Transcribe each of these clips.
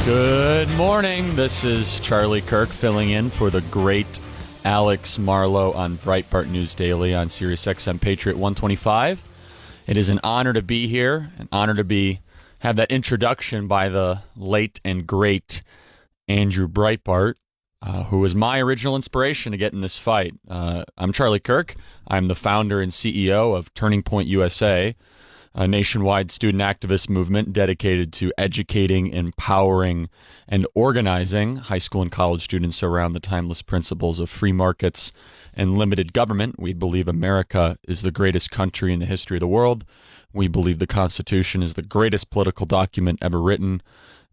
Good morning. This is Charlie Kirk filling in for the great Alex Marlowe on Breitbart News Daily on Sirius Patriot 125. It is an honor to be here, an honor to have that introduction by the late and great Andrew Breitbart, who was my original inspiration to get in this fight. I'm Charlie Kirk. I'm the founder and CEO of Turning Point USA, a nationwide student activist movement dedicated to educating, empowering, and organizing high school and college students around the timeless principles of free markets and limited government. We believe America is the greatest country in the history of the world. We believe the Constitution is the greatest political document ever written.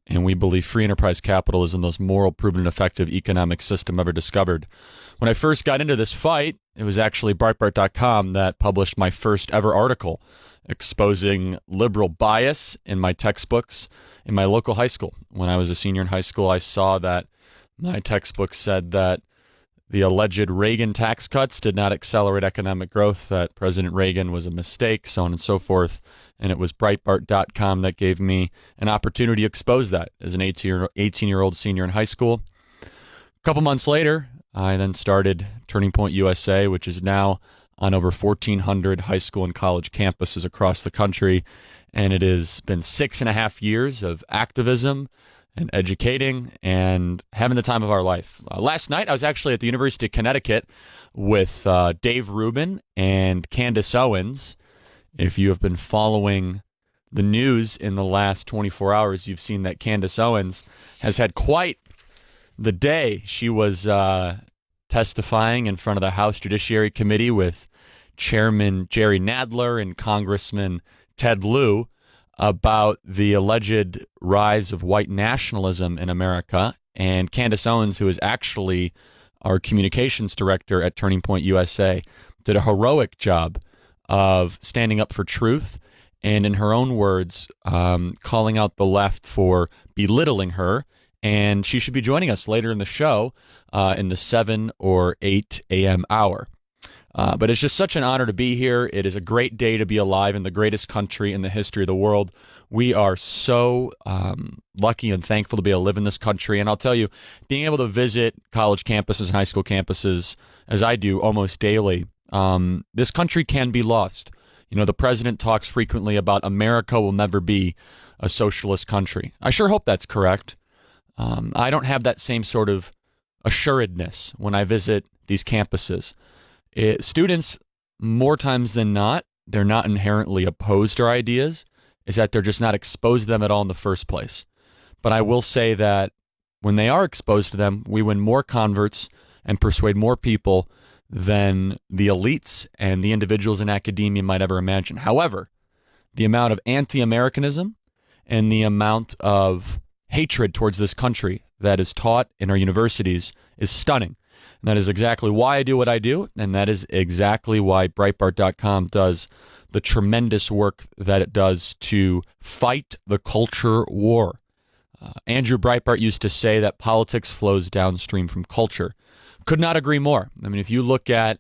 And we believe free enterprise capitalism, the most moral, proven, and effective economic system ever discovered. When I first got into this fight, it was actually Breitbart.com that published my first ever article exposing liberal bias in my textbooks in my local high school. When I was a senior in high school, I saw that my textbook said that the alleged Reagan tax cuts did not accelerate economic growth, that President Reagan was a mistake, so on and so forth. And it was Breitbart.com that gave me an opportunity to expose that as an 18-year-old senior in high school. A couple months later, I then started Turning Point USA, which is now on over 1,400 high school and college campuses across the country. And it has been 6.5 years of activism and educating and having the time of our life. Last night, I was actually at the University of Connecticut with Dave Rubin and Candace Owens. If you have been following the news in the last 24 hours, you've seen that Candace Owens has had quite the day. She was testifying in front of the House Judiciary Committee with Chairman Jerry Nadler and Congressman Ted Lieu about the alleged rise of white nationalism in America. And Candace Owens, who is actually our communications director at Turning Point USA, did a heroic job of standing up for truth and, in her own words, calling out the left for belittling her. And she should be joining us later in the show in the 7 or 8 a.m. hour. But it's just such an honor to be here. It is a great day to be alive in the greatest country in the history of the world. We are so lucky and thankful to be able to live in this country. And I'll tell you, being able to visit college campuses and high school campuses, as I do almost daily, this country can be lost. You know, the president talks frequently about America will never be a socialist country. I sure hope that's correct. I don't have that same sort of assuredness when I visit these campuses. Students, more times than not, they're not inherently opposed to our ideas, is that they're just not exposed to them at all in the first place. But I will say that when they are exposed to them, we win more converts and persuade more people than the elites and the individuals in academia might ever imagine. However, the amount of anti-Americanism and the amount of hatred towards this country that is taught in our universities is stunning. And that is exactly why I do what I do, and that is exactly why Breitbart.com does the tremendous work that it does to fight the culture war. Andrew Breitbart used to say that politics flows downstream from culture. Could not agree more. I mean, if you look at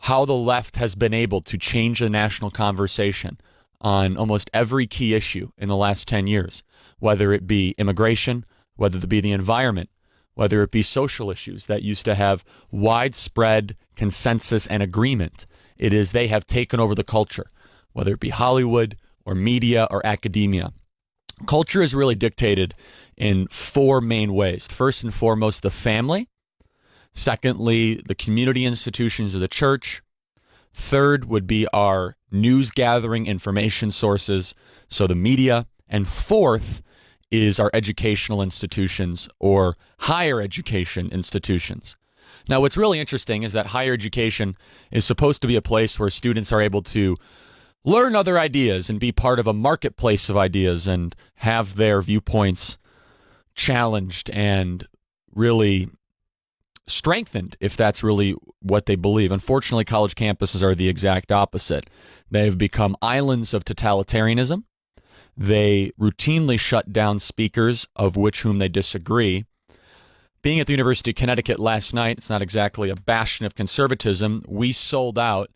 how the left has been able to change the national conversation on almost every key issue in the last 10 years, whether it be immigration, whether it be the environment, whether it be social issues that used to have widespread consensus and agreement, it is they have taken over the culture, whether it be Hollywood or media or academia. Culture is really dictated in 4 main ways. First and foremost, the family. Secondly, the community institutions of the church. Third would be our news gathering information sources, so the media. And fourth is our educational institutions or higher education institutions. Now, what's really interesting is that higher education is supposed to be a place where students are able to learn other ideas and be part of a marketplace of ideas and have their viewpoints challenged and really strengthened if that's really what they believe. Unfortunately, college campuses are the exact opposite. They've become islands of totalitarianism. They routinely shut down speakers of which whom they disagree. Being at the University of Connecticut last night, it's not exactly a bastion of conservatism. We sold out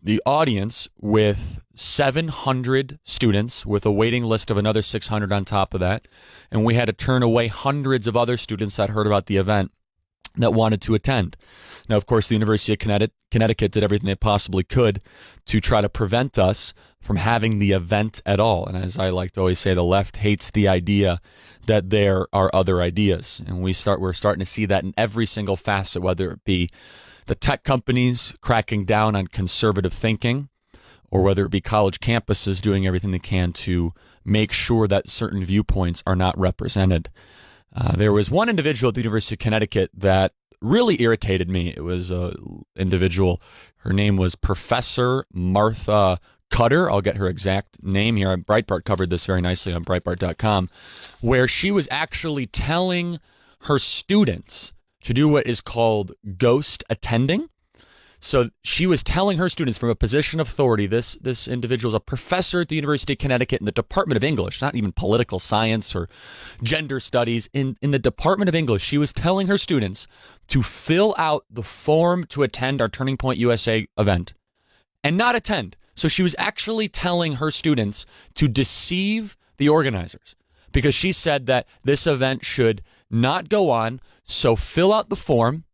the audience with 700 students with a waiting list of another 600 on top of that. And we had to turn away hundreds of other students that heard about the event that wanted to attend. Now, of course, the University of Connecticut did everything they possibly could to try to prevent us from having the event at all. And as I like to always say, the left hates the idea that there are other ideas. And we're starting to see that in every single facet, whether it be the tech companies cracking down on conservative thinking, or whether it be college campuses doing everything they can to make sure that certain viewpoints are not represented. There was one individual at the University of Connecticut that really irritated me. It was an individual. Her name was Professor Martha Cutter. I'll get her exact name here. Breitbart covered this very nicely on Breitbart.com, where she was actually telling her students to do what is called ghost attending. So she was telling her students from a position of authority, this individual is a professor at the University of Connecticut in the Department of English, not even political science or gender studies. In the Department of English, she was telling her students to fill out the form to attend our Turning Point USA event and not attend. So she was actually telling her students to deceive the organizers, because she said that this event should not go on. So fill out the form,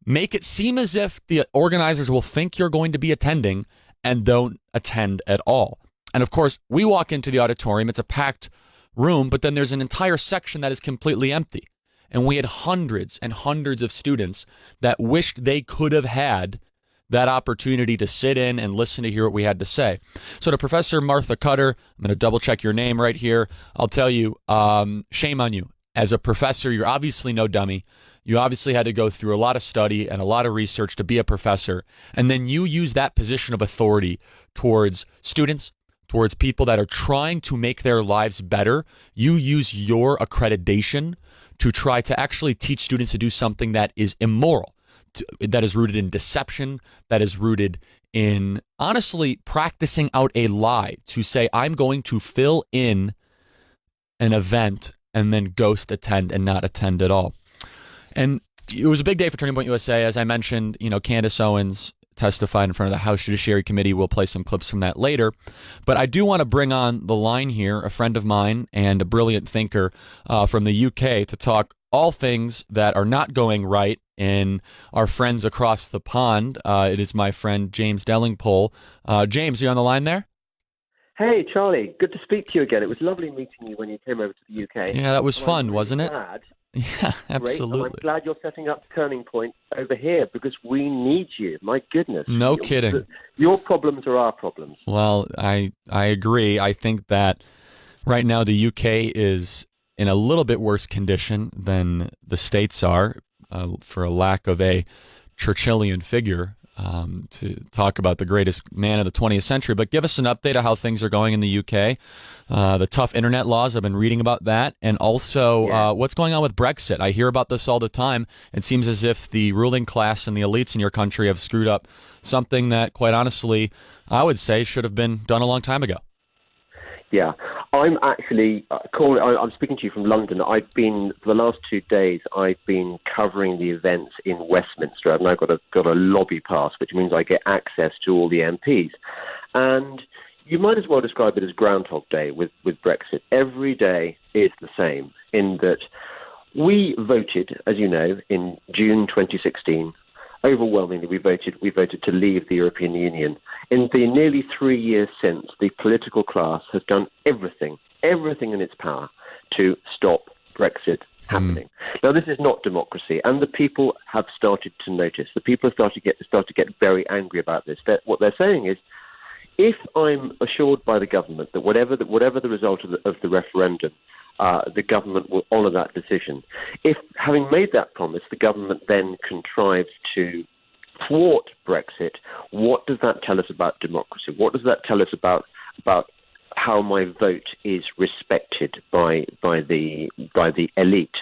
make it seem as if the organizers will think you're going to be attending, and don't attend at all. And of course, we walk into the auditorium, it's a packed room, but then there's an entire section that is completely empty. And we had hundreds and hundreds of students that wished they could have had that opportunity to sit in and listen to hear what we had to say. So to Professor Martha Cutter, I'm going to double check your name right here. I'll tell you, shame on you. As a professor, you're obviously no dummy. You obviously had to go through a lot of study and a lot of research to be a professor. And then you use that position of authority towards students, towards people that are trying to make their lives better. You use your accreditation to try to actually teach students to do something that is immoral, that is rooted in deception, that is rooted in, honestly, practicing out a lie to say, I'm going to fill in an event and then ghost attend and not attend at all. And it was a big day for Turning Point USA. As I mentioned, Candace Owens testified in front of the House Judiciary Committee. We'll play some clips from that later. But I do want to bring on the line here a friend of mine and a brilliant thinker from the UK to talk all things that are not going right in our friends across the pond. It is my friend James Dellingpole. James, are you on the line there? Hey, Charlie. Good to speak to you again. It was lovely meeting you when you came over to the UK. Yeah, that was fun, really wasn't it? Glad. Yeah, absolutely. I'm glad you're setting up Turning Point over here, because we need you. My goodness. No kidding. Your problems are our problems. Well, I agree. I think that right now the UK is in a little bit worse condition than the States are, for a lack of a Churchillian figure to talk about the greatest man of the 20th century. But give us an update of how things are going in the UK, the tough internet laws. I've been reading about that. And also what's going on with Brexit. I hear about this all the time. It seems as if the ruling class and the elites in your country have screwed up something that, quite honestly, I would say should have been done a long time ago. Yeah, I'm actually I'm speaking to you from London. For the last 2 days, I've been covering the events in Westminster. I've now got a lobby pass, which means I get access to all the MPs. And you might as well describe it as Groundhog Day with Brexit. Every day is the same, in that we voted, as you know, in June 2016. Overwhelmingly, we voted to leave the European Union. In the nearly 3 years since, the political class has done everything in its power to stop Brexit happening. Now, this is not democracy, and the people have started to notice. The people have started to get very angry about this. What they're saying is, if I'm assured by the government that whatever the result of the referendum, the government will honour that decision. If, having made that promise, the government then contrives to thwart Brexit, what does that tell us about democracy? What does that tell us about how my vote is respected by the elite?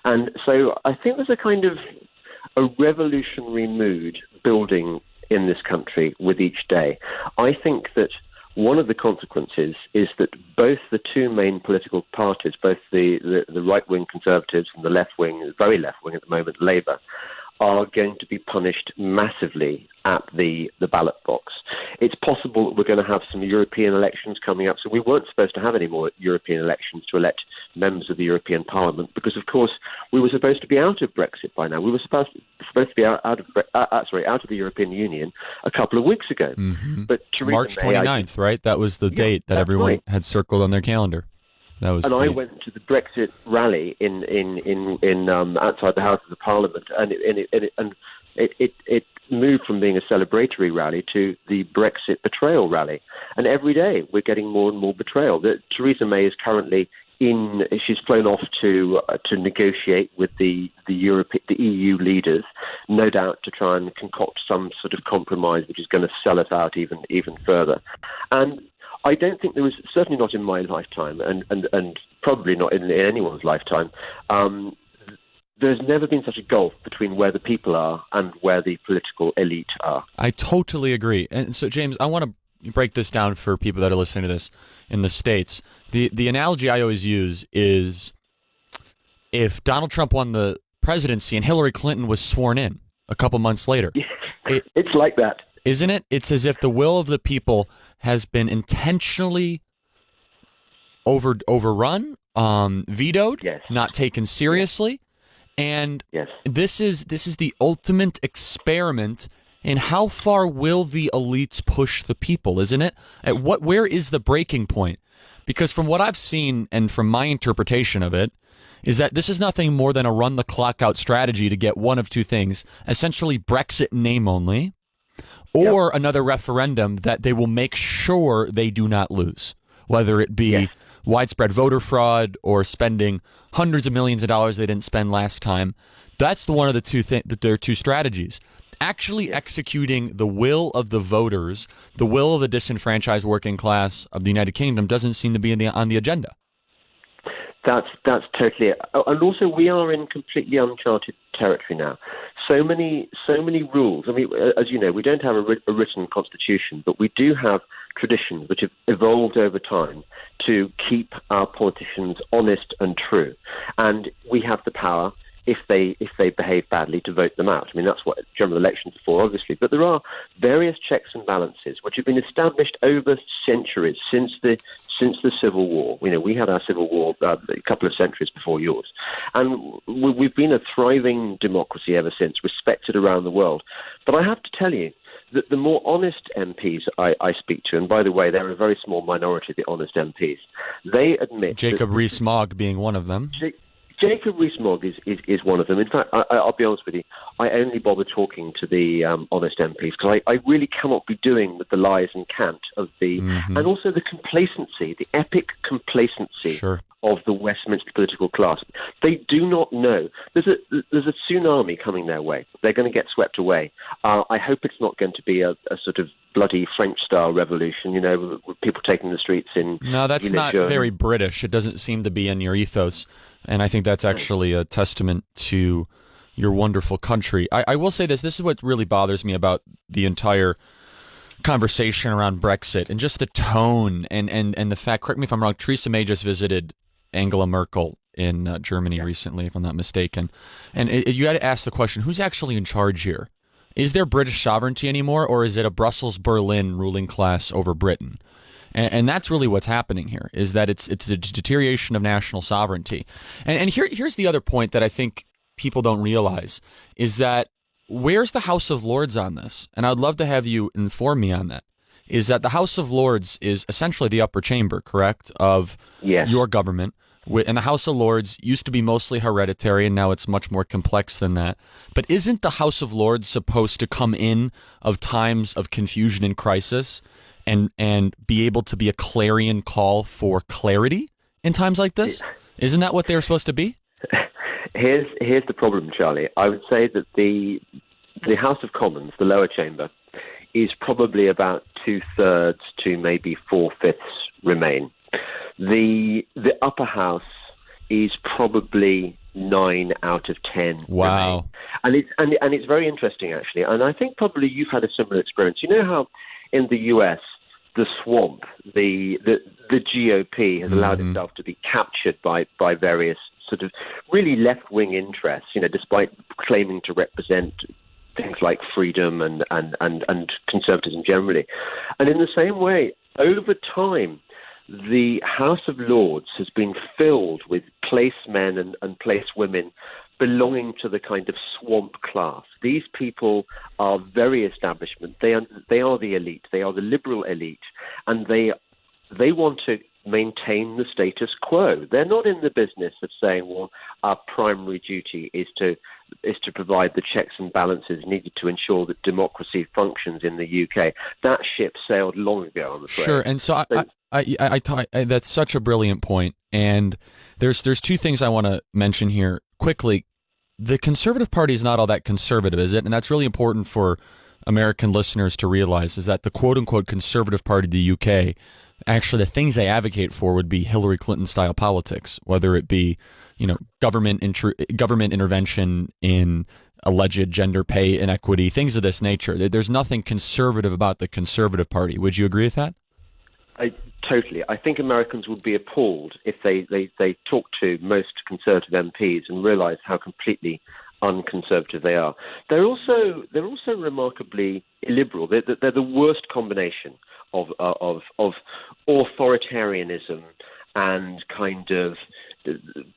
And so I think there's a kind of a revolutionary mood building in this country with each day. I think that one of the consequences is that both the two main political parties, both the right-wing Conservatives and the left-wing, very left-wing at the moment, Labour, are going to be punished massively at the ballot box. It's possible that we're going to have some European elections coming up. So we weren't supposed to have any more European elections to elect members of the European Parliament because, of course, we were supposed to be out of Brexit by now. We were supposed to be out of the European Union a couple of weeks ago. Mm-hmm. But Theresa March May, 29th, right? That was the date that everyone had circled on their calendar. That was. And I went to the Brexit rally in outside the Houses of Parliament, and it moved from being a celebratory rally to the Brexit betrayal rally. And every day we're getting more and more betrayal. Theresa May is currently she's flown off to negotiate with the EU leaders, no doubt to try and concoct some sort of compromise which is going to sell us out even further. And I don't think there was, certainly not in my lifetime, and probably not in anyone's lifetime, there's never been such a gulf between where the people are and where the political elite are. I totally agree. And so, James, I want to break this down for people that are listening to this in the States. The analogy I always use is if Donald Trump won the presidency and Hillary Clinton was sworn in a couple months later. It's like that. Isn't it? It's as if the will of the people has been intentionally overrun, vetoed, yes. not taken seriously. And yes. this is the ultimate experiment in how far will the elites push the people, isn't it? Where is the breaking point? Because from what I've seen and from my interpretation of it, is that this is nothing more than a run-the-clock-out strategy to get one of two things, essentially Brexit name only, or another referendum that they will make sure they do not lose, whether it be widespread voter fraud or spending hundreds of millions of dollars they didn't spend last time. That's one of the two there are two strategies. Actually executing the will of the voters, the will of the disenfranchised working class of the United Kingdom doesn't seem to be on the agenda. That's totally it. And also we are in completely uncharted territory now. So many rules. I mean, as you know, we don't have a written constitution, but we do have traditions which have evolved over time to keep our politicians honest and true. And we have the power, if they behave badly, to vote them out. I mean, that's what general elections are for, obviously. But there are various checks and balances which have been established over centuries since the Civil War. You know, we had our Civil War a couple of centuries before yours. And we've been a thriving democracy ever since, respected around the world. But I have to tell you that the more honest MPs I speak to, and by the way, they're a very small minority, the honest MPs, they admit... Jacob Rees-Mogg being one of them. Jacob Rees-Mogg is one of them. In fact, I'll be honest with you, I only bother talking to the honest MPs because I really cannot be doing with the lies and cant of the... And also the complacency, the epic complacency of the Westminster political class. They do not know. There's a tsunami coming their way. They're going to get swept away. I hope it's not going to be a sort of bloody French-style revolution, you know, with people taking the streets in... No, that's not very British. It doesn't seem to be in your ethos. And I think that's actually a testament to your wonderful country. I will say this. This is what really bothers me about the entire conversation around Brexit and just the tone and the fact, correct me if I'm wrong, Theresa May just visited Angela Merkel in Germany recently, if I'm not mistaken. And you had to ask the question, who's actually in charge here? Is there British sovereignty anymore, or is it a Brussels-Berlin ruling class over Britain? And that's really what's happening here, is that it's a deterioration of national sovereignty. And here's the other point that I think people don't realize, is that where's the House of Lords on this? And I'd love to have you inform me on that. Is that the House of Lords is essentially the upper chamber, correct, of your government. And the House of Lords used to be mostly hereditary, and now it's much more complex than that. But isn't the House of Lords supposed to come in of times of confusion and crisis and be able to be a clarion call for clarity in times like this? Isn't that what they're supposed to be? Here's the problem, Charlie. I would say that the House of Commons, the lower chamber, is probably about 2/3 to maybe 4/5 remain. The upper house is probably 9 out of 10. Wow. Remain. And it's very interesting, actually. And I think probably you've had a similar experience. You know how in the US, the swamp, the GOP has allowed itself to be captured by various sort of really left-wing interests, despite claiming to represent things like freedom and conservatism generally. And in the same way, over time, the House of Lords has been filled with placemen and placewomen belonging to the kind of swamp class. These people are very establishment. They are the elite. They are the liberal elite, and they want to maintain the status quo. They're not in the business of saying, well, our primary duty is to provide the checks and balances needed to ensure that democracy functions in the UK. That ship sailed long ago, I'm afraid. Sure, and so I that's such a brilliant point. And there's two things I want to mention here quickly. The Conservative Party is not all that conservative, is it? And that's really important for American listeners to realize, is that the quote-unquote Conservative Party of the UK, actually the things they advocate for would be Hillary Clinton-style politics, whether it be, government intervention in alleged gender pay inequity, things of this nature. There's nothing conservative about the Conservative Party. Would you agree with that? Totally. I think Americans would be appalled if they talk to most Conservative MPs and realise how completely unconservative they are. They're also remarkably illiberal. They're the worst combination of authoritarianism and kind of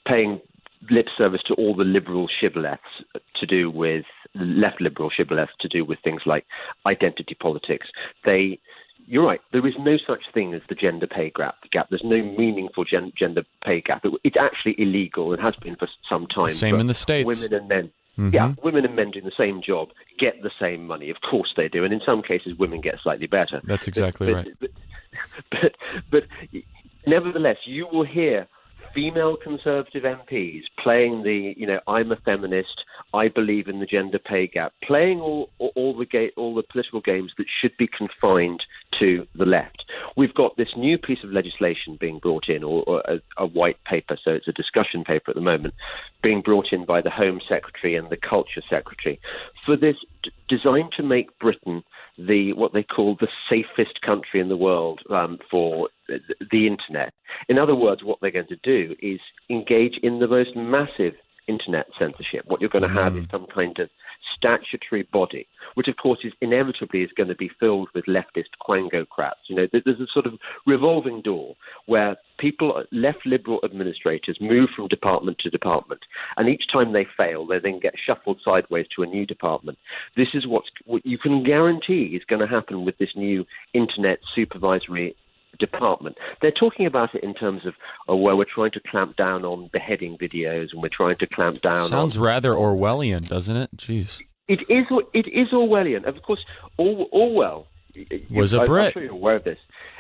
paying lip service to all the liberal shibboleths to do with left liberal shibboleths to do with things like identity politics. You're right. There is no such thing as the gender pay gap. There's no meaningful gender pay gap. It's actually illegal. It has been for some time. Same in the States. Women and men. Mm-hmm. Yeah, women and men doing the same job get the same money. Of course they do. And in some cases, women get slightly better. That's exactly right. But nevertheless, you will hear female Conservative MPs playing the, I'm a feminist, I believe in the gender pay gap, playing all the political games that should be confined to the left. We've got this new piece of legislation being brought in, or a white paper, so it's a discussion paper at the moment, being brought in by the Home Secretary and the Culture Secretary for this designed to make Britain what they call the safest country in the world for the internet. In other words, what they're going to do is engage in the most massive internet censorship. What you're going to have is some kind of statutory body, which of course is inevitably going to be filled with leftist quangocrats. There's a sort of revolving door where left liberal administrators move from department to department, and each time they fail, they then get shuffled sideways to a new department. This is what you can guarantee is going to happen with this new internet supervisory department. They're talking about it in terms of where we're trying to clamp down on beheading videos, and we're trying to clamp down. Sounds rather Orwellian, doesn't it? Jeez. It is Orwellian. Of course, Orwell was a Brit. I'm sure you're aware of this.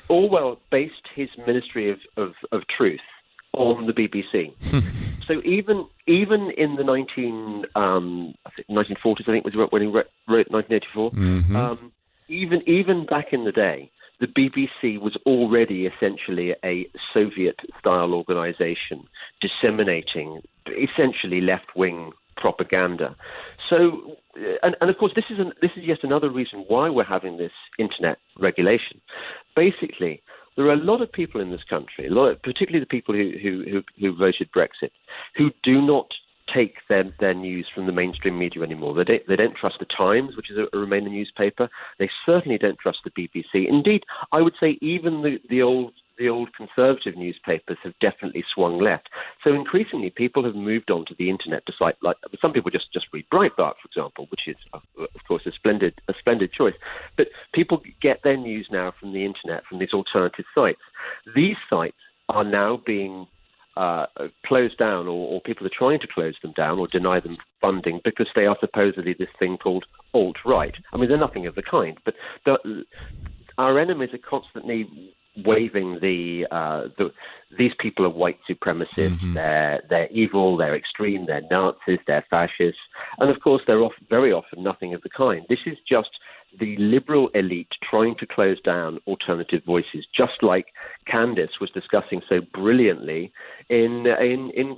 Orwell based his Ministry of Truth on the BBC. So even in the 1940s, I think was when he wrote 1984. Mm-hmm. Even back in the day, the BBC was already essentially a Soviet-style organization disseminating essentially left-wing propaganda. So, and of course, this is yet another reason why we're having this internet regulation. Basically, there are a lot of people in this country, particularly the people who voted Brexit, who do not take their news from the mainstream media anymore. They don't trust the Times, which is a Remainer newspaper. They certainly don't trust the BBC. Indeed, I would say even the old conservative newspapers have definitely swung left. So increasingly, people have moved on to the internet to cite, like some people just read Breitbart, for example, which is of course a splendid choice. But people get their news now from the internet, from these alternative sites. These sites are now being closed down, or people are trying to close them down or deny them funding because they are supposedly this thing called alt-right. I mean, they're nothing of the kind, but our enemies are constantly waving these people are white supremacists, Mm-hmm. they're evil, they're extreme, they're Nazis, they're fascists, and of course they're very often nothing of the kind. This is just the liberal elite trying to close down alternative voices, just like Candace was discussing so brilliantly in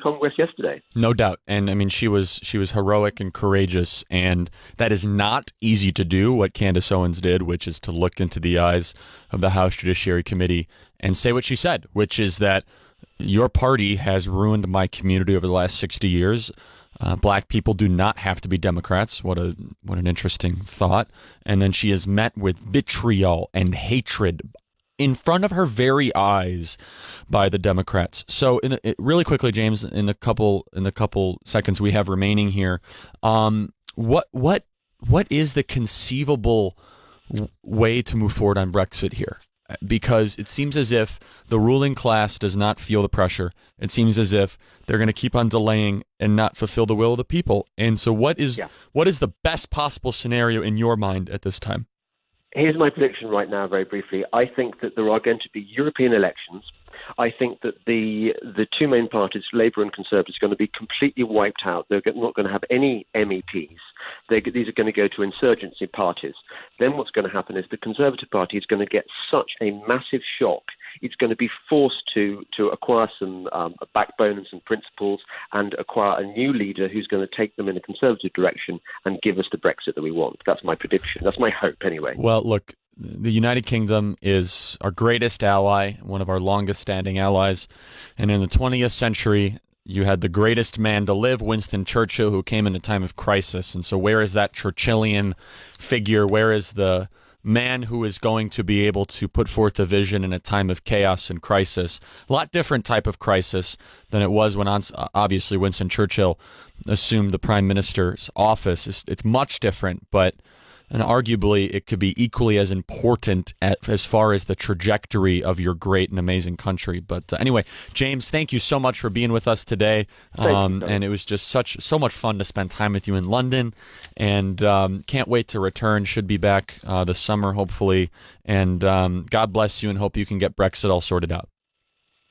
Congress yesterday. No doubt. And I mean, she was heroic and courageous, and that is not easy to do, what Candace Owens did, which is to look into the eyes of the House Judiciary Committee and say what she said, which is that your party has ruined my community over the last 60 years. Black people do not have to be Democrats. What an interesting thought. And then she is met with vitriol and hatred in front of her very eyes by the Democrats. So, really quickly, James, in the couple seconds we have remaining here, what is the conceivable way to move forward on Brexit here? Because it seems as if the ruling class does not feel the pressure. It seems as if they're going to keep on delaying and not fulfill the will of the people. And so what is the best possible scenario in your mind at this time? Here's my prediction right now, very briefly. I think that there are going to be European elections. I think that the two main parties, Labour and Conservatives, are going to be completely wiped out. They're not going to have any MEPs. These are going to go to insurgency parties. Then what's going to happen is the Conservative Party is going to get such a massive shock. It's going to be forced to acquire some backbone and some principles and acquire a new leader who's going to take them in a conservative direction and give us the Brexit that we want. That's my prediction. That's my hope, anyway. Well, look, the United Kingdom is our greatest ally, one of our longest-standing allies. And in the 20th century, you had the greatest man to live, Winston Churchill, who came in a time of crisis. And so where is that Churchillian figure? Where is the man who is going to be able to put forth a vision in a time of chaos and crisis? A lot different type of crisis than it was when, obviously, Winston Churchill assumed the prime minister's office. It's much different, but and arguably it could be equally as important as far as the trajectory of your great and amazing country. But anyway, James, thank you so much for being with us today. And it was just so much fun to spend time with you in London, and can't wait to return. Should be back this summer, hopefully. And God bless you, and hope you can get Brexit all sorted out.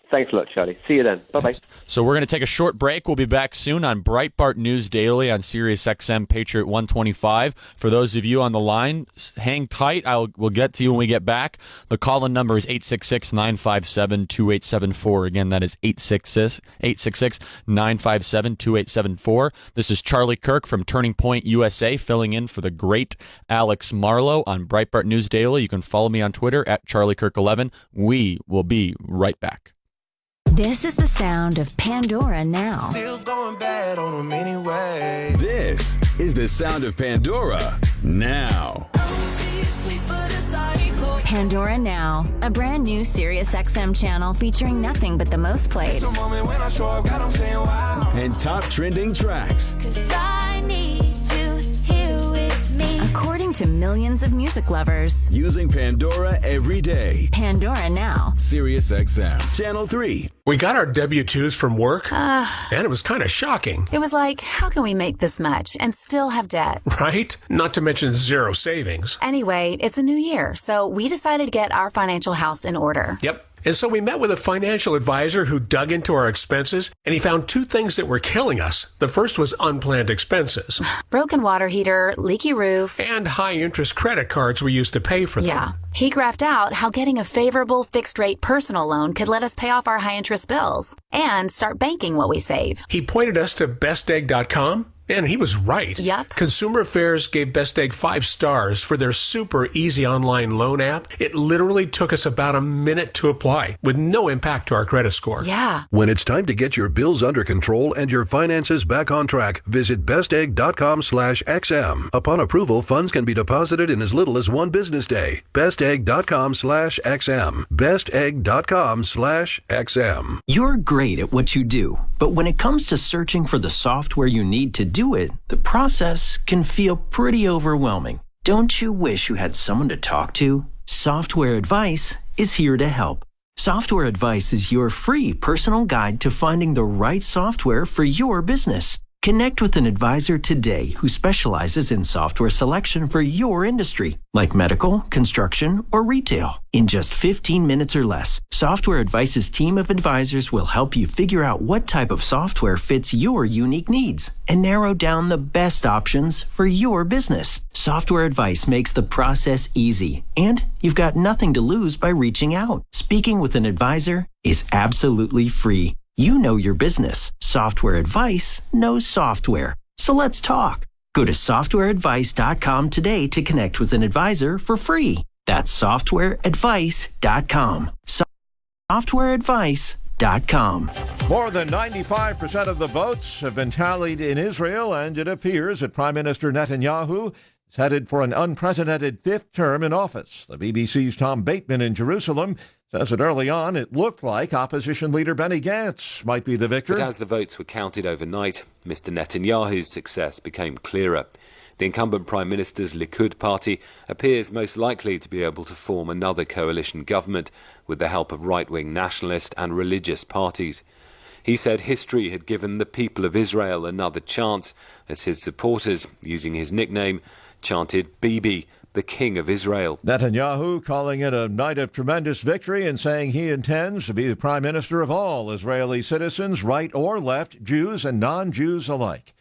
Thanks a lot, Charlie. See you then. Bye-bye. So we're going to take a short break. We'll be back soon on Breitbart News Daily on Sirius XM Patriot 125. For those of you on the line, hang tight. We'll get to you when we get back. The call-in number is 866-957-2874. Again, that is 866-957-2874. This is Charlie Kirk from Turning Point USA, filling in for the great Alex Marlowe on Breitbart News Daily. You can follow me on Twitter at CharlieKirk11. We will be right back. This is the sound of Pandora now. Still going bad on them anyway. This is the sound of Pandora now. Pandora Now, a brand new Sirius XM channel featuring nothing but the most played and top trending tracks. According to millions of music lovers. Using Pandora every day. Pandora Now. Sirius XM, Channel 3. We got our W-2s from work, and it was kind of shocking. It was like, how can we make this much and still have debt? Right? Not to mention zero savings. Anyway, it's a new year, so we decided to get our financial house in order. Yep. And so we met with a financial advisor who dug into our expenses, and he found two things that were killing us. The first was unplanned expenses. Broken water heater, leaky roof. And high-interest credit cards we used to pay for them. Yeah. He graphed out how getting a favorable fixed-rate personal loan could let us pay off our high-interest bills and start banking what we save. He pointed us to bestegg.com. And he was right. Yep. Consumer Affairs gave Best Egg 5 stars for their super easy online loan app. It literally took us about a minute to apply with no impact to our credit score. Yeah. When it's time to get your bills under control and your finances back on track, visit bestegg.com/XM. Upon approval, funds can be deposited in as little as one business day. bestegg.com/XM. bestegg.com/XM. You're great at what you do, but when it comes to searching for the software you need to do it, the process can feel pretty overwhelming. Don't you wish you had someone to talk to? Software Advice is here to help. Software Advice is your free personal guide to finding the right software for your business. Connect with an advisor today who specializes in software selection for your industry, like medical, construction, or retail. In just 15 minutes or less, Software Advice's team of advisors will help you figure out what type of software fits your unique needs and narrow down the best options for your business. Software Advice makes the process easy, and you've got nothing to lose by reaching out. Speaking with an advisor is absolutely free. You know your business. Software Advice knows software. So let's talk. Go to softwareadvice.com today to connect with an advisor for free. That's softwareadvice.com. Softwareadvice.com. SiriusXM.com. More than 95% of the votes have been tallied in Israel, and it appears that Prime Minister Netanyahu is headed for an unprecedented fifth term in office. The BBC's Tom Bateman in Jerusalem says that early on it looked like opposition leader Benny Gantz might be the victor. But as the votes were counted overnight, Mr. Netanyahu's success became clearer. The incumbent Prime Minister's Likud party appears most likely to be able to form another coalition government with the help of right-wing nationalist and religious parties. He said history had given the people of Israel another chance as his supporters, using his nickname, chanted Bibi, the King of Israel. Netanyahu calling it a night of tremendous victory and saying he intends to be the Prime Minister of all Israeli citizens, right or left, Jews and non-Jews alike.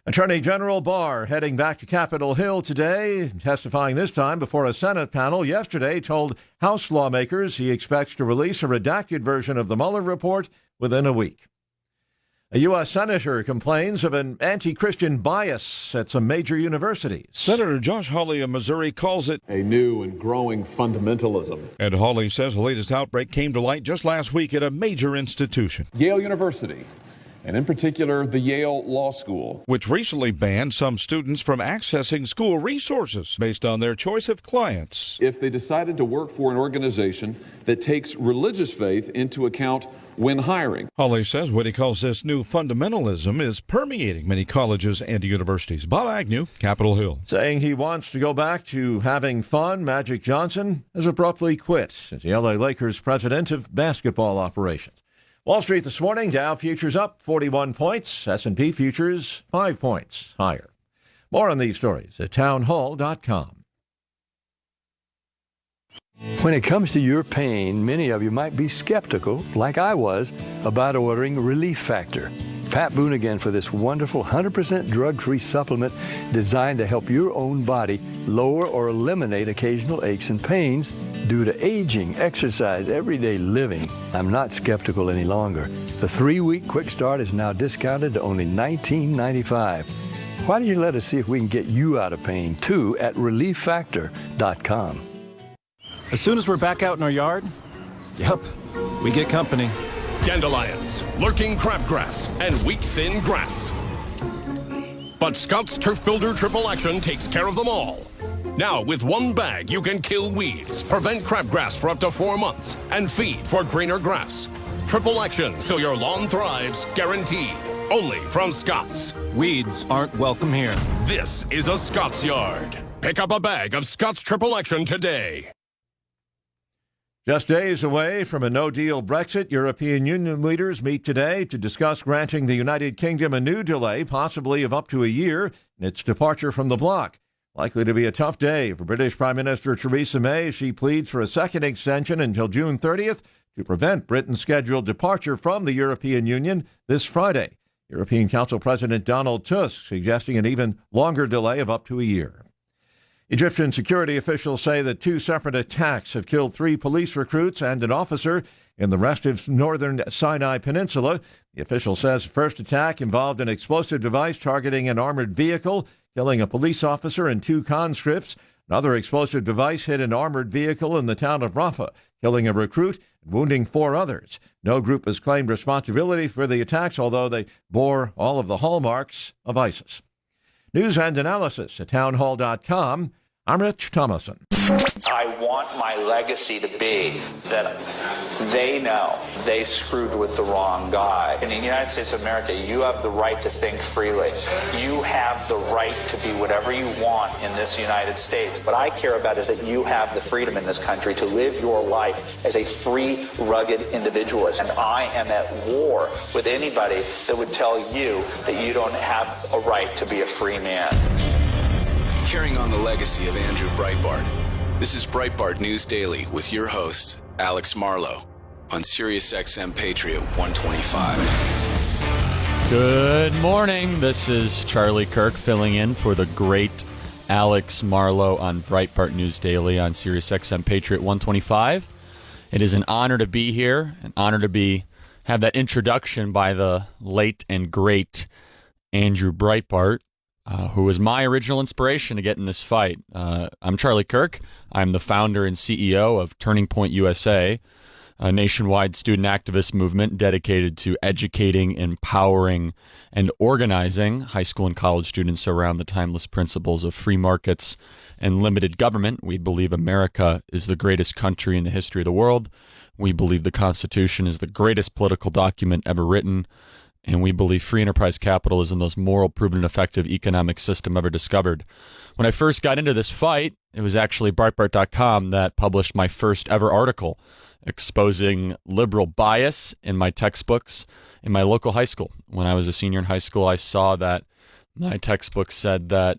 Attorney General Barr heading back to Capitol Hill today, testifying this time before a Senate panel yesterday, told House lawmakers he expects to release a redacted version of the Mueller report within a week. A U.S. senator complains of an anti-Christian bias at some major universities. Senator Josh Hawley of Missouri calls it a new and growing fundamentalism. And Hawley says the latest outbreak came to light just last week at a major institution, Yale University, and in particular the Yale Law School, which recently banned some students from accessing school resources based on their choice of clients if they decided to work for an organization that takes religious faith into account when hiring. Hawley says what he calls this new fundamentalism is permeating many colleges and universities. Bob Agnew, Capitol Hill. Saying he wants to go back to having fun, Magic Johnson has abruptly quit as the L.A. Lakers president of basketball operations. Wall Street this morning, Dow futures up 41 points, S&P futures 5 points higher. More on these stories at townhall.com. When it comes to your pain, many of you might be skeptical, like I was, about ordering Relief Factor. Pat Boone again for this wonderful 100% drug-free supplement designed to help your own body lower or eliminate occasional aches and pains due to aging, exercise, everyday living. I'm not skeptical any longer. The 3-week quick start is now discounted to only $19.95. Why don't you let us see if we can get you out of pain, too, at ReliefFactor.com. As soon as we're back out in our yard, we get company. Dandelions, lurking crabgrass, and wheat-thin grass. But Scott's Turf Builder Triple Action takes care of them all. Now, with one bag, you can kill weeds, prevent crabgrass for up to 4 months, and feed for greener grass. Triple Action, so your lawn thrives, guaranteed. Only from Scott's. Weeds aren't welcome here. This is a Scott's yard. Pick up a bag of Scott's Triple Action today. Just days away from a no-deal Brexit, European Union leaders meet today to discuss granting the United Kingdom a new delay, possibly of up to a year, in its departure from the bloc. Likely to be a tough day for British Prime Minister Theresa May as she pleads for a second extension until June 30th to prevent Britain's scheduled departure from the European Union this Friday. European Council President Donald Tusk suggesting an even longer delay of up to a year. Egyptian security officials say that 2 separate attacks have killed 3 police recruits and an officer in the rest of northern Sinai Peninsula. The official says the first attack involved an explosive device targeting an armored vehicle, killing a police officer and 2 conscripts. Another explosive device hit an armored vehicle in the town of Rafah, killing a recruit and wounding 4 others. No group has claimed responsibility for the attacks, although they bore all of the hallmarks of ISIS. News and analysis at townhall.com. I'm Rich Thomason. I want my legacy to be that they know they screwed with the wrong guy. And in the United States of America, you have the right to think freely. You have the right to be whatever you want in this United States. What I care about is that you have the freedom in this country to live your life as a free, rugged individualist. And I am at war with anybody that would tell you that you don't have a right to be a free man. Carrying on the legacy of Andrew Breitbart. This is Breitbart News Daily with your host, Alex Marlow, on Sirius XM Patriot 125. Good morning. This is Charlie Kirk filling in for the great Alex Marlow on Breitbart News Daily on Sirius XM Patriot 125. It is an honor to be here, an honor to have that introduction by the late and great Andrew Breitbart. Who was my original inspiration to get in this fight. I'm Charlie Kirk. I'm the founder and CEO of Turning Point USA. a nationwide student activist movement dedicated to educating, empowering, and organizing high school and college students around the timeless principles of free markets and limited government. We believe America is the greatest country in the history of the world. We believe the Constitution is the greatest political document ever written. And we believe free enterprise capitalism, the most moral, proven, and effective economic system ever discovered. When I first got into this fight, it was actually Breitbart.com that published my first ever article exposing liberal bias in my textbooks in my local high school. When I was a senior in high school, I saw that my textbook said that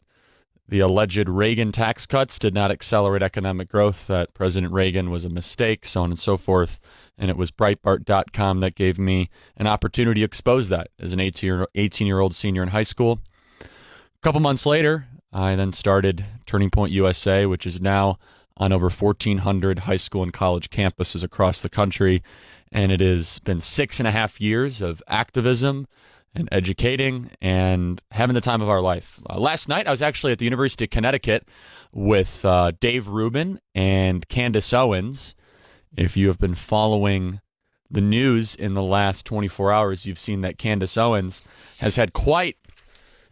the alleged Reagan tax cuts did not accelerate economic growth, that President Reagan was a mistake, so on and so forth. And it was Breitbart.com that gave me an opportunity to expose that as an 18-year-old senior in high school. A couple months later, I then started Turning Point USA, which is now on over 1,400 high school and college campuses across the country. And it has been 6.5 years of activism and educating and having the time of our life. Last night, I was actually at the University of Connecticut with Dave Rubin and Candace Owens. If you have been following the news in the last 24 hours, you've seen that Candace Owens has had quite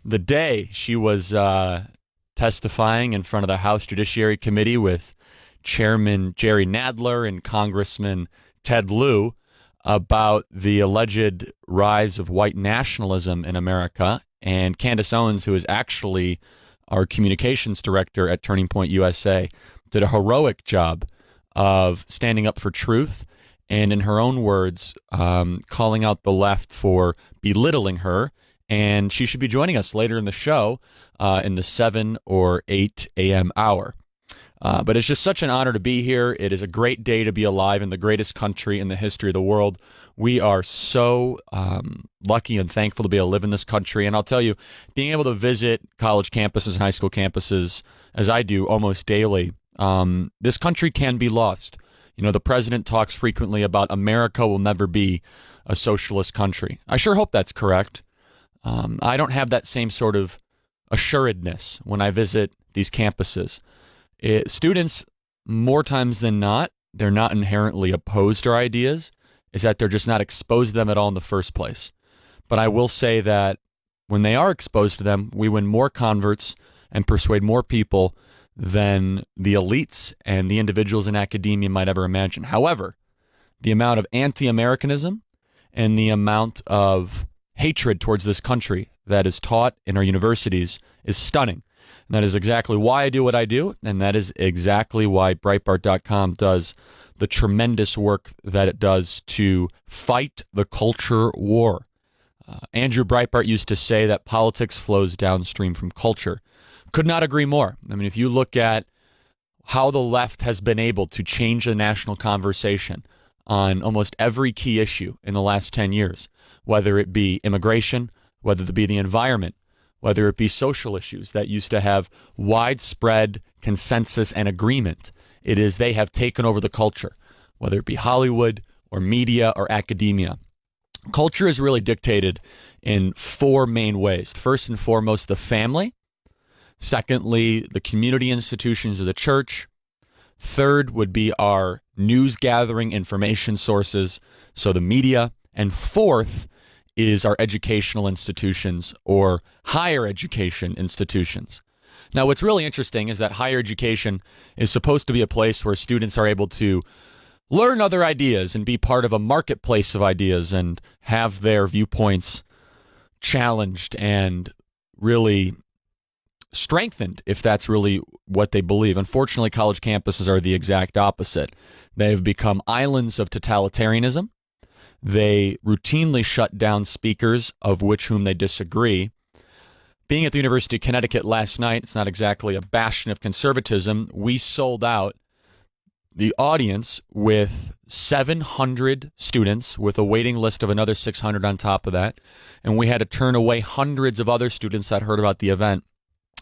the day. She was testifying in front of the House Judiciary Committee with Chairman Jerry Nadler and Congressman Ted Lieu about the alleged rise of white nationalism in America. And Candace Owens, who is actually our communications director at Turning Point USA, did a heroic job of standing up for truth and, in her own words, calling out the left for belittling her. And she should be joining us later in the show in the 7 or 8 a.m. hour. But it's just such an honor to be here. It is a great day to be alive in the greatest country in the history of the world. We are so lucky and thankful to be able to live in this country. And I'll tell you, being able to visit college campuses and high school campuses, as I do almost daily, this country can be lost. You know, the president talks frequently about America will never be a socialist country. I sure hope that's correct. I don't have that same sort of assuredness when I visit these campuses. Students, more times than not, they're not inherently opposed to our ideas, is that they're just not exposed to them at all in the first place. But I will say that when they are exposed to them, we win more converts and persuade more people than the elites and the individuals in academia might ever imagine. However, the amount of anti-Americanism and the amount of hatred towards this country that is taught in our universities is stunning. And that is exactly why I do what I do, and that is exactly why Breitbart.com does the tremendous work that it does to fight the culture war. Andrew Breitbart used to say that politics flows downstream from culture. Could not agree more. I mean, if you look at how the left has been able to change the national conversation on almost every key issue in the last 10 years, whether it be immigration, whether it be the environment, whether it be social issues that used to have widespread consensus and agreement, it is they have taken over the culture, whether it be Hollywood or media or academia. Culture is really dictated in 4 main ways. First and foremost, the family. Secondly, the community institutions of the church. Third would be our news gathering information sources, so the media. And fourth is our educational institutions or higher education institutions. Now, what's really interesting is that higher education is supposed to be a place where students are able to learn other ideas and be part of a marketplace of ideas and have their viewpoints challenged and really strengthened if that's really what they believe. Unfortunately, college campuses are the exact opposite. They have become islands of totalitarianism. They routinely shut down speakers of which whom they disagree. Being at the University of Connecticut last night, it's not exactly a bastion of conservatism. We sold out the audience with 700 students with a waiting list of another 600 on top of that. And we had to turn away hundreds of other students that heard about the event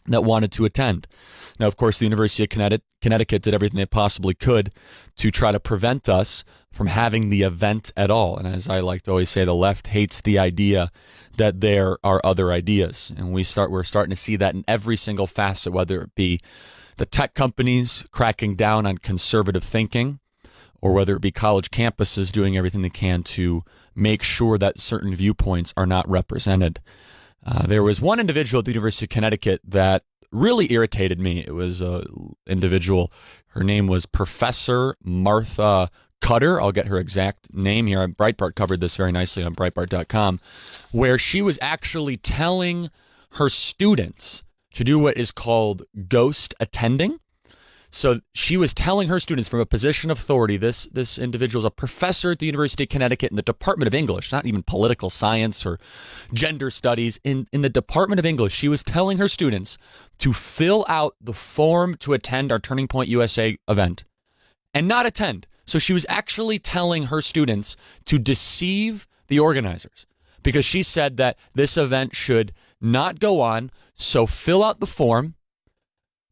that wanted to attend. Now, of course, the University of Connecticut did everything they possibly could to try to prevent us from having the event at all. And as I like to always say, the left hates the idea that there are other ideas. And we're starting to see that in every single facet, whether it be the tech companies cracking down on conservative thinking, or whether it be college campuses doing everything they can to make sure that certain viewpoints are not represented. There was one individual at the University of Connecticut that really irritated me. It was an individual. Her name was Professor Martha Cutter. I'll get her exact name here. Breitbart covered this very nicely on Breitbart.com, where she was actually telling her students to do what is called ghost attending. So she was telling her students from a position of authority, this individual is a professor at the University of Connecticut in the Department of English, not even political science or gender studies. In the Department of English, she was telling her students to fill out the form to attend our Turning Point USA event and not attend. So she was actually telling her students to deceive the organizers, because she said that this event should not go on. So fill out the form,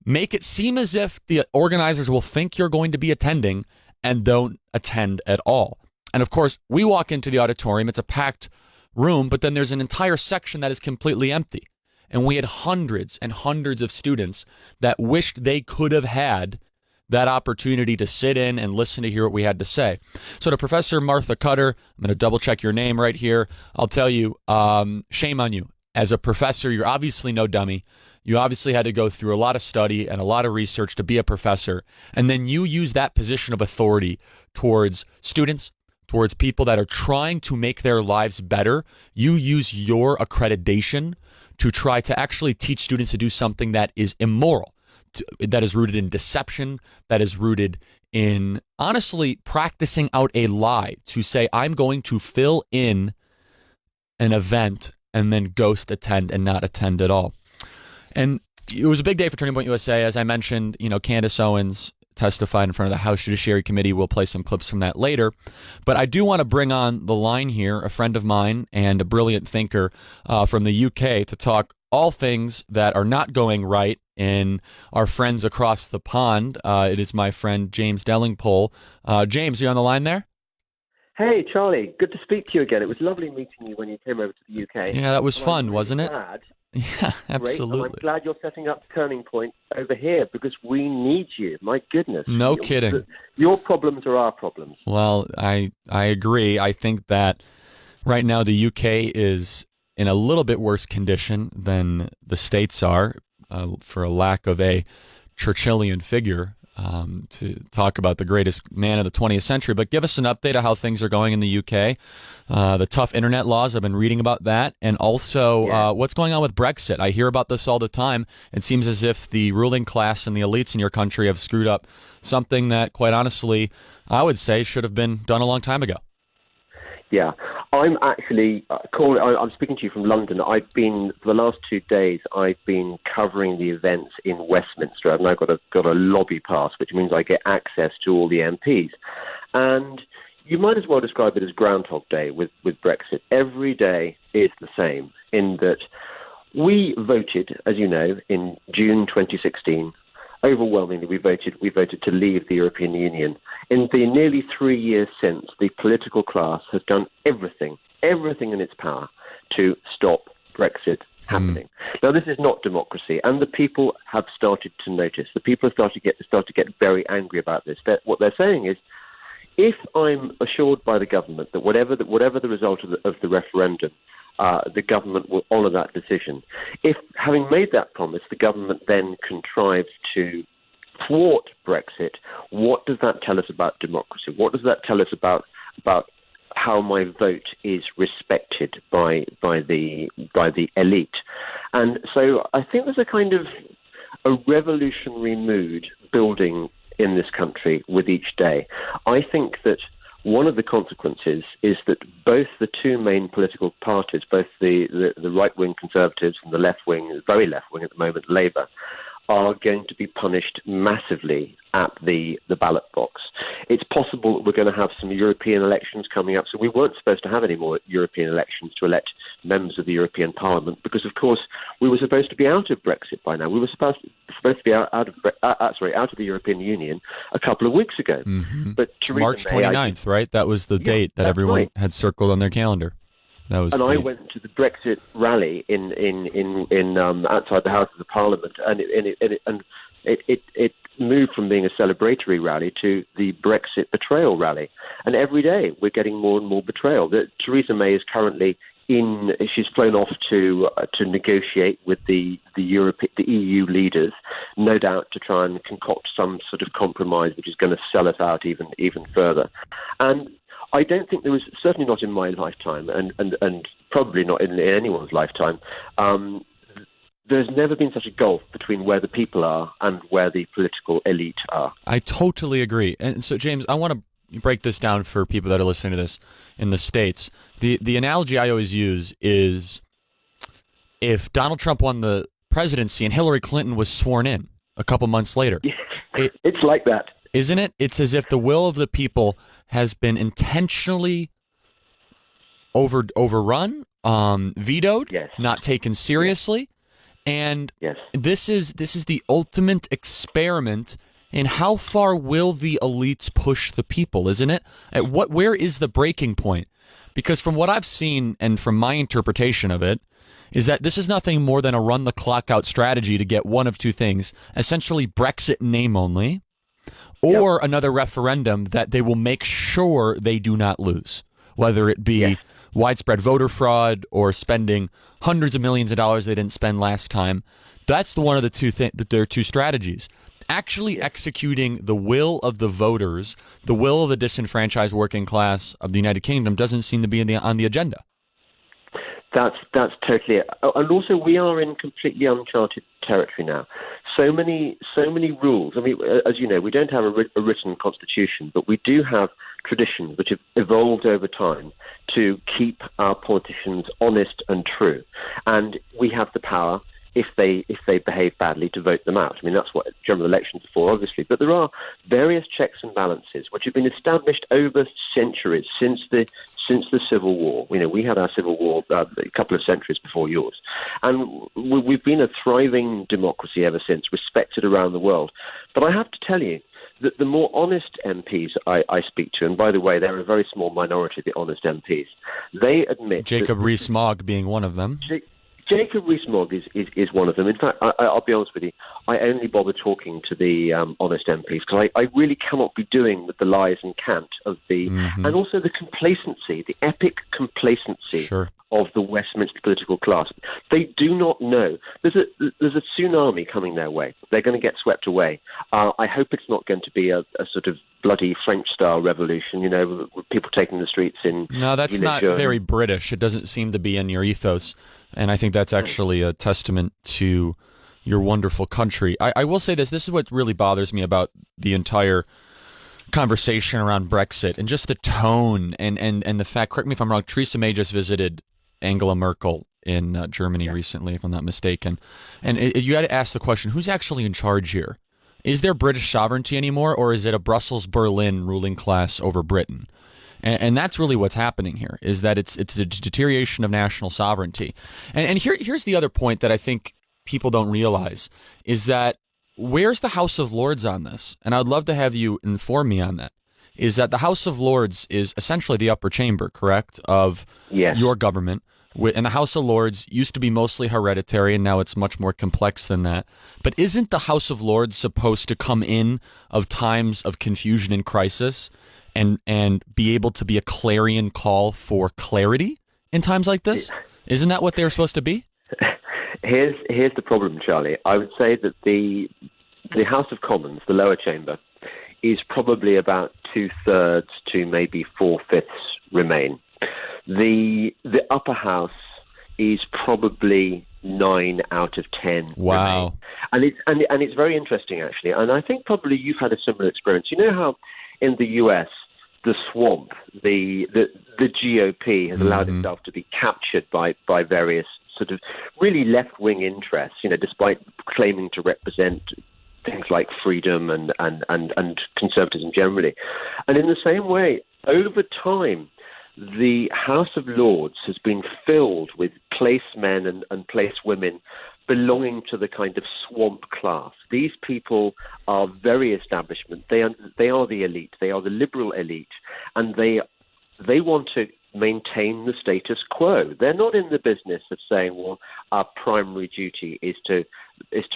make it seem as if the organizers will think you're going to be attending, and don't attend at all. And of course, we walk into the auditorium, it's a packed room, but then there's an entire section that is completely empty. And we had hundreds and hundreds of students that wished they could have had that opportunity to sit in and listen to hear what we had to say. So to Professor Martha Cutter, I'm going to double check your name right here. I'll tell you, shame on you. As a professor, you're obviously no dummy. You obviously had to go through a lot of study and a lot of research to be a professor. And then you use that position of authority towards students, towards people that are trying to make their lives better. You use your accreditation to try to actually teach students to do something that is immoral, that is rooted in deception, that is rooted in, honestly, practicing out a lie to say, I'm going to fill in an event and then ghost attend and not attend at all. And it was a big day for Turning Point USA. As I mentioned, Candace Owens testified in front of the House Judiciary Committee. We'll play some clips from that later. But I do want to bring on the line here a friend of mine and a brilliant thinker from the UK to talk all things that are not going right in our friends across the pond. It is my friend James Dellingpole. James, are you on the line there? Hey, Charlie. Good to speak to you again. It was lovely meeting you when you came over to the UK. Yeah, that was fun, really wasn't it? Glad. Yeah, absolutely. Great. I'm glad you're setting up Turning Point over here, because we need you. My goodness. No kidding. Your problems are our problems. Well, I agree. I think that right now the UK is in a little bit worse condition than the States are, for a lack of a Churchillian figure to talk about the greatest man of the 20th century. But give us an update of how things are going in the UK. The tough internet laws, I've been reading about that. And also what's going on with Brexit. I hear about this all the time. It seems as if the ruling class and the elites in your country have screwed up something that, quite honestly, I would say should have been done a long time ago. Yeah, I'm actually I'm speaking to you from London. For the last 2 days, I've been covering the events in Westminster. I've now got a lobby pass, which means I get access to all the MPs. And you might as well describe it as Groundhog Day with Brexit. Every day is the same, in that we voted, as you know, in June 2016. Overwhelmingly, we voted to leave the European Union. In the nearly 3 years since, the political class has done everything in its power to stop Brexit happening. Now, this is not democracy, and the people have started to notice. The people have started to get very angry about this. What they're saying is, if I'm assured by the government that whatever the result of the referendum, the government will honour that decision. If, having made that promise, the government then contrives to thwart Brexit, what does that tell us about democracy? What does that tell us about how my vote is respected by the elite? And so I think there's a kind of a revolutionary mood building in this country with each day. I think that one of the consequences is that both the two main political parties, both the right-wing Conservatives and the left-wing, the very left-wing at the moment, Labour, are going to be punished massively at the ballot box. It's possible that we're going to have some European elections coming up. So we weren't supposed to have any more European elections to elect members of the European Parliament because, of course, we were supposed to be out of Brexit by now. We were supposed to be out of the European Union a couple of weeks ago. Mm-hmm. But March 29th, right? That was the date that everyone had circled on their calendar. I went to the Brexit rally in outside the House of the Parliament, and it moved from being a celebratory rally to the Brexit betrayal rally. And every day we're getting more and more betrayal. Theresa May is currently she's flown off to negotiate with the EU leaders, no doubt to try and concoct some sort of compromise which is going to sell us out even further. And I don't think there was, certainly not in my lifetime, and probably not in anyone's lifetime, there's never been such a gulf between where the people are and where the political elite are. I totally agree. And so, James, I want to break this down for people that are listening to this in the States. The analogy I always use is if Donald Trump won the presidency and Hillary Clinton was sworn in a couple months later. It's like that. Isn't it? It's as if the will of the people has been intentionally overrun, vetoed, not taken seriously. And this is the ultimate experiment in how far will the elites push the people, isn't it? Where is the breaking point? Because from what I've seen and from my interpretation of it, is that this is nothing more than a run-the-clock-out strategy to get one of two things, essentially Brexit name only, or another referendum that they will make sure they do not lose, whether it be widespread voter fraud or spending hundreds of millions of dollars they didn't spend last time. That's one of the two there are two strategies. Actually executing the will of the voters, the will of the disenfranchised working class of the United Kingdom doesn't seem to be on the agenda. That's totally it. And also, we are in completely uncharted territory now. So many rules. I mean, as you know, we don't have a written constitution, but we do have traditions which have evolved over time to keep our politicians honest and true. And we have the power, if they behave badly, to vote them out. I mean, that's what general elections are for, obviously. But there are various checks and balances which have been established over centuries since the Civil War. You know, we had our Civil War a couple of centuries before yours. And we've been a thriving democracy ever since, respected around the world. But I have to tell you that the more honest MPs I speak to, and by the way, they're a very small minority, the honest MPs, they admit... Jacob Rees-Mogg being one of them. Jacob Rees-Mogg is one of them. In fact, I'll be honest with you, I only bother talking to the honest MPs because I really cannot be doing with the lies and cant of the... And also the complacency, the epic complacency of the Westminster political class. They do not know. There's a tsunami coming their way. They're going to get swept away. I hope it's not going to be a sort of bloody French-style revolution, you know, with people taking the streets in... No, that's not very British. It doesn't seem to be in your ethos. And I think that's actually a testament to your wonderful country. I will say this. This is what really bothers me about the entire conversation around Brexit and just the tone and the fact, correct me if I'm wrong, Theresa May just visited Angela Merkel in Germany recently, if I'm not mistaken. And you had to ask the question, who's actually in charge here? Is there British sovereignty anymore, or is it a Brussels-Berlin ruling class over Britain? And that's really what's happening here, is that it's a deterioration of national sovereignty. And here's the other point that I think people don't realize, is that where's the House of Lords on this? And I'd love to have you inform me on that. Is that the House of Lords is essentially the upper chamber, correct, of your government. And the House of Lords used to be mostly hereditary, and now it's much more complex than that. But isn't the House of Lords supposed to come in of times of confusion and crisis and be able to be a clarion call for clarity in times like this? Isn't that what they're supposed to be? Here's the problem, Charlie. I would say that the House of Commons, the lower chamber, is probably about 2/3 to maybe 4/5 remain. The upper house is probably 9 out of 10. Wow. Remain. And it's very interesting, actually. And I think probably you've had a similar experience. You know how in the US, the swamp, the GOP has allowed itself to be captured by various sort of really left-wing interests, you know, despite claiming to represent things like freedom and conservatism generally. And in the same way, over time, the House of Lords has been filled with placemen and placewomen belonging to the kind of swamp class. These people are very establishment. They are the elite. They are the liberal elite, and they want to maintain the status quo. They're not in the business of saying, well, our primary duty is to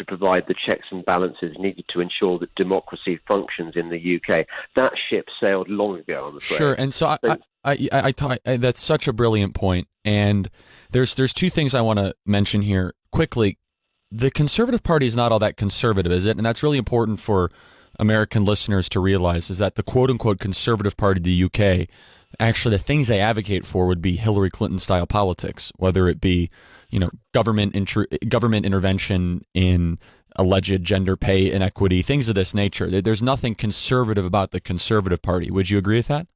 provide the checks and balances needed to ensure that democracy functions in the UK. That ship sailed long ago, I'm afraid. Sure, and so I that's such a brilliant point. And there's two things I want to mention here quickly. The Conservative Party is not all that conservative, is it? And that's really important for American listeners to realize, is that the quote-unquote Conservative Party of the UK, actually the things they advocate for would be Hillary Clinton-style politics, whether it be, government intervention in alleged gender pay inequity, things of this nature. There's nothing conservative about the Conservative Party. Would you agree with that?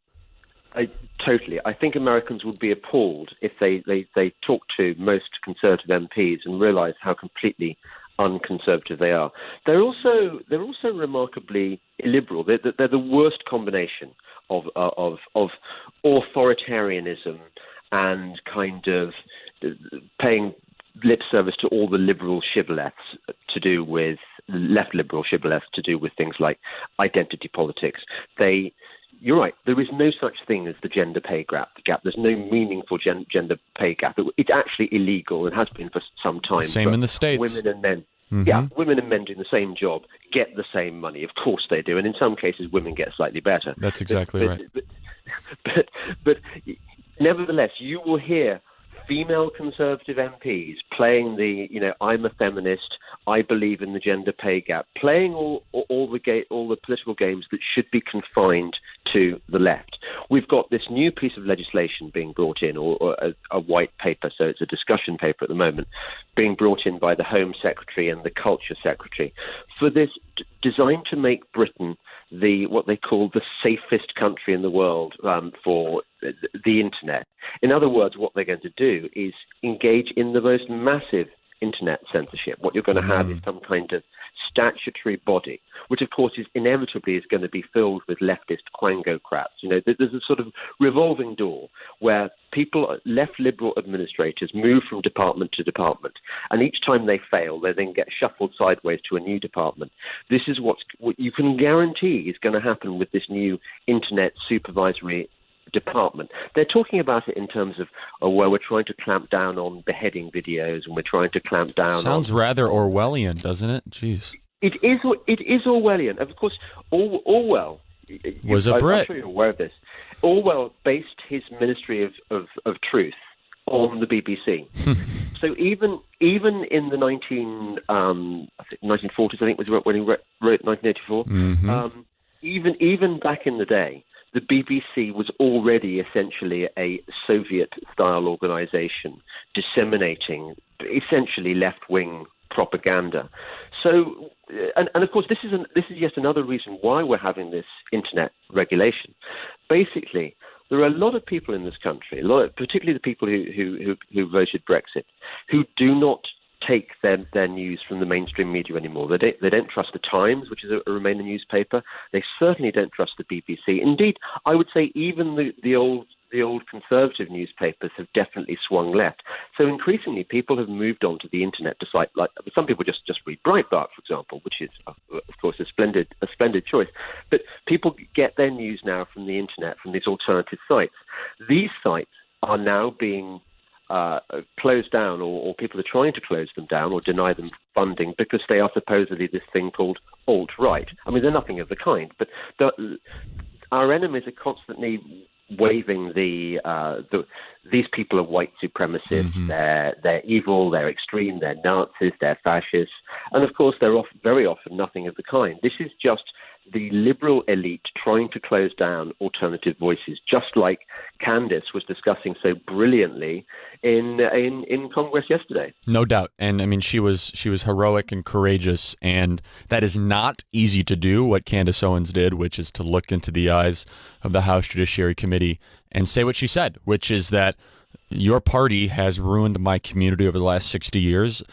Totally. I think Americans would be appalled if they talk to most Conservative MPs and realise how completely unconservative they are. They're also remarkably illiberal. They're the worst combination of authoritarianism and kind of paying lip service to all the liberal shibboleths to do with left liberal shibboleths to do with things like identity politics. You're right. There is no such thing as the gender pay gap. There's no meaningful gender pay gap. It's actually illegal and has been for some time. Same in the States. Women and men. Mm-hmm. Yeah, women and men doing the same job get the same money. Of course they do. And in some cases, women get slightly better. That's exactly right. But nevertheless, you will hear female Conservative MPs playing the, I'm a feminist, I believe in the gender pay gap, playing all the political games that should be confined to the left. We've got this new piece of legislation being brought in, or a white paper, so it's a discussion paper at the moment, being brought in by the Home Secretary and the Culture Secretary for this designed to make Britain what they call the safest country in the world for the internet. In other words, what they're going to do is engage in the most massive internet censorship. What you're going to have is some kind of statutory body, which of course is inevitably going to be filled with leftist quangocrats. There's a sort of revolving door where left liberal administrators move from department to department, and each time they fail, they then get shuffled sideways to a new department. This is what you can guarantee is going to happen with this new internet supervisory department. They're talking about it in terms of where we're trying to clamp down on beheading videos, and we're trying to clamp down. Sounds rather Orwellian, doesn't it? Jeez. It is Orwellian. Of course, Orwell was a Brit. I'm sure you're aware of this. Orwell based his Ministry of Truth on the BBC. So even in the 1940s, I think was when he wrote 1984. Mm-hmm. Even back in the day, the BBC was already essentially a Soviet-style organization disseminating essentially left-wing propaganda. So, and of course, this is yet another reason why we're having this internet regulation. Basically, there are a lot of people in this country, particularly the people who voted Brexit, who do not take their news from the mainstream media anymore. They don't trust the Times, which is a Remainer newspaper. They certainly don't trust the BBC. Indeed, I would say even the old conservative newspapers have definitely swung left. So increasingly, people have moved on to the internet to cite, like some people just read Breitbart, for example, which is of course a splendid choice. But people get their news now from the internet, from these alternative sites. These sites are now being closed down, or people are trying to close them down or deny them funding because they are supposedly this thing called alt-right. I mean, they're nothing of the kind, but our enemies are constantly waving these people are white supremacists, Mm-hmm. they're evil, they're extreme, they're Nazis, they're fascists, and of course they're very often nothing of the kind. This is just the liberal elite trying to close down alternative voices, just like Candace was discussing so brilliantly in Congress yesterday. No doubt. And I mean, she was heroic and courageous, and that is not easy to do, what Candace Owens did, which is to look into the eyes of the House Judiciary Committee and say what she said, which is that your party has ruined my community over the last 60 years.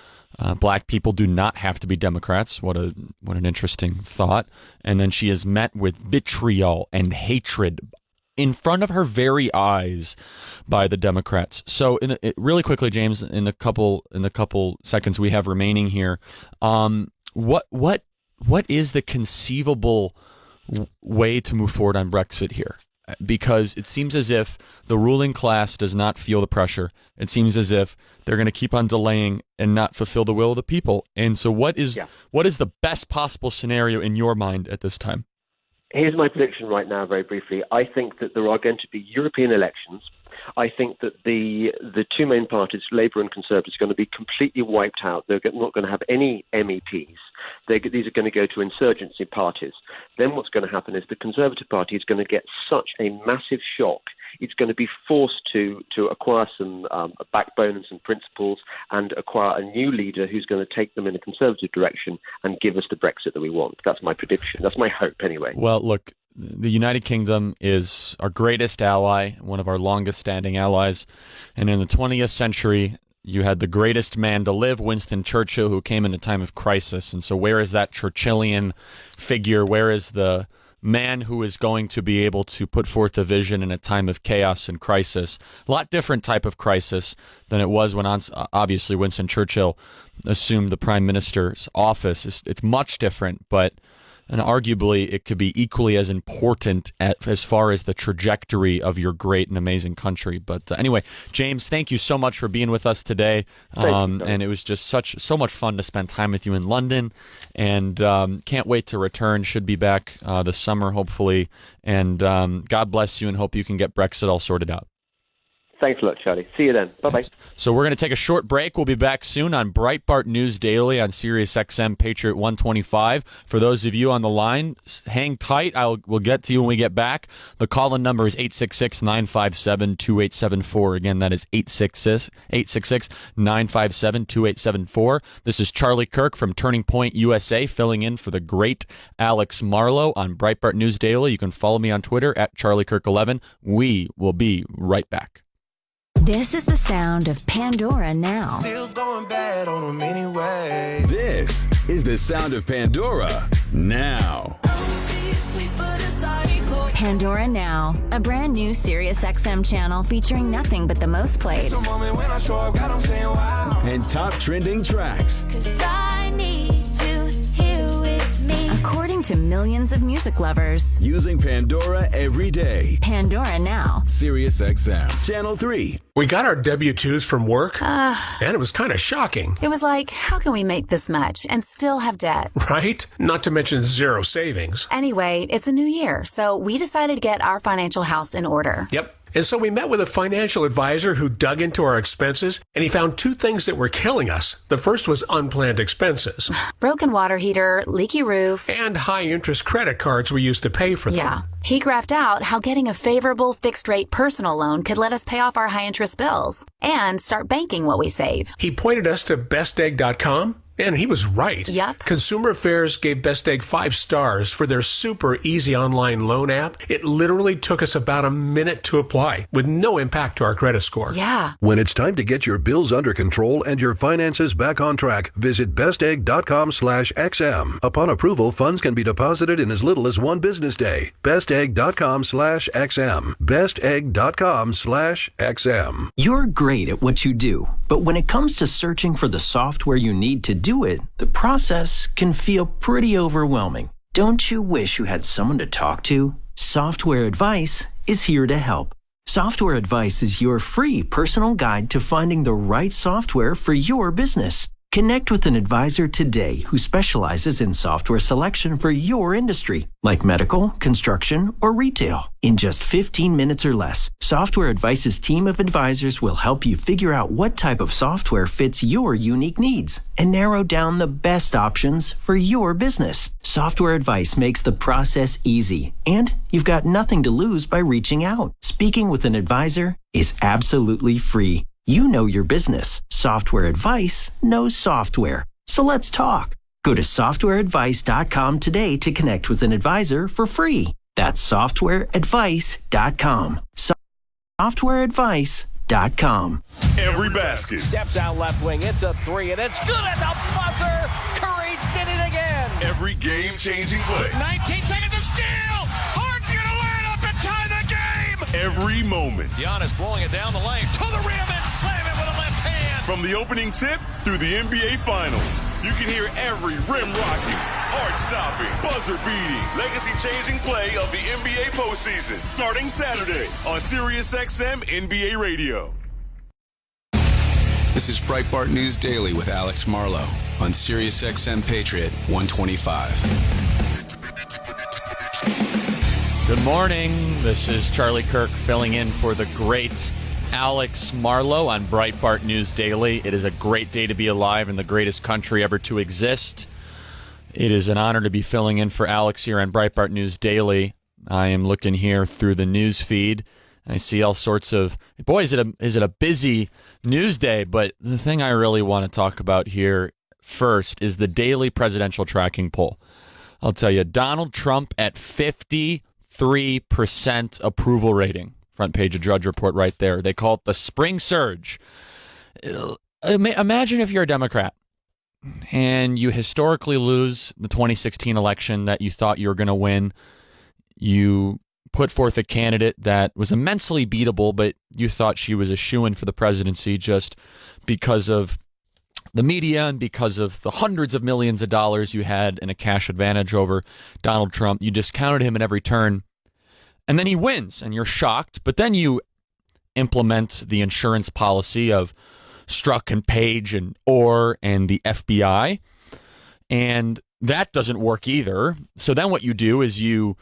Black people do not have to be Democrats. What an interesting thought. And then she is met with vitriol and hatred in front of her very eyes by the Democrats. So, really quickly, James, in the couple seconds we have remaining here, what is the conceivable way to move forward on Brexit here? because it seems as if the ruling class does not feel the pressure. It seems as if they're going to keep on delaying and not fulfill the will of the people. And so what is the best possible scenario in your mind at this time? Here's my prediction right now, very briefly. I think that there are going to be European elections. I think that the two main parties, Labour and Conservatives, are going to be completely wiped out. They're not going to have any MEPs. These are going to go to insurgency parties. Then what's going to happen is the Conservative Party is going to get such a massive shock. It's going to be forced to acquire some backbone and some principles and acquire a new leader who's going to take them in a conservative direction and give us the Brexit that we want. That's my prediction. That's my hope anyway. Well, look, the United Kingdom is our greatest ally, one of our longest-standing allies. And in the 20th century, you had the greatest man to live, Winston Churchill, who came in a time of crisis. And so where is that Churchillian figure? Where is the man who is going to be able to put forth a vision in a time of chaos and crisis? A lot different type of crisis than it was when, obviously, Winston Churchill assumed the prime minister's office. It's much different, but and arguably it could be equally as important as far as the trajectory of your great and amazing country. But anyway, James, thank you so much for being with us today. And it was just so much fun to spend time with you in London, and can't wait to return. Should be back this summer, hopefully. And God bless you, and hope you can get Brexit all sorted out. Thanks a lot, Charlie. See you then. Bye-bye. So we're going to take a short break. We'll be back soon on Breitbart News Daily on Sirius XM Patriot 125. For those of you on the line, hang tight. We'll get to you when we get back. The call-in number is 866-957-2874. Again, that is 866-957-2874. This is Charlie Kirk from Turning Point USA, filling in for the great Alex Marlowe on Breitbart News Daily. You can follow me on Twitter at CharlieKirk11. We will be right back. This is the sound of Pandora now. Still going bad on them anyway. This is the sound of Pandora now. Pandora Now, a brand new Sirius XM channel featuring nothing but the most played and top trending tracks. According to millions of music lovers. Using Pandora every day. Pandora Now. Sirius XM, Channel 3. We got our W-2s from work, and it was kind of shocking. It was like, how can we make this much and still have debt? Right? Not to mention zero savings. Anyway, it's a new year, so we decided to get our financial house in order. Yep. And so we met with a financial advisor who dug into our expenses, and he found two things that were killing us. The first was unplanned expenses. Broken water heater, leaky roof. And high-interest credit cards we used to pay for them. Yeah. He graphed out how getting a favorable fixed-rate personal loan could let us pay off our high-interest bills and start banking what we save. He pointed us to bestegg.com. And he was right. Yep. Consumer Affairs gave Best Egg 5 stars for their super easy online loan app. It literally took us about a minute to apply with no impact to our credit score. Yeah. When it's time to get your bills under control and your finances back on track, visit bestegg.com/XM. Upon approval, funds can be deposited in as little as one business day. bestegg.com/XM. bestegg.com/XM. You're great at what you do, but when it comes to searching for the software you need to do it, the process can feel pretty overwhelming. Don't you wish you had someone to talk to? Software Advice is here to help. Software Advice is your free personal guide to finding the right software for your business. Connect with an advisor today who specializes in software selection for your industry, like medical, construction, or retail. In just 15 minutes or less, Software Advice's team of advisors will help you figure out what type of software fits your unique needs and narrow down the best options for your business. Software Advice makes the process easy, and you've got nothing to lose by reaching out. Speaking with an advisor is absolutely free. You know your business. Software Advice knows software. So let's talk. Go to softwareadvice.com today to connect with an advisor for free. That's softwareadvice.com. Softwareadvice.com. Every basket. Steps out left wing. It's a three, and it's good at the buzzer. Curry did it again. Every game-changing play. 19 seconds of steal. Harden's going to line up and tie the game. Every moment. Giannis blowing it down the lane to the rim and slam it with a left hand. From the opening tip through the NBA Finals, You can hear every rim-rocking, heart-stopping, buzzer-beating, legacy-changing play of the NBA postseason starting Saturday on Sirius XM NBA Radio. This is Breitbart News Daily with Alex Marlow on Sirius XM Patriot 125. Good morning. This is Charlie Kirk filling in for the great Alex Marlow on Breitbart News Daily. It is a great day to be alive in the greatest country ever to exist. It is an honor to be filling in for Alex here on Breitbart News Daily. I am looking here through the news feed. I see all sorts of, boy, is it a busy news day, but the thing I really want to talk about here first is the daily presidential tracking poll. I'll tell you, Donald Trump at 53% approval rating. Front page of Drudge Report right there. They call it the spring surge. Imagine if you're a Democrat and you historically lose the 2016 election that you thought you were going to win. You put forth a candidate that was immensely beatable, but you thought she was a shoo-in for the presidency just because of the media and because of the hundreds of millions of dollars you had in a cash advantage over Donald Trump. You discounted him at every turn, and then he wins, and you're shocked. But then you implement the insurance policy of Strzok and Page and Orr and the FBI, and that doesn't work either. So then what you do is you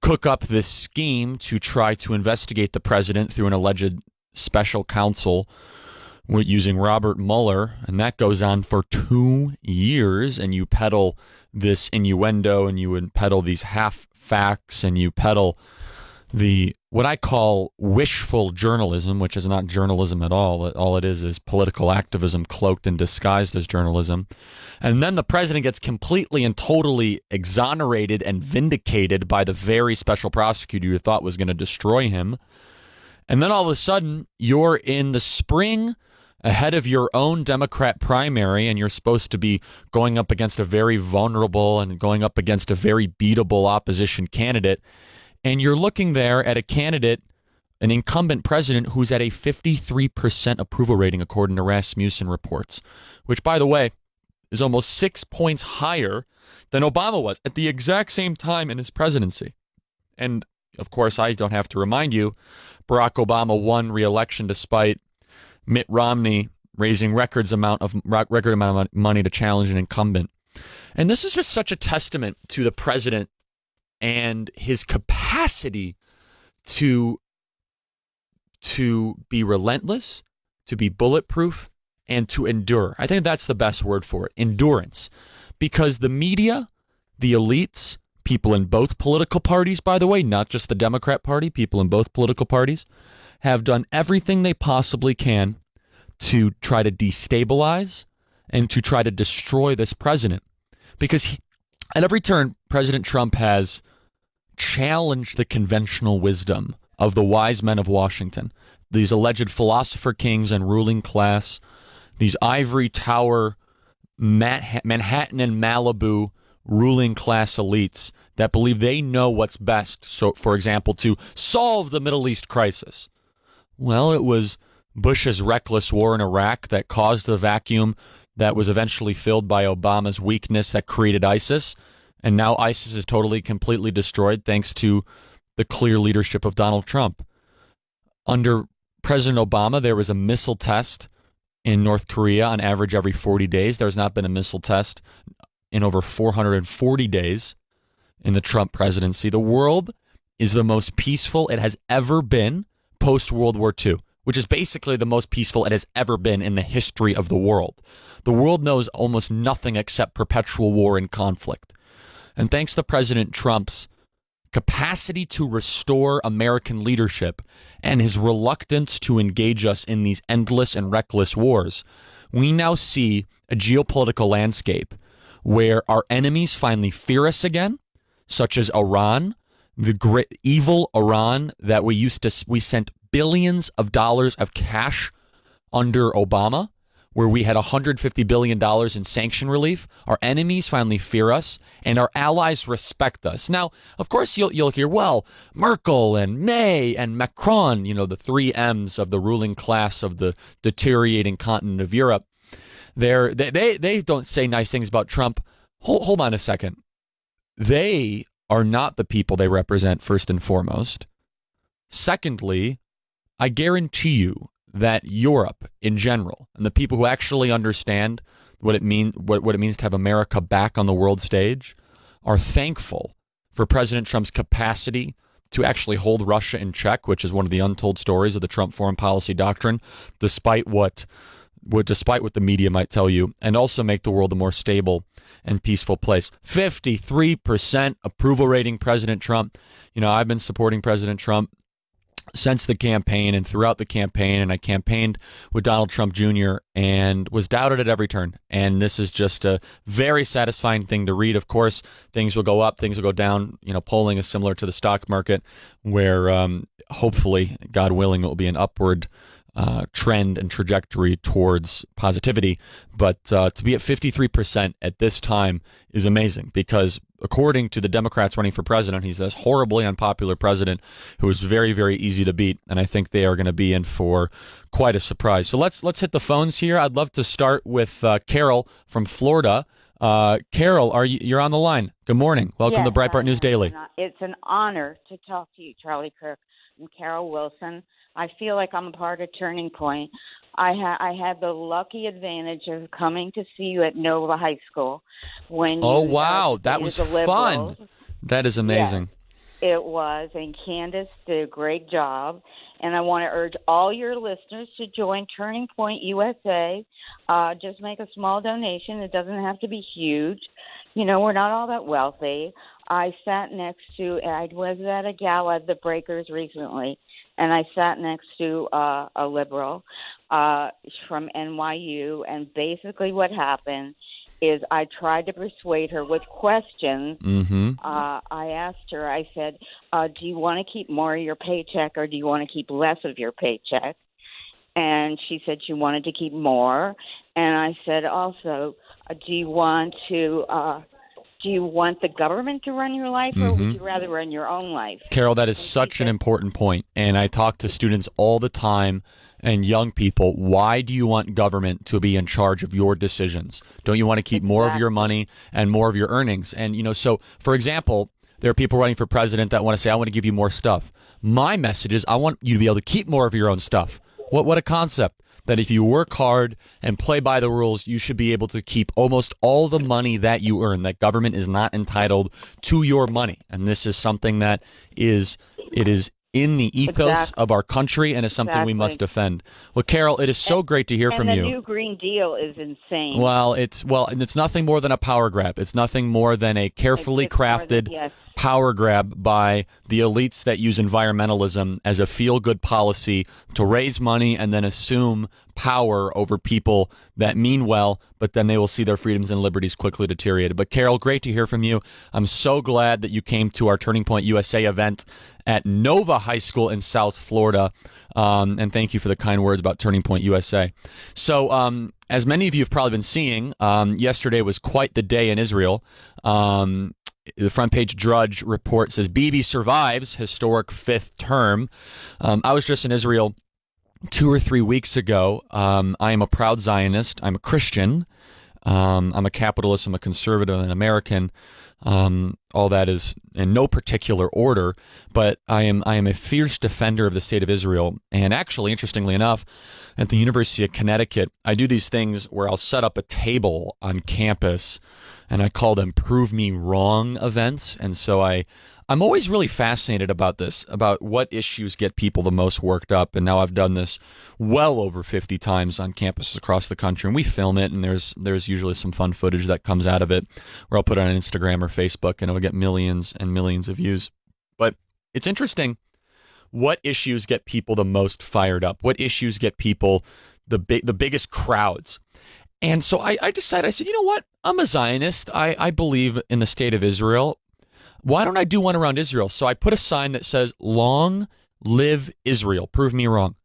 cook up this scheme to try to investigate the president through an alleged special counsel using Robert Mueller, and that goes on for 2 years, and you peddle this innuendo, and you peddle these half facts, and you peddle the what I call wishful journalism, which is not journalism at all. All it is political activism cloaked and disguised as journalism. And then the president gets completely and totally exonerated and vindicated by the very special prosecutor you thought was going to destroy him. And then all of a sudden, you're in the spring ahead of your own Democrat primary, and you're supposed to be going up against a very vulnerable and going up against a very beatable opposition candidate. And you're looking there at a candidate, an incumbent president, who's at a 53% approval rating, according to Rasmussen reports, which, by the way, is almost 6 points higher than Obama was at the exact same time in his presidency. And, of course, I don't have to remind you, Barack Obama won re-election despite Mitt Romney raising record amount of money to challenge an incumbent. And this is just such a testament to the president and his capacity to be relentless, to be bulletproof, and to endure. I think that's the best word for it, endurance. Because the media, the elites, people in both political parties, by the way, not just the Democrat Party, people in both political parties, have done everything they possibly can to try to destabilize and to try to destroy this president. Because at every turn, President Trump has challenged the conventional wisdom of the wise men of Washington, these alleged philosopher kings and ruling class, these ivory tower, Manhattan and Malibu ruling class elites that believe they know what's best. So, for example, to solve the Middle East crisis. Well, it was Bush's reckless war in Iraq that caused the vacuum that was eventually filled by Obama's weakness that created ISIS. And now ISIS is totally, completely destroyed thanks to the clear leadership of Donald Trump. Under President Obama, there was a missile test in North Korea on average every 40 days. There's not been a missile test in over 440 days in the Trump presidency. The world is the most peaceful it has ever been post-World War II, which is basically the most peaceful it has ever been in the history of the world. The world knows almost nothing except perpetual war and conflict. And thanks to President Trump's capacity to restore American leadership and his reluctance to engage us in these endless and reckless wars, we now see a geopolitical landscape where our enemies finally fear us again, such as Iran, the great evil Iran that we sent billions of dollars of cash under Obama, where we had $150 billion in sanction relief. Our enemies finally fear us, and our allies respect us. Now, of course, you'll hear, well, Merkel and May and Macron, the three M's of the ruling class of the deteriorating continent of Europe. They don't say nice things about Trump. Hold on a second. They are not the people they represent, first and foremost. Secondly, I guarantee you that Europe in general and the people who actually understand what it means to have America back on the world stage are thankful for President Trump's capacity to actually hold Russia in check, which is one of the untold stories of the Trump foreign policy doctrine, despite what the media might tell you, and also make the world a more stable and peaceful place. 53% approval rating, President Trump. You know, I've been supporting President Trump since the campaign and throughout the campaign, and I campaigned with Donald Trump Jr. and was doubted at every turn. And this is just a very satisfying thing to read. Of course, things will go up, things will go down. You know, polling is similar to the stock market, where hopefully, God willing, it will be an upward trend and trajectory towards positivity. But to be at 53% at this time is amazing, because according to the Democrats running for president, he's a horribly unpopular president who is very, very easy to beat. And I think they are going to be in for quite a surprise. So let's hit the phones here. I'd love to start with Carol from Florida. Carol, you're on the line. Good morning. Welcome to Breitbart News Daily. It's an honor to talk to you, Charlie Kirk. I'm Carol Wilson. I feel like I'm a part of Turning Point. I had the lucky advantage of coming to see you at Nova High School when that was fun. That is amazing. Yes, it was, and Candace did a great job. And I want to urge all your listeners to join Turning Point USA. Just make a small donation. It doesn't have to be huge. You know, we're not all that wealthy. I was at a gala at the Breakers recently, and I sat next to a liberal from NYU, and basically what happened is I tried to persuade her with questions. Mm-hmm. I asked her, I said, do you want to keep more of your paycheck or do you want to keep less of your paycheck? And she said she wanted to keep more. And I said also, do you want the government to run your life, or would you rather run your own life? Carol, that is such an important point. And I talk to students all the time and young people. Why do you want government to be in charge of your decisions? Don't you want to keep more of your money and more of your earnings? And, you know, so, for example, there are people running for president that want to say, I want to give you more stuff. My message is, I want you to be able to keep more of your own stuff. What a concept. That if you work hard and play by the rules, you should be able to keep almost all the money that you earn, that government is not entitled to your money. And this is something that is in the ethos of our country and is something we must defend. Well, Carol, it is so great to hear from you. And the new Green Deal is insane. Well, it's nothing more than a power grab. It's nothing more than a carefully crafted power grab by the elites that use environmentalism as a feel-good policy to raise money and then assume power over people that mean well, but then they will see their freedoms and liberties quickly deteriorated. But Carol, great to hear from you. I'm so glad that you came to our Turning Point USA event at Nova High School in South Florida. And thank you for the kind words about Turning Point USA. So as many of you have probably been seeing, yesterday was quite the day in Israel. The front page Drudge report says Bibi survives historic fifth term. I was just in Israel 2 or 3 weeks ago. I am a proud Zionist. I'm a Christian. I'm a capitalist. I'm a conservative, an American. All that is in no particular order, but I am a fierce defender of the state of Israel. And actually, interestingly enough, at the University of Connecticut, I do these things where I'll set up a table on campus, and I call them Prove Me Wrong events. And so I'm always really fascinated about this, about what issues get people the most worked up. And now I've done this well over 50 times on campuses across the country, and we film it, and there's usually some fun footage that comes out of it, where I'll put it on Instagram or Facebook, and it'll get millions and millions of views. But it's interesting what issues get people the most fired up, what issues get people the biggest crowds. And so I decided, I said, you know what? I'm a Zionist. I believe in the state of Israel. Why don't I do one around Israel? So I put a sign that says, Long live Israel. Prove me wrong.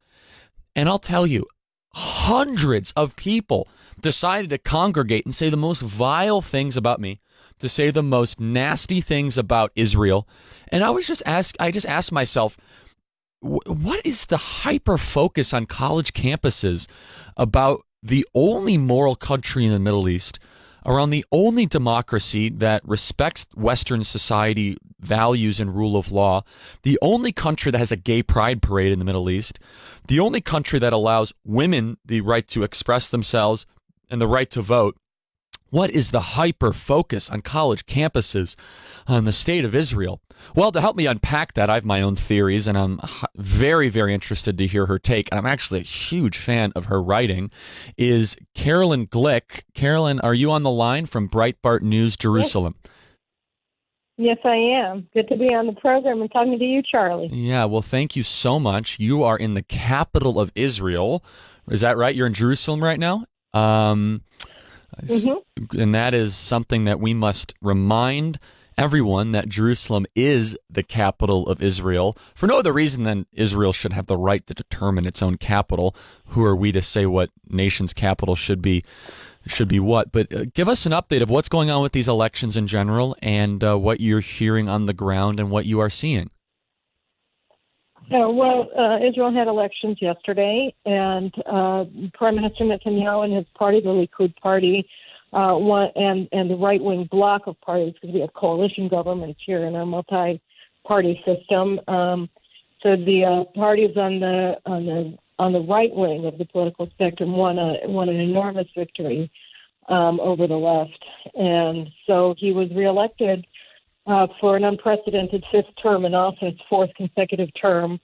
And I'll tell you, hundreds of people decided to congregate and say the most vile things about me, to say the most nasty things about Israel. And I just asked myself, what is the hyper focus on college campuses about the only moral country in the Middle East, around the only democracy that respects Western society values and rule of law, the only country that has a gay pride parade in the Middle East, the only country that allows women the right to express themselves and the right to vote. What is the hyper focus on college campuses on the state of Israel? Well, to help me unpack that, I have my own theories, and I'm very, very interested to hear her take. And I'm actually a huge fan of her writing, is Carolyn Glick. Carolyn, are you on the line from Breitbart News, Jerusalem? Yes, I am. Good to be on the program and talking to you, Charlie. Yeah, well, thank you so much. You are in the capital of Israel. Is that right? You're in Jerusalem right now? And that is something that we must remind everyone, that Jerusalem is the capital of Israel for no other reason than Israel should have the right to determine its own capital. Who are we to say what nation's capital should be what? But give us an update of what's going on with these elections in general, and what you're hearing on the ground and what you are seeing. Israel had elections yesterday, and Prime Minister Netanyahu and his party, the Likud party, and the right-wing bloc of parties, because we have coalition governments here in our multi-party system. So the parties on the right wing of the political spectrum won an enormous victory over the left, and so he was reelected for an unprecedented fifth term and also his fourth consecutive term.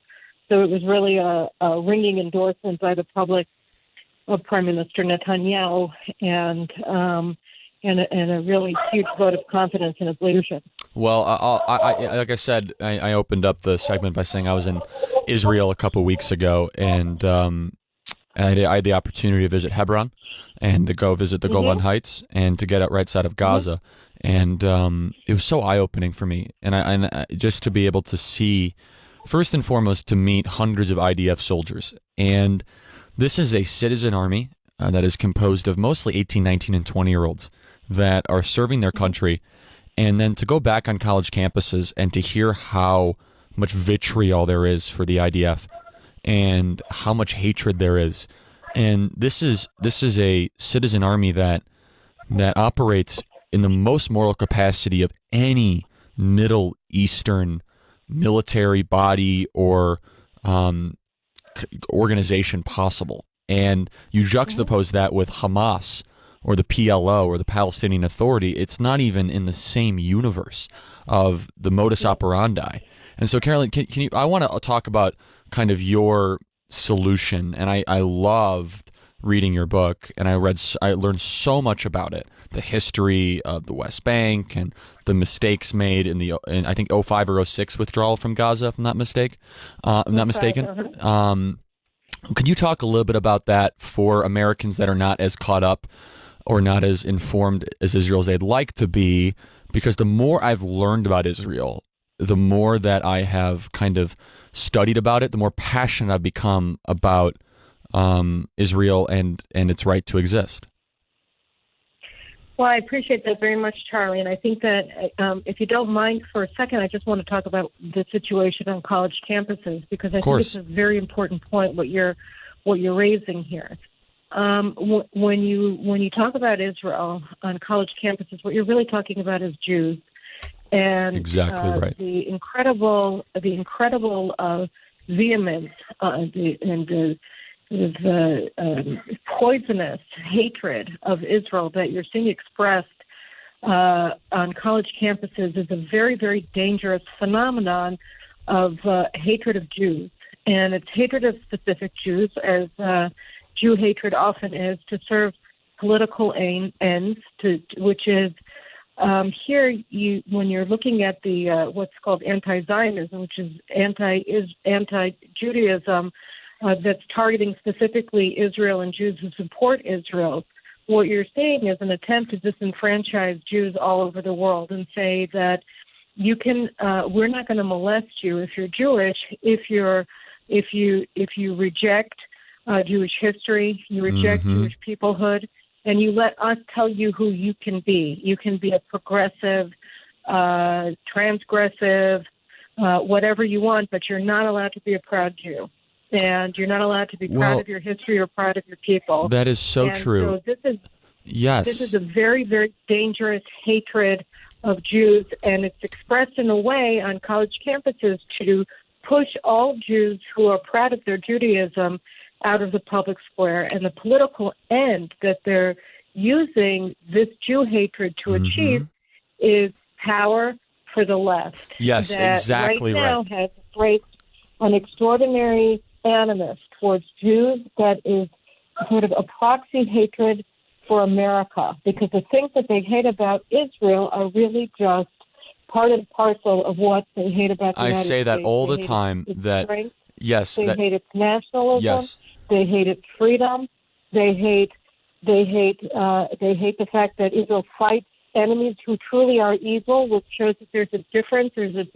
So it was really a ringing endorsement by the public of Prime Minister Netanyahu, and a really huge vote of confidence in his leadership. Well, like I said, I opened up the segment by saying I was in Israel a couple weeks ago, and I had the opportunity to visit Hebron and to go visit the Golan Heights and to get out right side of Gaza. And it was so eye-opening for me. And I just to be able to see, first and foremost, to meet hundreds of IDF soldiers. And this is a citizen army that is composed of mostly 18, 19, and 20-year-olds that are serving their country. And then to go back on college campuses and to hear how much vitriol there is for the IDF and how much hatred there is. And this is a citizen army that operates in the most moral capacity of any Middle Eastern military body or organization possible. And you juxtapose that with Hamas or the PLO or the Palestinian Authority, it's not even in the same universe of the modus operandi. And so, Carolyn, can you? I want to talk about kind of your solution, and I loved reading your book, and I learned so much about it, the history of the West Bank and the mistakes made in I think 05 or 06 withdrawal from Gaza, if I'm not mistaken. Could you talk a little bit about that for Americans that are not as caught up or not as informed as Israel as they'd like to be? Because the more I've learned about Israel, the more that I have kind of studied about it, the more passionate I've become about Israel and its right to exist. Well, I appreciate that very much, Charlie. And I think that if you don't mind for a second, I just want to talk about the situation on college campuses, because I think it's a very important point what you're raising here. When you talk about Israel on college campuses, what you're really talking about is Jews. And exactly right. The incredible vehemence and the poisonous hatred of Israel that you're seeing expressed on college campuses is a very, very dangerous phenomenon of hatred of Jews. And it's hatred of specific Jews, as Jew hatred often is, to serve political ends, which is here, when you're looking at the what's called anti-Zionism, which is anti-Judaism, that's targeting specifically Israel and Jews who support Israel, what you're seeing is an attempt to disenfranchise Jews all over the world and say that we're not going to molest you if you're Jewish, if you reject Jewish history, you reject Jewish peoplehood, and you let us tell you who you can be. You can be a progressive, transgressive, whatever you want, but you're not allowed to be a proud Jew. and you're not allowed to be proud of your history or proud of your people. That is so true. So this is a very, very dangerous hatred of Jews, and it's expressed in a way on college campuses to push all Jews who are proud of their Judaism out of the public square. And the political end that they're using this Jew hatred to achieve is power for the left. Yes, that exactly right. Now has embraced an extraordinary animus towards Jews that is sort of a proxy hatred for America, because the things that they hate about Israel are really just part and parcel of what they hate about the United States. I say that all the They hate time. its That strength. yes, They hate its nationalism. Yes. They hate its freedom. They hate the fact that Israel fights enemies who truly are evil, which shows that there's a difference. There's a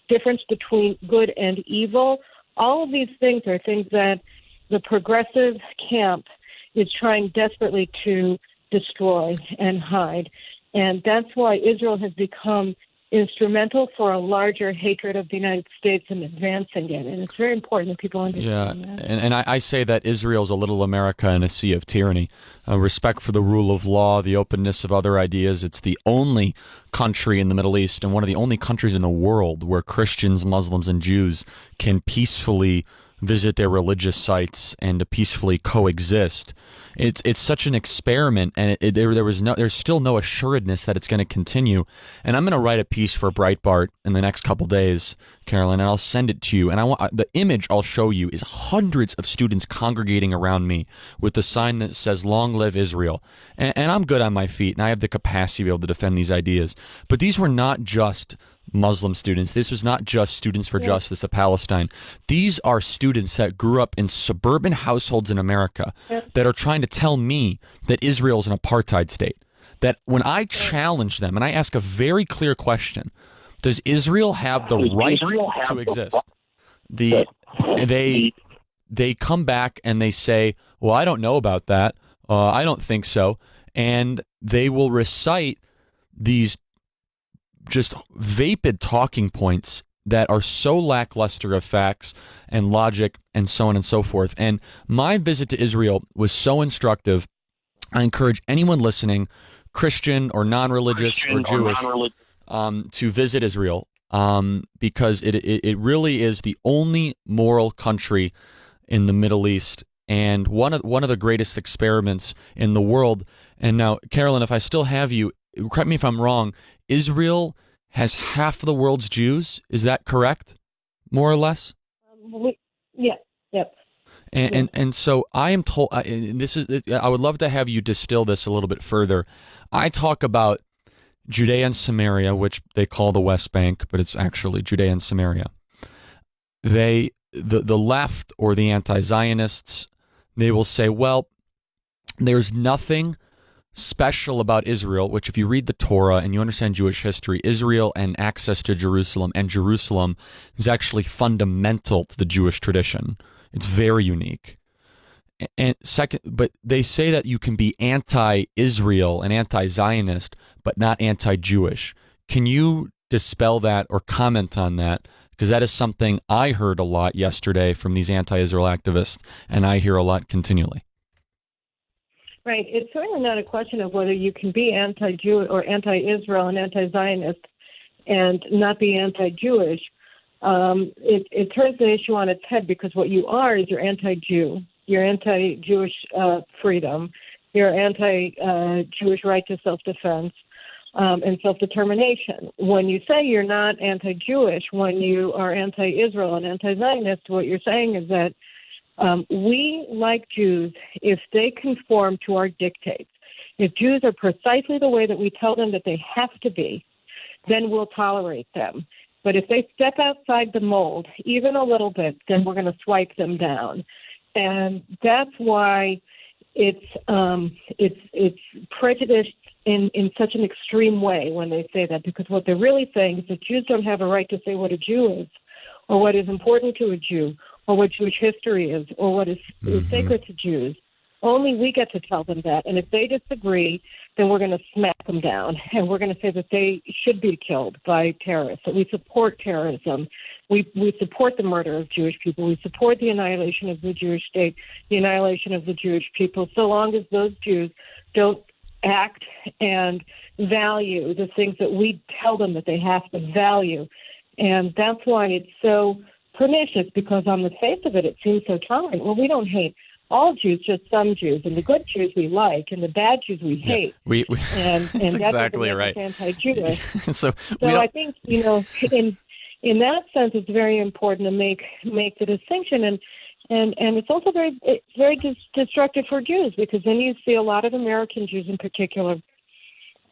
difference between good and evil. All of these things are things that the progressive camp is trying desperately to destroy and hide. And that's why Israel has become instrumental for a larger hatred of the United States and advancing it. And it's very important that people understand that. And I say that Israel's a little America in a sea of tyranny. Respect for the rule of law, the openness of other ideas. It's the only country in the Middle East and one of the only countries in the world where Christians, Muslims, and Jews can peacefully visit their religious sites and to peacefully coexist. It's such an experiment, and there's still no assuredness that it's going to continue. And I'm going to write a piece for Breitbart in the next couple days, Carolyn, and I'll send it to you. And the image I'll show you is hundreds of students congregating around me with the sign that says "Long Live Israel." And I'm good on my feet, and I have the capacity to be able to defend these ideas. But these were not just Muslim students. This was not just Students for Justice of Palestine. These are students that grew up in suburban households in America that are trying to tell me that Israel is an apartheid state. That when I challenge them and I ask a very clear question, does Israel have the right to exist? They come back and they say, well, I don't know about that. I don't think so. And they will recite these just vapid talking points that are so lackluster of facts and logic and so on and so forth. And my visit to Israel was so instructive. I encourage anyone listening, Christian or non-religious or Jewish, to visit Israel because it really is the only moral country in the Middle East and one of the greatest experiments in the world. And now, Carolyn, if I still have you, correct me if I'm wrong, Israel has half of the world's Jews. Is that correct, more or less? Yep. And so I am told. I would love to have you distill this a little bit further. I talk about Judea and Samaria, which they call the West Bank, but it's actually Judea and Samaria. The left or the anti-Zionists, they will say, well, there's nothing special about Israel, which if you read the Torah and you understand Jewish history, Israel and access to Jerusalem, and Jerusalem is actually fundamental to the Jewish tradition. It's very unique. And second, but they say that you can be anti-Israel and anti-Zionist, but not anti-Jewish. Can you dispel that or comment on that? Because that is something I heard a lot yesterday from these anti-Israel activists, and I hear a lot continually. Right. It's certainly not a question of whether you can be anti-Jew or anti-Israel and anti-Zionist and not be anti-Jewish. It turns the issue on its head because what you are is you're anti-Jew. You're anti-Jewish freedom. You're anti-Jewish right to self-defense and self-determination. When you say you're not anti-Jewish, when you are anti-Israel and anti-Zionist, what you're saying is that we like Jews if they conform to our dictates. If Jews are precisely the way that we tell them that they have to be, then we'll tolerate them. But if they step outside the mold, even a little bit, then we're going to swipe them down. And that's why it's prejudiced in such an extreme way when they say that, because what they're really saying is that Jews don't have a right to say what a Jew is, or what is important to a Jew, or what Jewish history is, or what is sacred to Jews, Only we get to tell them that. And if they disagree, then we're going to smack them down. And we're going to say that they should be killed by terrorists, that we support terrorism. We support the murder of Jewish people. We support the annihilation of the Jewish state, the annihilation of the Jewish people, so long as those Jews don't act and value the things that we tell them that they have to value. And that's why it's so pernicious, because on the face of it, it seems so tolerant. Well, we don't hate all Jews, just some Jews, and the good Jews we like, and the bad Jews we hate. And that's exactly right. Anti-Jewish. so I think, in that sense, it's very important to make the distinction, and it's also very destructive for Jews, because then you see a lot of American Jews in particular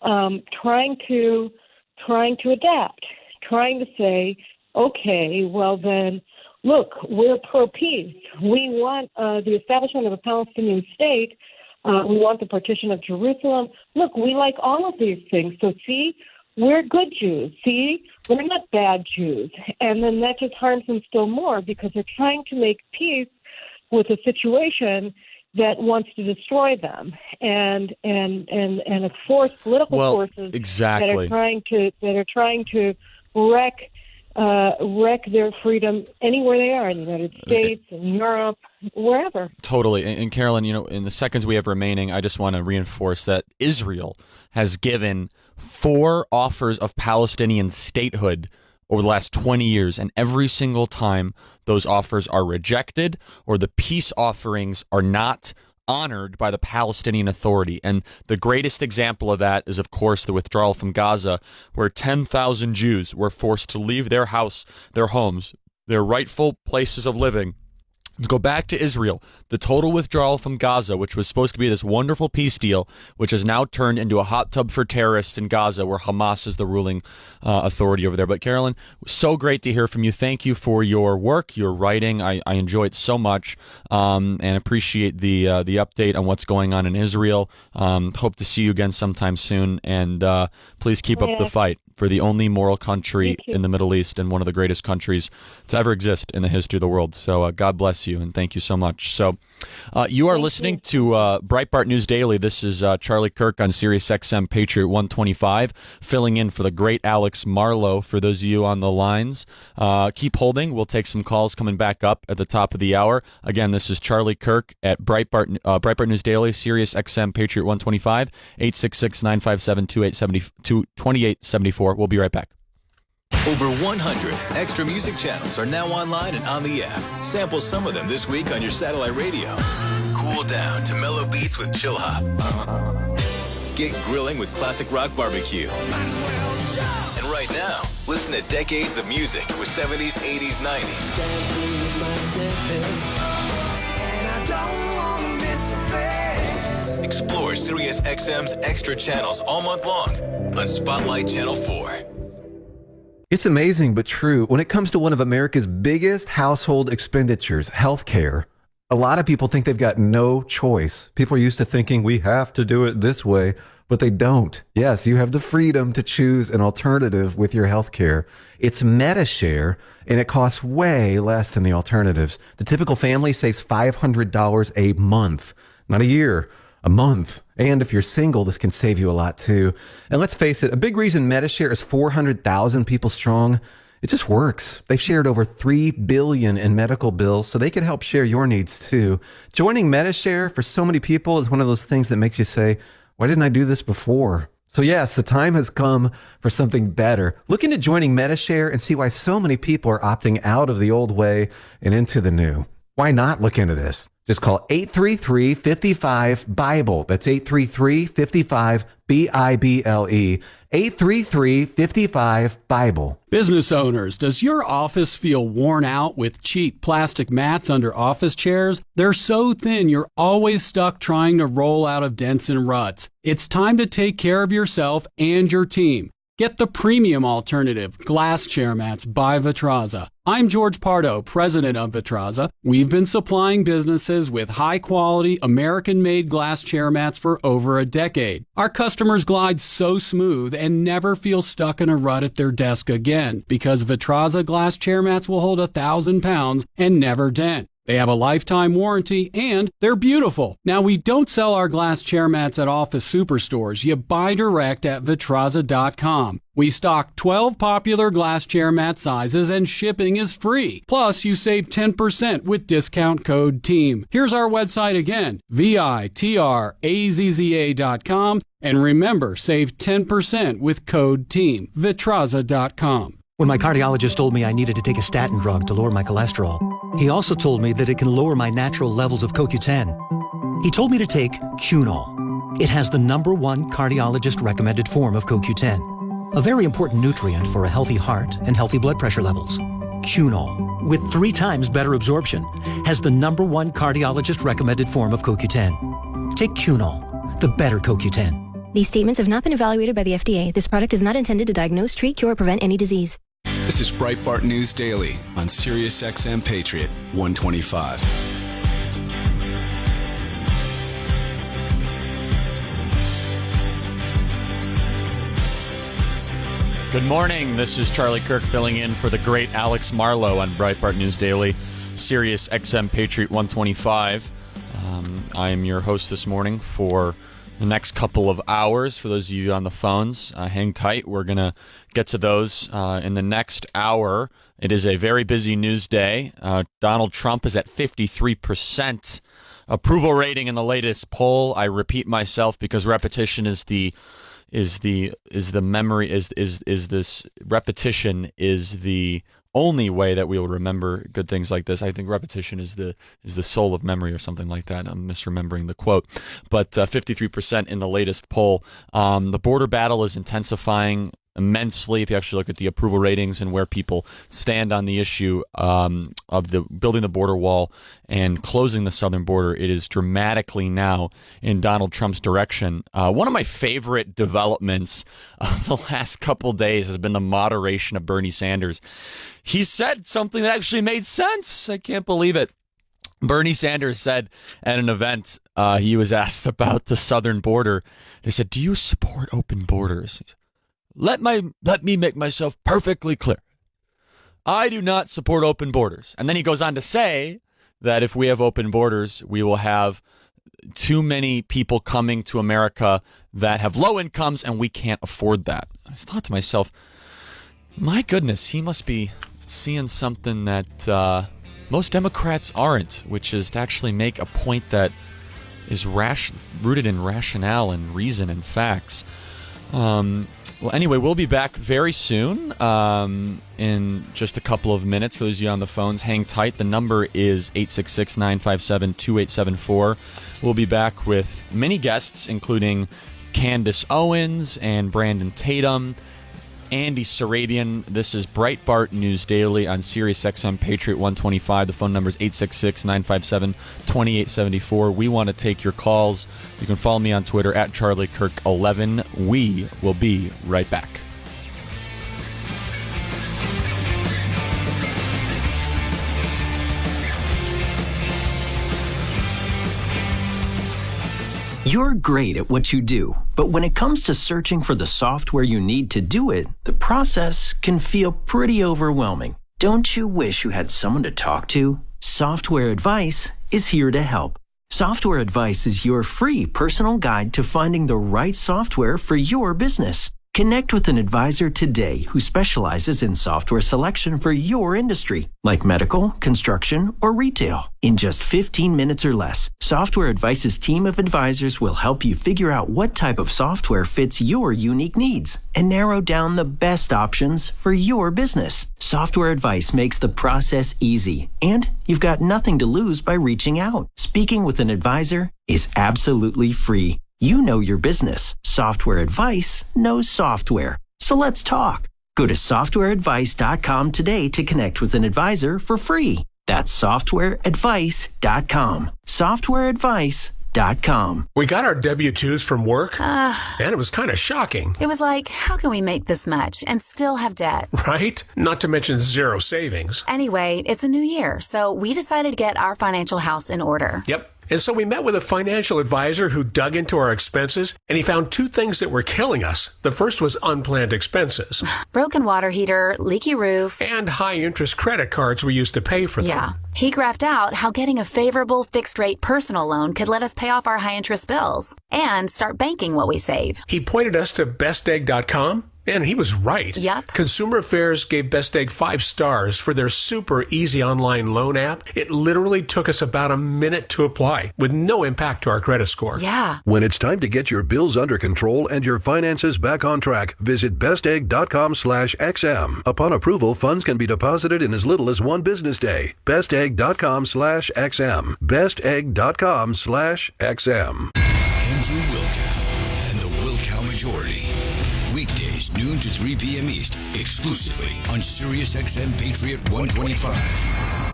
trying to adapt, trying to say, okay, well then, look, we're pro-peace. We want the establishment of a Palestinian state. We want the partition of Jerusalem. Look, we like all of these things. So see, we're good Jews. See, we're not bad Jews. And then that just harms them still more, because they're trying to make peace with a situation that wants to destroy them, and political forces exactly. that are trying to wreck their freedom anywhere they are, in the United States, in Europe, wherever. Totally. And Carolyn, in the seconds we have remaining, I just want to reinforce that Israel has given 4 offers of Palestinian statehood over the last 20 years, and every single time those offers are rejected or the peace offerings are not honored by the Palestinian Authority. And the greatest example of that is, of course, the withdrawal from Gaza, where 10,000 Jews were forced to leave their house, their homes, their rightful places of living, to go back to Israel. The total withdrawal from Gaza, which was supposed to be this wonderful peace deal, which has now turned into a hot tub for terrorists in Gaza, where Hamas is the ruling authority over there. But Carolyn, so great to hear from you. Thank you for your work, your writing. I enjoy it so much, and appreciate the update on what's going on in Israel. Hope to see you again sometime soon, and please keep up the fight for the only moral country in the Middle East, and one of the greatest countries to ever exist in the history of the world. So God bless you, and thank you so much. So you are listening to Breitbart News Daily. This is Charlie Kirk on Sirius XM Patriot 125, filling in for the great Alex Marlowe. For those of you on the lines, keep holding. We'll take some calls coming back up at the top of the hour. Again, this is Charlie Kirk at Breitbart News Daily, Sirius XM Patriot 125, 866-957-2874. We'll be right back. Over 100 extra music channels are now online and on the app. Sample some of them this week on your satellite radio. Cool down to mellow beats with Chill Hop. Get grilling with classic rock barbecue. And right now, listen to decades of music with 70s, 80s, 90s. Explore Sirius XM's extra channels all month long on Spotlight Channel 4. It's amazing but true. When it comes to one of America's biggest household expenditures, healthcare, a lot of people think they've got no choice. People are used to thinking we have to do it this way, but they don't. Yes, you have the freedom to choose an alternative with your healthcare. It's MediShare, and it costs way less than the alternatives. The typical family saves $500 a month, not a year. A month. And if you're single, this can save you a lot too. And let's face it, a big reason MediShare is 400,000 people strong, it just works. They've shared over $3 billion in medical bills, so they can help share your needs too. Joining MediShare for so many people is one of those things that makes you say, why didn't I do this before? So yes, the time has come for something better. Look into joining MediShare and see why so many people are opting out of the old way and into the new. Why not look into this? Just call 833-55-BIBLE. That's 833-55-BIBLE. 833-55-BIBLE. Business owners, does your office feel worn out with cheap plastic mats under office chairs? They're so thin you're always stuck trying to roll out of dents and ruts. It's time to take care of yourself and your team. Get the premium alternative, glass chair mats by Vitraza. I'm George Pardo, president of Vitraza. We've been supplying businesses with high-quality, American-made glass chair mats for over a decade. Our customers glide so smooth and never feel stuck in a rut at their desk again, because Vitraza glass chair mats will hold 1,000 pounds and never dent. They have a lifetime warranty, and they're beautiful. Now, we don't sell our glass chair mats at office superstores. You buy direct at Vitraza.com. We stock 12 popular glass chair mat sizes, and shipping is free. Plus, you save 10% with discount code TEAM. Here's our website again, Vitrazza.com. And remember, save 10% with code TEAM. Vitraza.com. When my cardiologist told me I needed to take a statin drug to lower my cholesterol, he also told me that it can lower my natural levels of CoQ10. He told me to take Cunol. It has the #1 cardiologist-recommended form of CoQ10, a very important nutrient for a healthy heart and healthy blood pressure levels. Cunol, with 3 times better absorption, has the #1 cardiologist-recommended form of CoQ10. Take Cunol, the better CoQ10. These statements have not been evaluated by the FDA. This product is not intended to diagnose, treat, cure, or prevent any disease. This is Breitbart News Daily on Sirius XM Patriot 125. Good morning. This is Charlie Kirk filling in for the great Alex Marlowe on Breitbart News Daily, Sirius XM Patriot 125. I am your host this morning for the next couple of hours. For those of you on the phones, hang tight. We're going to get to those in the next hour. It is a very busy news day. Donald Trump is at 53% approval rating in the latest poll. I repeat myself because repetition is the only way that we will remember good things like this. I think repetition is the soul of memory or something like that. I'm misremembering the quote. But 53% in the latest poll. The border battle is intensifying immensely if you actually look at the approval ratings and where people stand on the issue of the building the border wall and closing the southern border. It is dramatically now in Donald Trump's direction. One of my favorite developments of the last couple days has been the moderation of Bernie Sanders. He said something that actually made sense. I can't believe it. Bernie Sanders said at an event, he was asked about the southern border. They said, "Do you support open borders?" He said, Let me make myself perfectly clear. I do not support open borders. And then he goes on to say that if we have open borders, we will have too many people coming to America that have low incomes, and we can't afford that. I just thought to myself, my goodness, he must be seeing something that most Democrats aren't, which is to actually make a point that is rooted in rationale and reason and facts. Well, anyway, we'll be back very soon in just a couple of minutes. For those of you on the phones, hang tight. The number is 866-957-2874. We'll be back with many guests, including Candace Owens and Brandon Tatum, Andy Sarabian. This is Breitbart News Daily on Sirius XM Patriot 125. The phone number is 866-957-2874. We want to take your calls. You can follow me on Twitter at CharlieKirk11. We will be right back. You're great at what you do, but when it comes to searching for the software you need to do it, the process can feel pretty overwhelming. Don't you wish you had someone to talk to? Software Advice is here to help. Software Advice is your free personal guide to finding the right software for your business. Connect with an advisor today who specializes in software selection for your industry, like medical, construction, or retail. In just 15 minutes or less, Software Advice's team of advisors will help you figure out what type of software fits your unique needs and narrow down the best options for your business. Software Advice makes the process easy, and you've got nothing to lose by reaching out. Speaking with an advisor is absolutely free. You know your business. Software Advice knows software. So let's talk. Go to softwareadvice.com today to connect with an advisor for free. That's softwareadvice.com. Softwareadvice.com. We got our W-2s from work, and it was kind of shocking. It was like, how can we make this much and still have debt? Right? Not to mention zero savings. Anyway, it's a new year, so we decided to get our financial house in order. Yep. And so we met with a financial advisor who dug into our expenses, and he found two things that were killing us. The first was unplanned expenses. Broken water heater, leaky roof, and high-interest credit cards we used to pay for them. Yeah. He graphed out how getting a favorable fixed-rate personal loan could let us pay off our high-interest bills and start banking what we save. He pointed us to bestegg.com. And he was right. Yep. Consumer Affairs gave Best Egg 5 stars for their super easy online loan app. It literally took us about a minute to apply with no impact to our credit score. Yeah. When it's time to get your bills under control and your finances back on track, visit bestegg.com/XM. Upon approval, funds can be deposited in as little as one business day. bestegg.com/XM. bestegg.com/XM. Andrew Wilkow and the Wilkow Majority. Weekdays, noon to 3 p.m. East, exclusively on Sirius XM Patriot 125.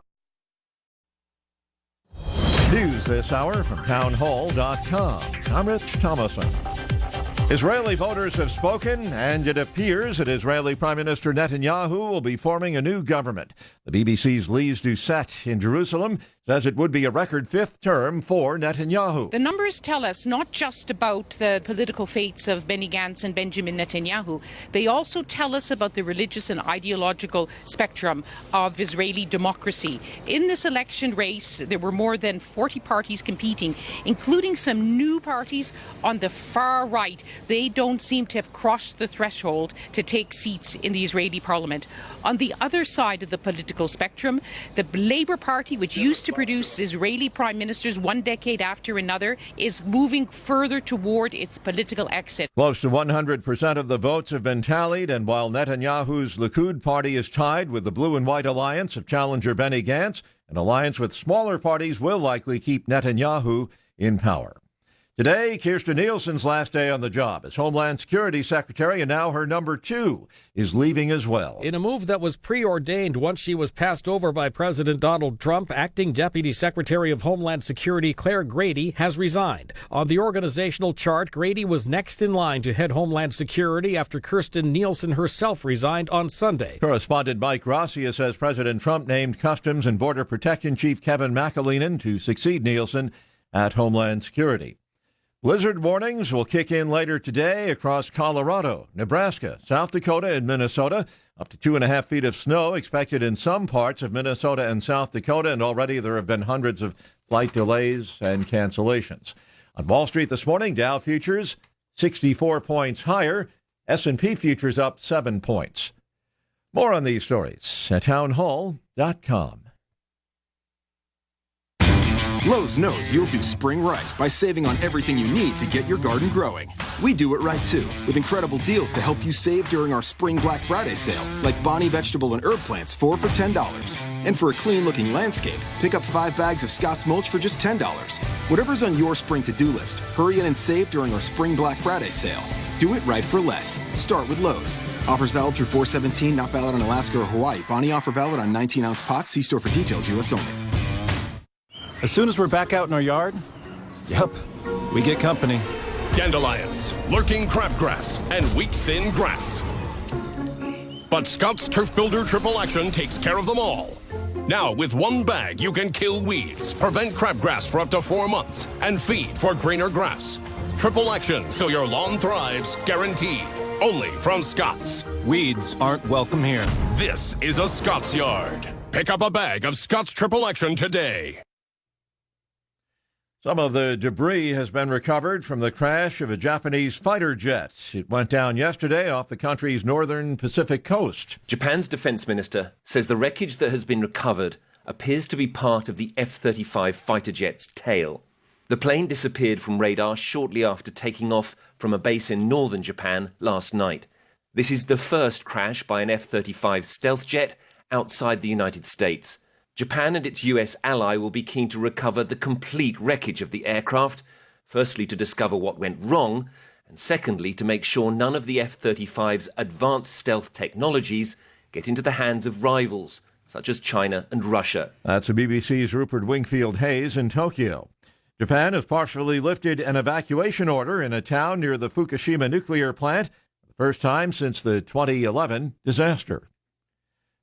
News this hour from townhall.com. I'm Rich Thomason. Israeli voters have spoken, and it appears that Israeli Prime Minister Netanyahu will be forming a new government. The BBC's Lise Doucette in Jerusalem says it would be a record fifth term for Netanyahu. The numbers tell us not just about the political fates of Benny Gantz and Benjamin Netanyahu, they also tell us about the religious and ideological spectrum of Israeli democracy. In this election race, there were more than 40 parties competing, including some new parties on the far right. They don't seem to have crossed the threshold to take seats in the Israeli parliament. On the other side of the political spectrum, the Labour Party, which used to produce Israeli prime ministers one decade after another, is moving further toward its political exit. Close to 100% of the votes have been tallied, and while Netanyahu's Likud party is tied with the Blue and White alliance of challenger Benny Gantz, an alliance with smaller parties will likely keep Netanyahu in power. Today, Kirstjen Nielsen's last day on the job as Homeland Security Secretary, and now her number two is leaving as well. In a move that was preordained once she was passed over by President Donald Trump, Acting Deputy Secretary of Homeland Security Claire Grady has resigned. On the organizational chart, Grady was next in line to head Homeland Security after Kirstjen Nielsen herself resigned on Sunday. Correspondent Mike Gracia says President Trump named Customs and Border Protection Chief Kevin McAleenan to succeed Nielsen at Homeland Security. Blizzard warnings will kick in later today across Colorado, Nebraska, South Dakota, and Minnesota. Up to 2.5 feet of snow expected in some parts of Minnesota and South Dakota, and already there have been hundreds of flight delays and cancellations. On Wall Street this morning, Dow futures 64 points higher, S&P futures up 7 points. More on these stories at townhall.com. Lowe's knows you'll do spring right by saving on everything you need to get your garden growing. We do it right too, with incredible deals to help you save during our Spring Black Friday sale, like Bonnie vegetable and herb plants 4 for $10. And for a clean-looking landscape, pick up 5 bags of Scott's mulch for just $10. Whatever's on your spring to-do list, hurry in and save during our Spring Black Friday sale. Do it right for less. Start with Lowe's. Offers valid through 4/17, not valid on Alaska or Hawaii. Bonnie offer valid on 19-ounce pots. See store for details, U.S. only. As soon as we're back out in our yard, yep, we get company. Dandelions, lurking crabgrass, and wheat-thin grass. But Scott's Turf Builder Triple Action takes care of them all. Now, with one bag, you can kill weeds, prevent crabgrass for up to 4 months, and feed for greener grass. Triple Action, so your lawn thrives, guaranteed. Only from Scott's. Weeds aren't welcome here. This is a Scott's Yard. Pick up a bag of Scott's Triple Action today. Some of the debris has been recovered from the crash of a Japanese fighter jet. It went down yesterday off the country's northern Pacific coast. Japan's defense minister says the wreckage that has been recovered appears to be part of the F-35 fighter jet's tail. The plane disappeared from radar shortly after taking off from a base in northern Japan last night. This is the first crash by an F-35 stealth jet outside the United States. Japan and its US ally will be keen to recover the complete wreckage of the aircraft, firstly to discover what went wrong, and secondly to make sure none of the F-35's advanced stealth technologies get into the hands of rivals, such as China and Russia. That's the BBC's Rupert Wingfield-Hayes in Tokyo. Japan has partially lifted an evacuation order in a town near the Fukushima nuclear plant, for the first time since the 2011 disaster.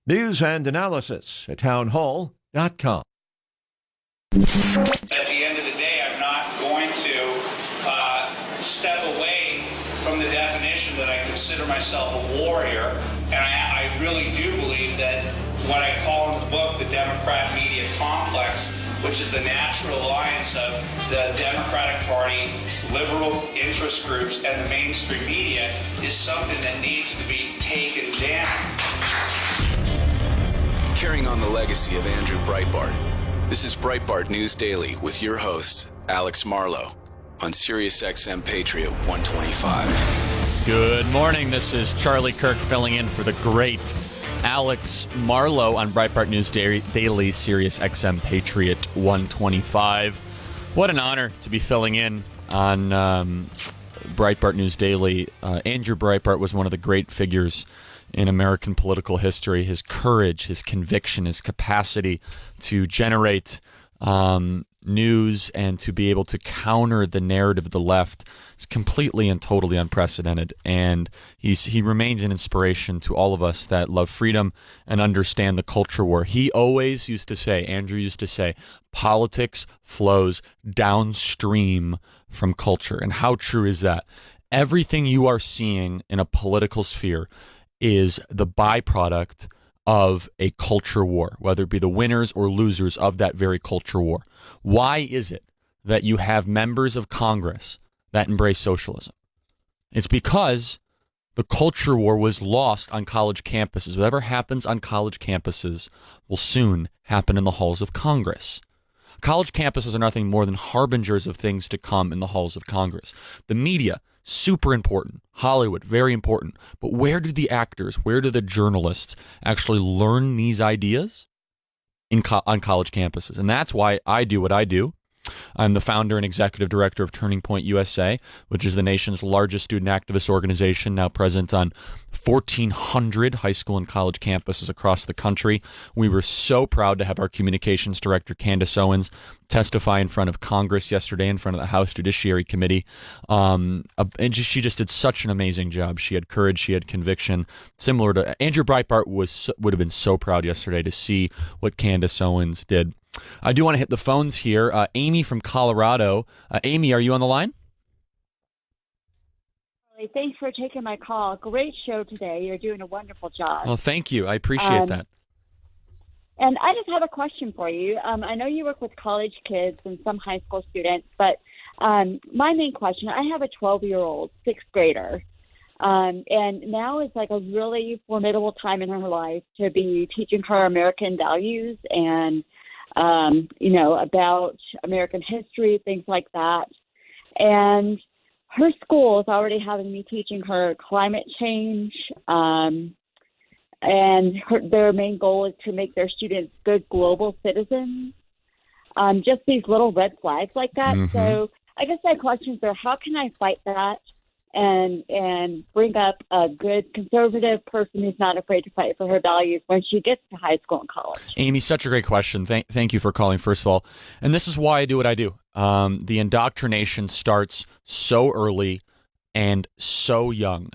News and analysis at townhall.com. At the end of the day, definition that I consider myself a warrior, and I really do believe that what I call in the book the Democrat media complex, which is the natural alliance of the Democratic Party, liberal interest groups, and the mainstream media, is something that needs to be taken down. Carrying on the legacy of Andrew Breitbart, this is Breitbart News Daily with your host, Alex Marlow, on Sirius XM Patriot 125. Good morning. This is Charlie Kirk filling in for the great Alex Marlow on Breitbart News Daily, Sirius XM Patriot 125. What an honor to be filling in on Breitbart News Daily. Andrew Breitbart was one of the great figures in American political history. His courage, his conviction, his capacity to generate news and to be able to counter the narrative of the left is completely and totally unprecedented. And he remains an inspiration to all of us that love freedom and understand the culture war. He always used to say, Andrew used to say, politics flows downstream from culture. And how true is that? Everything you are seeing in a political sphere is the byproduct of a culture war, whether it be the winners or losers of that very culture war. Why is it that you have members of Congress that embrace socialism? It's because the culture war was lost on college campuses. Whatever happens on college campuses will soon happen in the halls of Congress. College campuses are nothing more than harbingers of things to come in the halls of Congress. The media, super important. Hollywood, very important. But where do the actors, where do the journalists actually learn these ideas? On college campuses. And that's why I do what I do. I'm the founder and executive director of Turning Point USA, which is the nation's largest student activist organization, now present on 1,400 high school and college campuses across the country. We were so proud to have our communications director, Candace Owens, testify in front of Congress yesterday, in front of the House Judiciary Committee. She just did such an amazing job. She had courage, she had conviction. Similar to Andrew Breitbart would have been so proud yesterday to see what Candace Owens did. I do want to hit the phones here. Amy from Colorado. Amy, are you on the line? Thanks for taking my call. Great show today. You're doing a wonderful job. Well, thank you. I appreciate that. And I just have a question for you. I know you work with college kids and some high school students, but my main question, I have a 12-year-old, sixth grader, and now is like a really formidable time in her life to be teaching her American values and about American history, things like that. And her school is already having me teaching her climate change, and their main goal is to make their students good global citizens. Just these little red flags like that. Mm-hmm. So I guess my questions are, how can I fight that and bring up a good conservative person who's not afraid to fight for her values when she gets to high school and college? Amy, such a great question. Thank you for calling, first of all. And this is why I do what I do. The indoctrination starts so early and so young.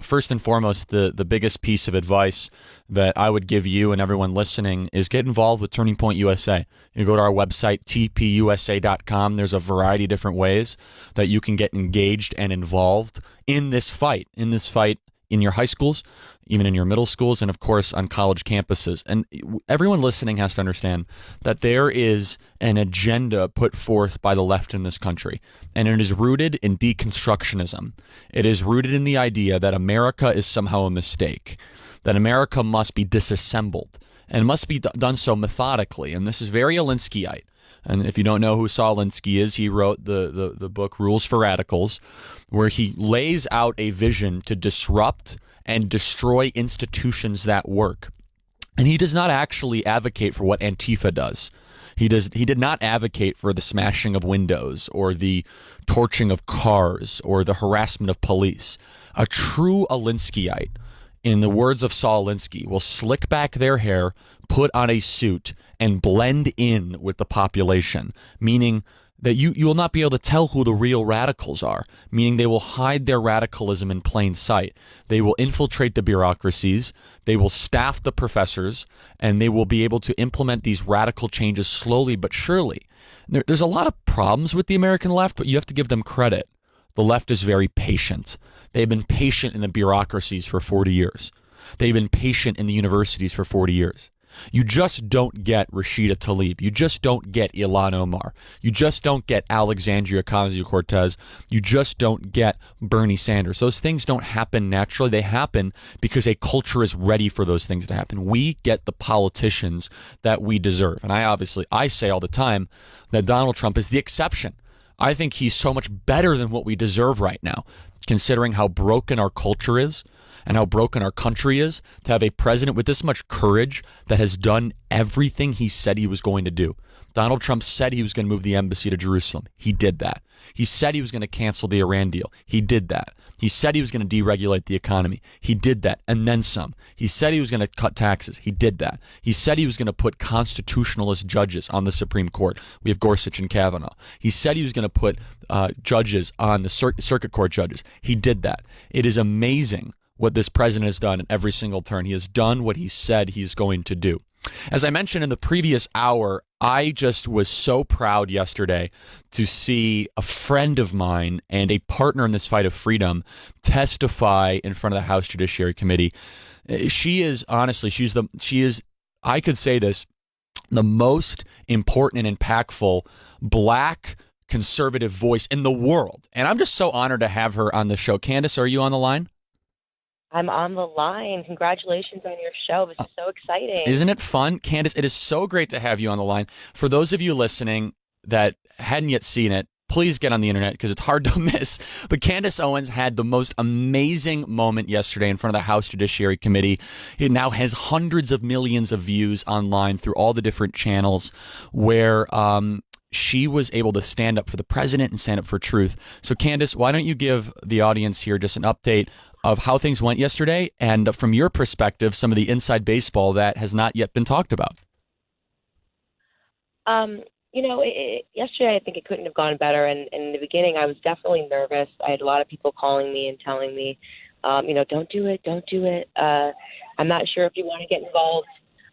First and foremost, the biggest piece of advice that I would give you and everyone listening is get involved with Turning Point USA. You go to our website, tpusa.com. There's a variety of different ways that you can get engaged and involved in this fight in your high schools, even in your middle schools, and of course on college campuses. And everyone listening has to understand that there is an agenda put forth by the left in this country, and it is rooted in deconstructionism. It is rooted in the idea that America is somehow a mistake, that America must be disassembled, and must be done so methodically. And this is very Alinskyite. And if you don't know who Saul Alinsky is, he wrote the book Rules for Radicals, where he lays out a vision to disrupt and destroy institutions that work. And he does not actually advocate for what Antifa does. He did not advocate for the smashing of windows or the torching of cars or the harassment of police. A true Alinskyite, in the words of Saul Alinsky, will slick back their hair, put on a suit, and blend in with the population, meaning that you will not be able to tell who the real radicals are, meaning they will hide their radicalism in plain sight. They will infiltrate the bureaucracies, they will staff the professors, and they will be able to implement these radical changes slowly but surely. There's a lot of problems with the American left, but you have to give them credit. The left is very patient. They've been patient in the bureaucracies for 40 years. They've been patient in the universities for 40 years. You just don't get Rashida Tlaib. You just don't get Ilhan Omar. You just don't get Alexandria Ocasio-Cortez. You just don't get Bernie Sanders. Those things don't happen naturally. They happen because a culture is ready for those things to happen. We get the politicians that we deserve. And I say all the time that Donald Trump is the exception. I think he's so much better than what we deserve right now, considering how broken our culture is and how broken our country is, to have a president with this much courage that has done everything he said he was going to do. Donald Trump said he was going to move the embassy to Jerusalem. He did that. He said he was going to cancel the Iran deal. He did that. He said he was going to deregulate the economy. He did that, and then some. He said he was going to cut taxes. He did that. He said he was going to put constitutionalist judges on the Supreme Court. We have Gorsuch and Kavanaugh. He said he was going to put judges on the circuit court judges. He did that. It is amazing what this president has done in every single turn. He has done what he said he's going to do. As I mentioned in the previous hour, I just was so proud yesterday to see a friend of mine and a partner in this fight of freedom testify in front of the House Judiciary Committee. She is honestly, I could say this, the most important and impactful Black conservative voice in the world. And I'm just so honored to have her on the show. Candace, are you on the line? I'm on the line. Congratulations on your show. This is so exciting. Isn't it fun? Candace, it is so great to have you on the line. For those of you listening that hadn't yet seen it, please get on the internet because it's hard to miss. But Candace Owens had the most amazing moment yesterday in front of the House Judiciary Committee. It now has hundreds of millions of views online through all the different channels where she was able to stand up for the president and stand up for truth. So Candace, why don't you give the audience here just an update of how things went yesterday and from your perspective, some of the inside baseball that has not yet been talked about? Yesterday I think it couldn't have gone better. And in the beginning, I was definitely nervous. I had a lot of people calling me and telling me, don't do it. I'm not sure if you want to get involved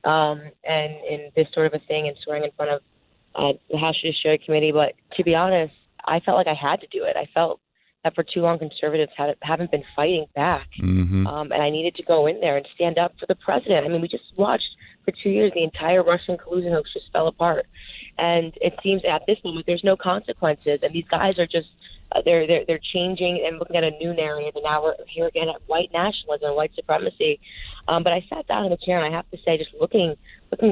and in this sort of a thing and swearing in front of the House Judiciary Committee. But to be honest, I felt like I had to do it. I felt that for too long conservatives haven't been fighting back. Mm-hmm. And I needed to go in there and stand up for the president. I mean, we just watched for 2 years the entire Russian collusion hoax just fell apart. And it seems at this moment there's no consequences. And these guys are just, they're changing and looking at a new narrative. And now we're here again at white nationalism and white supremacy. But I sat down in the chair and I have to say, just looking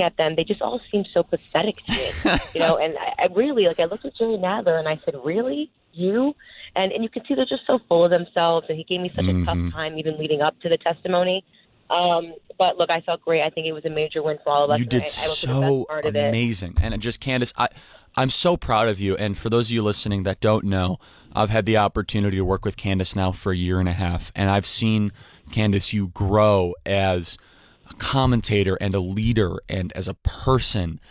at them, they just all seem so pathetic to me, and I really, I looked at Jerry Nadler and I said, really? You? And you can see they're just so full of themselves, and he gave me such a tough time even leading up to the testimony. But look, I felt great. I think it was a major win for all of us. You did so amazing. And just, Candace, I'm so proud of you. And for those of you listening that don't know, I've had the opportunity to work with Candace now for a year and a half, and I've seen, Candace, you grow as a commentator and a leader and as a person.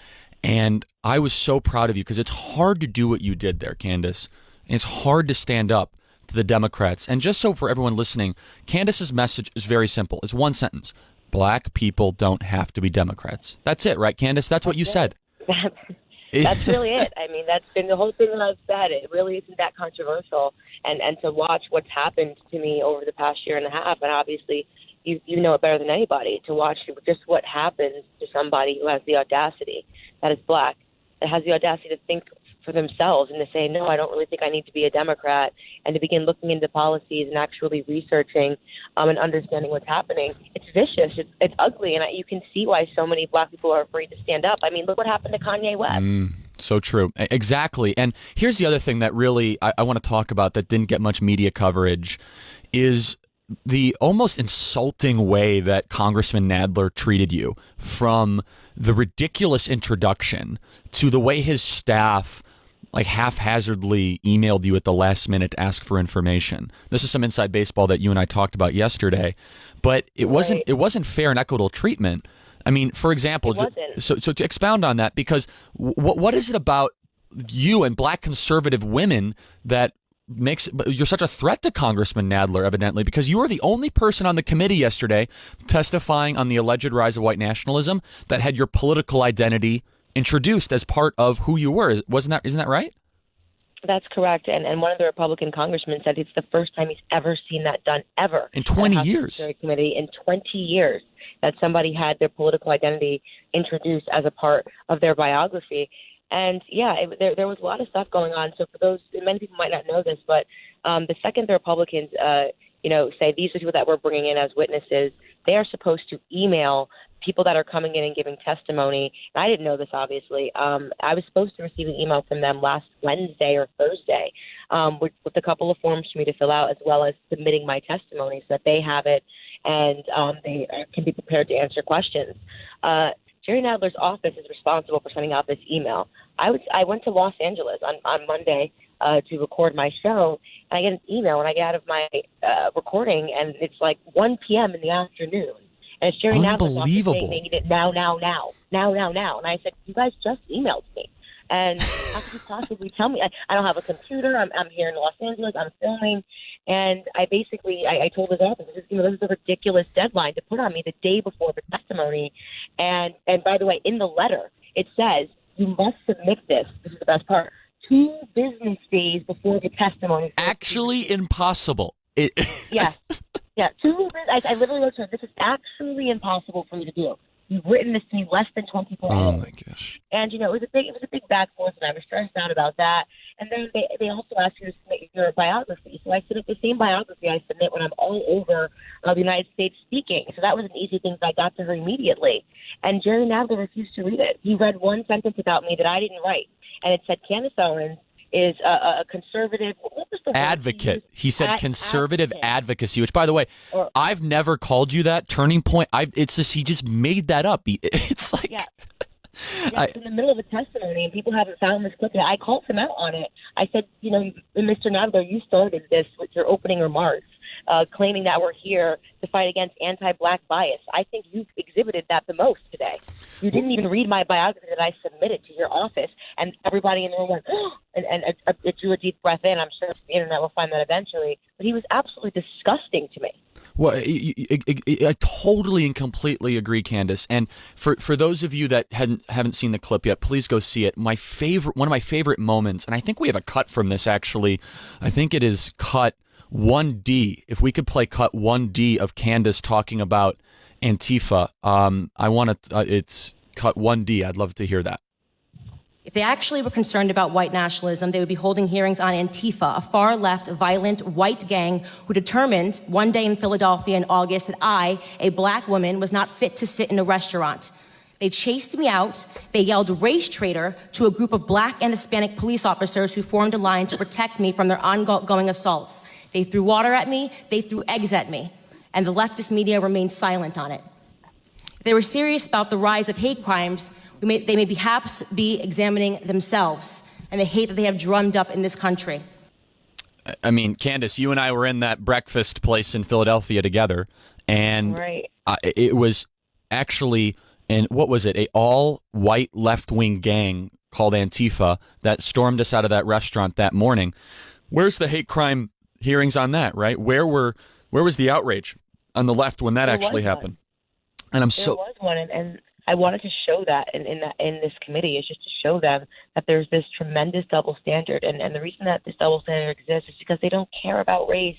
And I was so proud of you because it's hard to do what you did there, Candace. And it's hard to stand up to the Democrats. And just so for everyone listening, Candace's message is very simple. It's one sentence. Black people don't have to be Democrats. That's it, right, Candace? That's what you said. That's really it. I mean, that's been the whole thing that I've said. It really isn't that controversial. And to watch what's happened to me over the past year and a half, and obviously you know it better than anybody, to watch just what happens to somebody who has the audacity, that is Black, that has the audacity to think for themselves and to say, no, I don't really think I need to be a Democrat, and to begin looking into policies and actually researching and understanding what's happening. It's vicious. It's ugly. And you can see why so many Black people are afraid to stand up. I mean, look what happened to Kanye West. So true. Exactly. And here's the other thing that really I want to talk about that didn't get much media coverage is the almost insulting way that Congressman Nadler treated you, from the ridiculous introduction to the way his staff haphazardly emailed you at the last minute to ask for information. This is some inside baseball that you and I talked about yesterday, but it wasn't fair and equitable treatment. I mean, for example, so to expound on that, because what is it about you and Black conservative women that you're such a threat to Congressman Nadler, evidently, because you were the only person on the committee yesterday testifying on the alleged rise of white nationalism that had your political identity introduced as part of who you were. Isn't that right? That's correct. And one of the Republican congressmen said it's the first time he's ever seen that done ever. In 20 House years. Judiciary Committee in 20 years, that somebody had their political identity introduced as a part of their biography. And yeah, there was a lot of stuff going on. So for those, many people might not know this, but the second the Republicans, say these are people that we're bringing in as witnesses, they are supposed to email people that are coming in and giving testimony. And I didn't know this, obviously. I was supposed to receive an email from them last Wednesday or Thursday with a couple of forms for me to fill out, as well as submitting my testimony so that they have it and they can be prepared to answer questions. Jerry Nadler's office is responsible for sending out this email. I went to Los Angeles on Monday to record my show, and I get an email, and I get out of my recording, and it's like 1 p.m. in the afternoon. And it's Jerry Nadler's office saying they need it now. And I said, you guys just emailed me. And how could you possibly tell me? I don't have a computer. I'm here in Los Angeles. I'm filming. And I told his office, this is a ridiculous deadline to put on me the day before the testimony. And by the way, in the letter, it says you must submit this. This is the best part. 2 business days before the testimony. Actually impossible. Yes. Yeah. I literally wrote to her, this is actually impossible for you to do. You've written this to me less than 24 hours. Oh my gosh! And it was a big back and forth, and I was stressed out about that. And then they also asked you to submit your biography. So I submit the same biography I submit when I'm all over the United States speaking. So that was an easy thing. So I got to her immediately. And Jerry Nadler refused to read it. He read one sentence about me that I didn't write, and it said Candace Owens is a conservative advocate. He said conservative advocacy, which, by the way, I've never called you that. Turning Point. It's just he just made that up. It's like it's in the middle of a testimony, and people haven't found this clip yet. I called him out on it. I said, Mr. Nadler, you started this with your opening remarks, claiming that we're here to fight against anti-black bias. I think you exhibited that the most today. You didn't even read my biography that I submitted to your office, and everybody in the room went, and drew a deep breath in. I'm sure the internet will find that eventually. But he was absolutely disgusting to me. Well, I totally and completely agree, Candace. And for those of you that haven't seen the clip yet, please go see it. One of my favorite moments, and I think we have a cut from this actually. I think it is cut 1D. If we could play cut 1D of Candace talking about Antifa, I want to. It's cut 1D. I'd love to hear that. If they actually were concerned about white nationalism, they would be holding hearings on Antifa, a far-left, violent, white gang who determined one day in Philadelphia in August that I, a black woman, was not fit to sit in a restaurant. They chased me out. They yelled race traitor to a group of black and Hispanic police officers who formed a line to protect me from their ongoing assaults. They threw water at me. They threw eggs at me. And the leftist media remained silent on it. If they were serious about the rise of hate crimes, they may perhaps be examining themselves and the hate that they have drummed up in this country. I mean, Candace, you and I were in that breakfast place in Philadelphia together, and it was actually, what was it, a all-white left-wing gang called Antifa that stormed us out of that restaurant that morning. Where's the hate crime hearings on that, right? Where was the outrage on the left when that actually happened? And there was one, and I wanted to show that in this committee is just to show them that there's this tremendous double standard. And the reason that this double standard exists is because they don't care about race.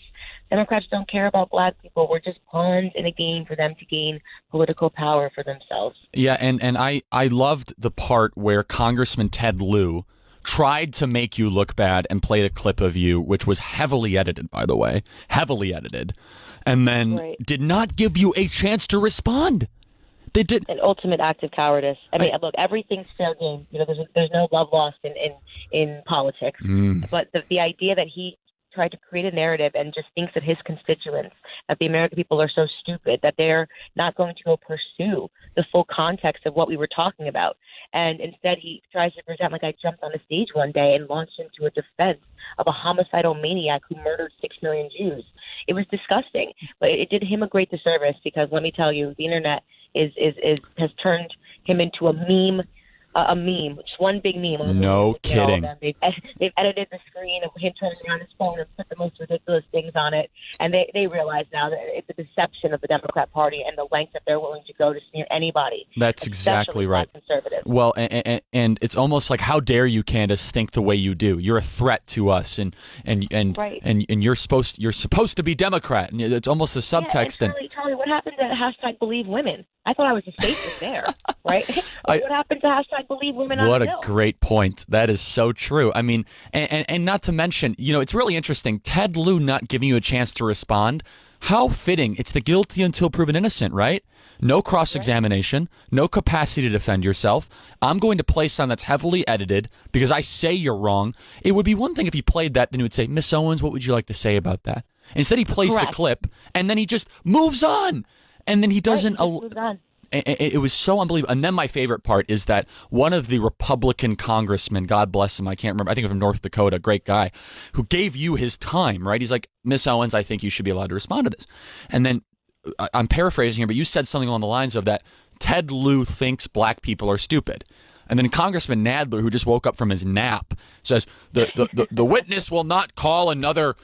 Democrats don't care about black people. We're just pawns in a game for them to gain political power for themselves. Yeah, and I loved the part where Congressman Ted Lieu tried to make you look bad and played a clip of you, which was heavily edited, by the way, and then did not give you a chance to respond. They did an ultimate act of cowardice. I mean, look, everything's fair game. There's no love lost in politics. But the idea that he tried to create a narrative and just thinks that his constituents, that the American people are so stupid that they're not going to go pursue the full context of what we were talking about. And instead he tries to present like I jumped on a stage one day and launched into a defense of a homicidal maniac who murdered 6 million Jews. It was disgusting, but it did him a great disservice because let me tell you, the internet has turned him into a meme a meme, just one big meme. No kidding. They've edited the screen of him turning on his phone and put the most ridiculous things on it. And they realize now that it's a deception of the Democrat Party and the length that they're willing to go to smear anybody. That's exactly right. Conservative. Well, and it's almost like, how dare you, Candace, think the way you do? You're a threat to us, and you're supposed to be Democrat. And it's almost a subtext. Yeah, and Charlie, what happened to hashtag Believe Women? I thought I was the safest there, right? What happened to hashtag Believe Women on What the a Hill? great point. That is so true. I mean, and not to mention, it's really interesting. Ted Lieu not giving you a chance to respond. How fitting. It's the guilty until proven innocent, right? No cross-examination, no capacity to defend yourself. I'm going to play something that's heavily edited because I say you're wrong. It would be one thing if he played that, then he would say, Miss Owens, what would you like to say about that? Instead, he plays the clip, and then he just moves on. And then he doesn't. It was so unbelievable. And then my favorite part is that one of the Republican congressmen, God bless him, I can't remember, I think from North Dakota, great guy, who gave you his time, right? He's like, Miss Owens, I think you should be allowed to respond to this. And then I'm paraphrasing here, but you said something along the lines of that Ted Lieu thinks black people are stupid. And then Congressman Nadler, who just woke up from his nap, says the witness will not call another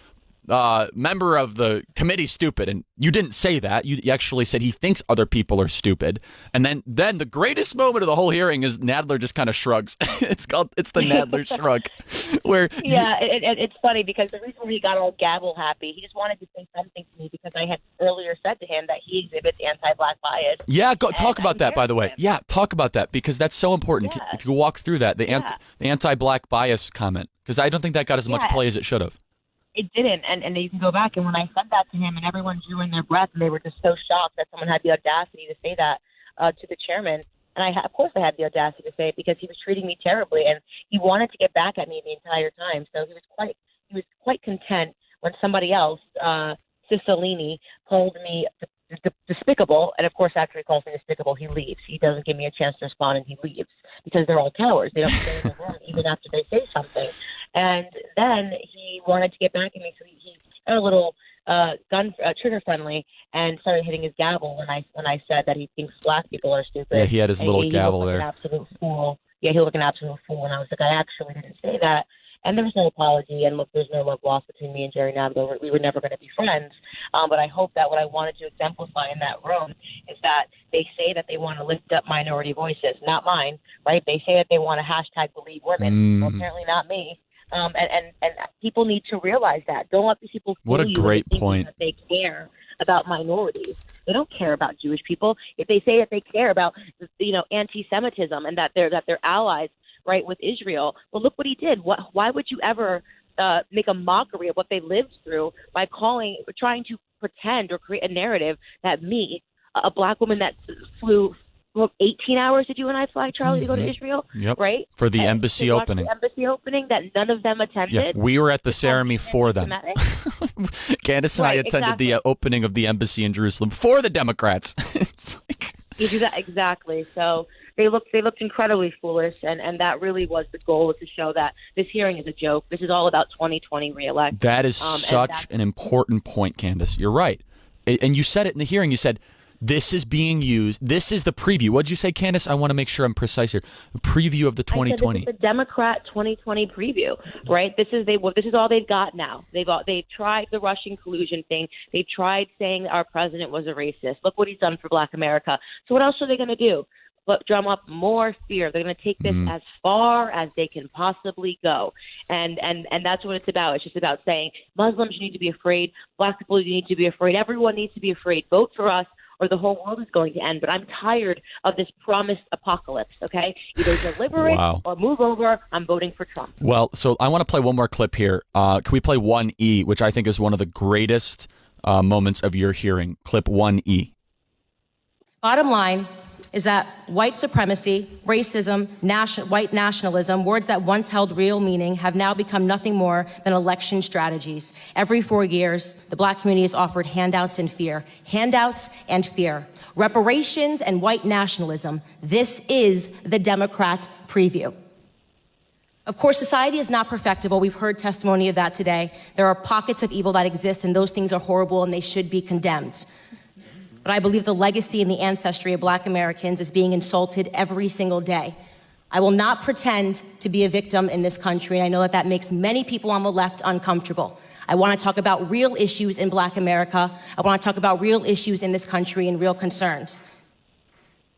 member of the committee stupid. And you didn't say that. You actually said he thinks other people are stupid. And then the greatest moment of the whole hearing is Nadler just kind of shrugs. It's the Nadler shrug. It's funny because the reason why he got all gavel happy, he just wanted to say something to me because I had earlier said to him that he exhibits anti-black bias. Yeah, talk about that, by the way. Yeah, talk about that because that's so important. Yeah. If you walk through that, the anti-black bias comment, because I don't think that got as much play as it should have. It didn't, and you can go back, and when I said that to him, and everyone drew in their breath, and they were just so shocked that someone had the audacity to say that to the chairman. And of course I had the audacity to say it because he was treating me terribly, and he wanted to get back at me the entire time. So he was quite content when somebody else, Cicilline, called me despicable, and of course after he calls me despicable, he leaves. He doesn't give me a chance to respond, and he leaves because they're all cowards. They don't stay in the room even after they say something. And then he wanted to get back at me, so he got a little trigger friendly and started hitting his gavel when I said that he thinks black people are stupid. Yeah, he had his little gavel there. An absolute fool. Yeah, he looked like an absolute fool, and I was like, I actually didn't say that. And there was no apology, and look, there's no love lost between me and Jerry Nadler. We were never going to be friends. But I hope that what I wanted to exemplify in that room is that they say that they want to lift up minority voices, not mine, right? They say that they want to hashtag Believe Women. Well, apparently not me. And people need to realize that. Don't let these people fool what a great you point. That they care about minorities. They don't care about Jewish people. If they say that they care about, anti-Semitism and that they're allies, right, with Israel, well, look what he did. Why would you ever make a mockery of what they lived through by trying to pretend or create a narrative that me, a black woman that flew 18 hours did you and I fly, Charlie, to go to Israel? Yep. Right? For the embassy opening. The embassy opening that none of them attended. Yeah, we were at the ceremony for them. Candace and I attended the opening of the embassy in Jerusalem for the Democrats. It's like... Exactly. So they looked incredibly foolish, and that really was the goal, was to show that this hearing is a joke. This is all about 2020 reelect. That is such an important point, Candace. You're right. And you said it in the hearing. You said, this is being used. This is the preview. What did you say, Candace? I want to make sure I'm precise here. The preview of the 2020. I said this is the Democrat 2020 preview, right? This is all they've got now. They've tried the Russian collusion thing. They've tried saying our president was a racist. Look what he's done for Black America. So what else are they going to do? But drum up more fear. They're going to take this as far as they can possibly go, and that's what it's about. It's just about saying Muslims, you need to be afraid. Black people, you need to be afraid. Everyone needs to be afraid. Vote for us, or the whole world is going to end. But I'm tired of this promised apocalypse, okay? Either deliver it or move over. I'm voting for Trump. Well, so I want to play one more clip here. Can we play 1E, which I think is one of the greatest moments of your hearing? Clip 1E. Bottom line is that white supremacy, racism, white nationalism, words that once held real meaning, have now become nothing more than election strategies. Every 4 years, the Black community is offered handouts and fear. Handouts and fear. Reparations and white nationalism. This is the Democrat preview. Of course, society is not perfectible. We've heard testimony of that today. There are pockets of evil that exist, and those things are horrible, and they should be condemned. But I believe the legacy and the ancestry of Black Americans is being insulted every single day. I will not pretend to be a victim in this country, and I know that that makes many people on the left uncomfortable. I want to talk about real issues in Black America. I want to talk about real issues in this country and real concerns.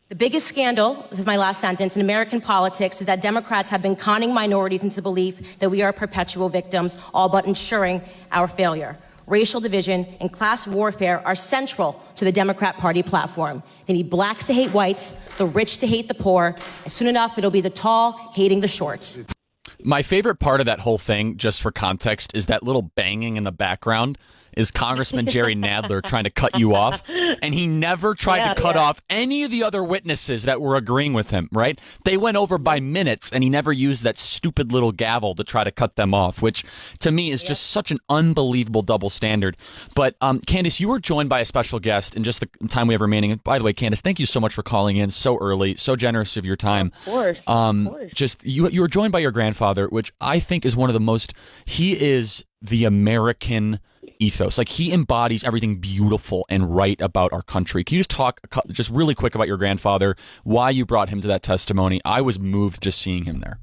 The biggest scandal, this is my last sentence, in American politics is that Democrats have been conning minorities into the belief that we are perpetual victims, all but ensuring our failure. Racial division and class warfare are central to the Democrat Party platform. They need blacks to hate whites, the rich to hate the poor, and soon enough it'll be the tall hating the short. My favorite part of that whole thing, just for context, is that little banging in the background is Congressman Jerry Nadler trying to cut you off. And he never tried to cut off any of the other witnesses that were agreeing with him, right? They went over by minutes, and he never used that stupid little gavel to try to cut them off, which to me is just such an unbelievable double standard. But Candace, you were joined by a special guest in just the time we have remaining. And by the way, Candace, thank you so much for calling in so early, so generous of your time. Of course. Just you were joined by your grandfather, which I think is one of the most, he is the American ethos. Like, he embodies everything beautiful and right about our country. Can you just talk just really quick about your grandfather, why you brought him to that testimony? I was moved just seeing him there.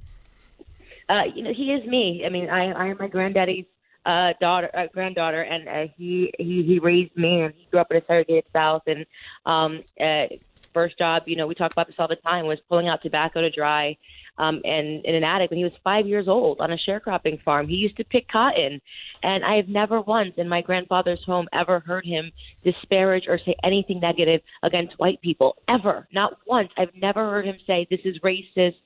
He is me. I mean, I am my granddaddy's granddaughter, and he raised me, and he grew up in a segregated South, and first job, we talk about this all the time, was pulling out tobacco to dry and in an attic when he was 5 years old on a sharecropping farm. He used to pick cotton, and I have never once in my grandfather's home ever heard him disparage or say anything negative against white people, ever. Not once. I've never heard him say this is racist.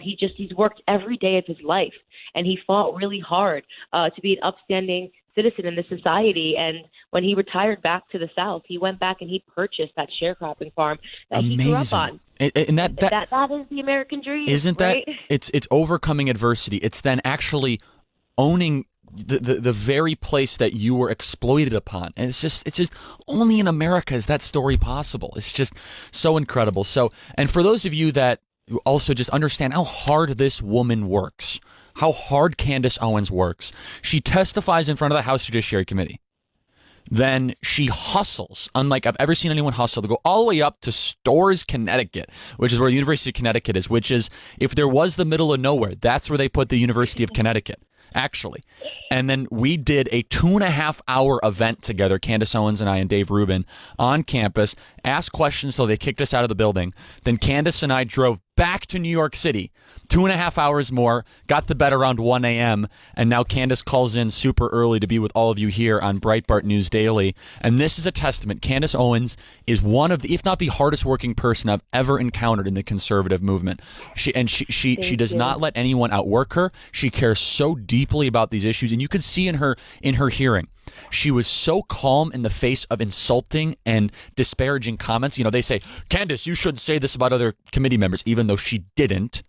He's worked every day of his life, and he fought really hard to be an upstanding citizen in this society. And when he retired back to the South, he went back and he purchased that sharecropping farm that he grew up on. And that is the American dream, isn't right? that it's overcoming adversity. It's then actually owning the very place that you were exploited upon. And it's just only in America is that story possible. It's just so incredible. So, and for those of you that also just understand how hard this woman works, how hard Candace Owens works. She testifies in front of the House Judiciary Committee. Then she hustles, unlike I've ever seen anyone hustle, to go all the way up to Storrs, Connecticut, which is where the University of Connecticut is, which is, if there was the middle of nowhere, that's where they put the University of Connecticut, actually. And then we did a 2.5-hour event together, Candace Owens and I and Dave Rubin, on campus, asked questions till they kicked us out of the building. Then Candace and I drove back to New York City, 2.5 hours more, got to bed around 1 a.m., and now Candace calls in super early to be with all of you here on Breitbart News Daily. And this is a testament. Candace Owens is one of the, if not the hardest working person I've ever encountered in the conservative movement. She does not let anyone outwork her. She cares so deeply about these issues, and you could see in her hearing. She was so calm in the face of insulting and disparaging comments. They say, Candace, you shouldn't say this about other committee members, even though she didn't.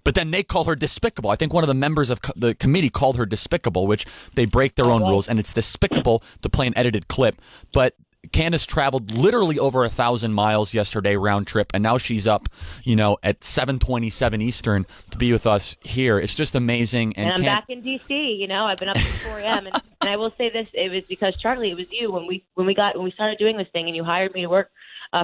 But then they call her despicable. I think one of the members of the committee called her despicable, which they break their own rules, and it's despicable to play an edited clip. But Candace traveled literally over 1,000 miles yesterday round trip, and now she's up, at 7:27 Eastern to be with us here. It's just amazing. And I'm back in D.C. I've been up since 4 a.m. and I will say this: it was because Charlie, it was you when we started doing this thing, and you hired me to work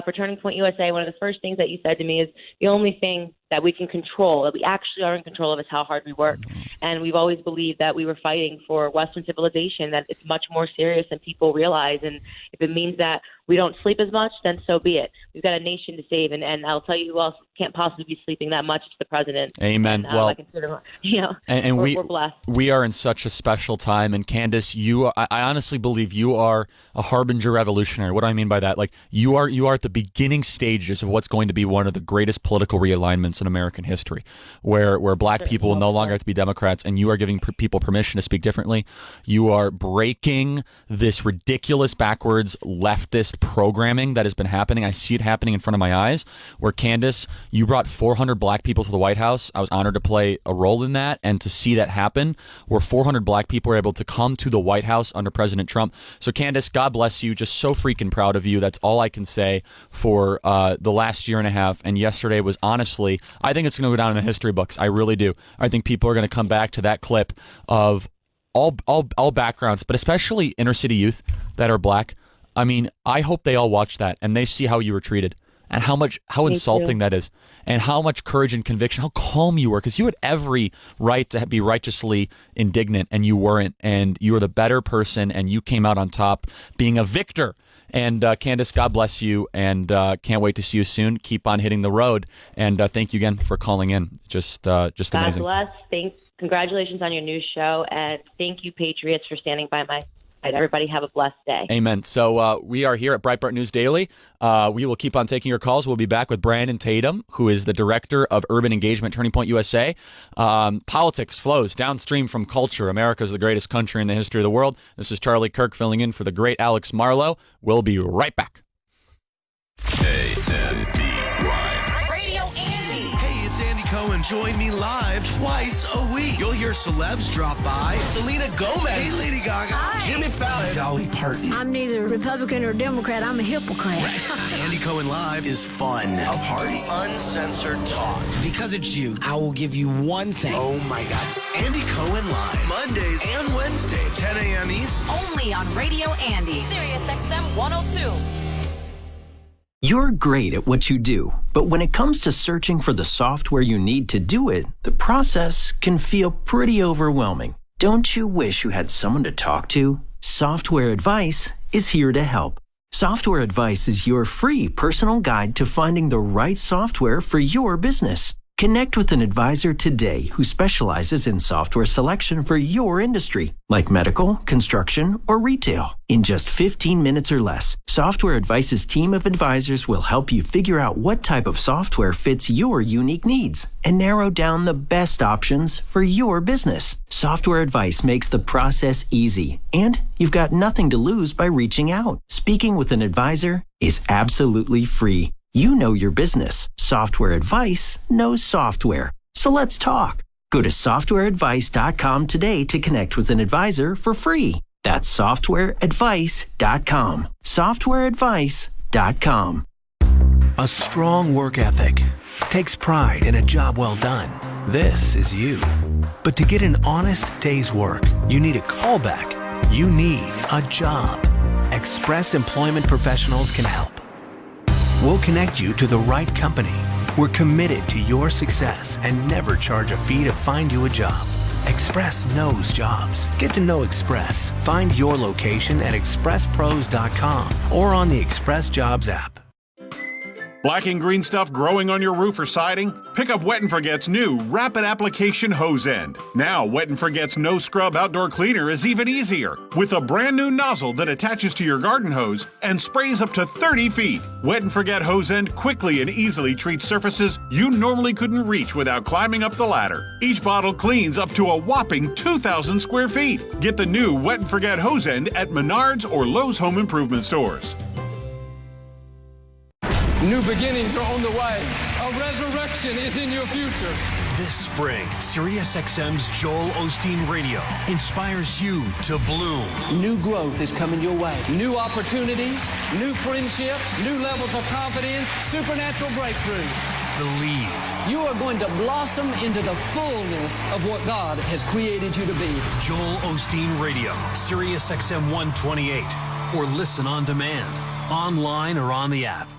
for Turning Point USA. One of the first things that you said to me is the only thing that we can control, that we actually are in control of, is how hard we work. And we've always believed that we were fighting for Western civilization, that it's much more serious than people realize. And if it means that we don't sleep as much, then so be it. We've got a nation to save. And I'll tell you who else can't possibly be sleeping that much. It's the president. Amen. And, I consider, we're blessed. We are in such a special time. And Candace, I honestly believe you are a harbinger revolutionary. What do I mean by that? Like, you are at the beginning stages of what's going to be one of the greatest political realignments in American history, where black people will no longer have to be Democrats, and you are giving people permission to speak differently. You are breaking this ridiculous backwards leftist programming that has been happening. I see it happening in front of my eyes, where Candace, you brought 400 black people to the White House. I was honored to play a role in that, and to see that happen, where 400 black people were able to come to the White House under President Trump. So Candace, God bless you. Just so freaking proud of you. That's all I can say for the last year and a half. And yesterday was honestly, I think it's going to go down in the history books. I really do. I think people are going to come back to that clip of all backgrounds, but especially inner city youth that are black. I mean, I hope they all watch that and they see how you were treated. and how insulting that is, and how much courage and conviction, how calm you were, because you had every right to be righteously indignant, and you weren't, and you were the better person, and you came out on top being a victor. And Candace, God bless you, and can't wait to see you soon. Keep on hitting the road, and thank you again for calling in. Just amazing. God bless. Congratulations on your new show, and thank you, Patriots, for standing by my side. Everybody have a blessed day. Amen. So we are here at Breitbart News Daily. We will keep on taking your calls. We'll be back with Brandon Tatum, who is the director of Urban Engagement, Turning Point USA. Politics flows downstream from culture. America is the greatest country in the history of the world. This is Charlie Kirk filling in for the great Alex Marlowe. We'll be right back. Radio Andy. Hey, it's Andy Cohen. Join me live twice a week. You'll hear celebs drop by. Selena Gomez. Hey, Lady Gaga. Hi. Jimmy Fallon. Dolly Parton. I'm neither Republican or Democrat. I'm a hypocrite. Andy Cohen Live is fun. A party. Uncensored talk. Because it's you, I will give you one thing. Oh, my God. Andy Cohen Live. Mondays and Wednesdays. 10 a.m. East. Only on Radio Andy. Sirius XM 102. You're great at what you do, but when it comes to searching for the software you need to do it, the process can feel pretty overwhelming. Don't you wish you had someone to talk to? Software Advice is here to help. Software Advice is your free personal guide to finding the right software for your business. Connect with an advisor today who specializes in software selection for your industry, like medical, construction, or retail. In just 15 minutes or less, Software Advice's team of advisors will help you figure out what type of software fits your unique needs and narrow down the best options for your business. Software Advice makes the process easy, and you've got nothing to lose by reaching out. Speaking with an advisor is absolutely free. You know your business. Software Advice knows software. So let's talk. Go to softwareadvice.com today to connect with an advisor for free. That's softwareadvice.com. Softwareadvice.com. A strong work ethic takes pride in a job well done. This is you. But to get an honest day's work, you need a callback. You need a job. Express Employment Professionals can help. We'll connect you to the right company. We're committed to your success and never charge a fee to find you a job. Express knows jobs. Get to know Express. Find your location at expresspros.com or on the Express Jobs app. Black and green stuff growing on your roof or siding? Pick up Wet & Forget's new Rapid Application Hose End. Now, Wet & Forget's No Scrub Outdoor Cleaner is even easier. With a brand new nozzle that attaches to your garden hose and sprays up to 30 feet. Wet & Forget Hose End quickly and easily treats surfaces you normally couldn't reach without climbing up the ladder. Each bottle cleans up to a whopping 2,000 square feet. Get the new Wet & Forget Hose End at Menards or Lowe's Home Improvement stores. New beginnings are on the way. A resurrection is in your future. This spring, SiriusXM's Joel Osteen Radio inspires you to bloom. New growth is coming your way. New opportunities, new friendships, new levels of confidence, supernatural breakthroughs. Believe. You are going to blossom into the fullness of what God has created you to be. Joel Osteen Radio, SiriusXM 128, or listen on demand, online or on the app.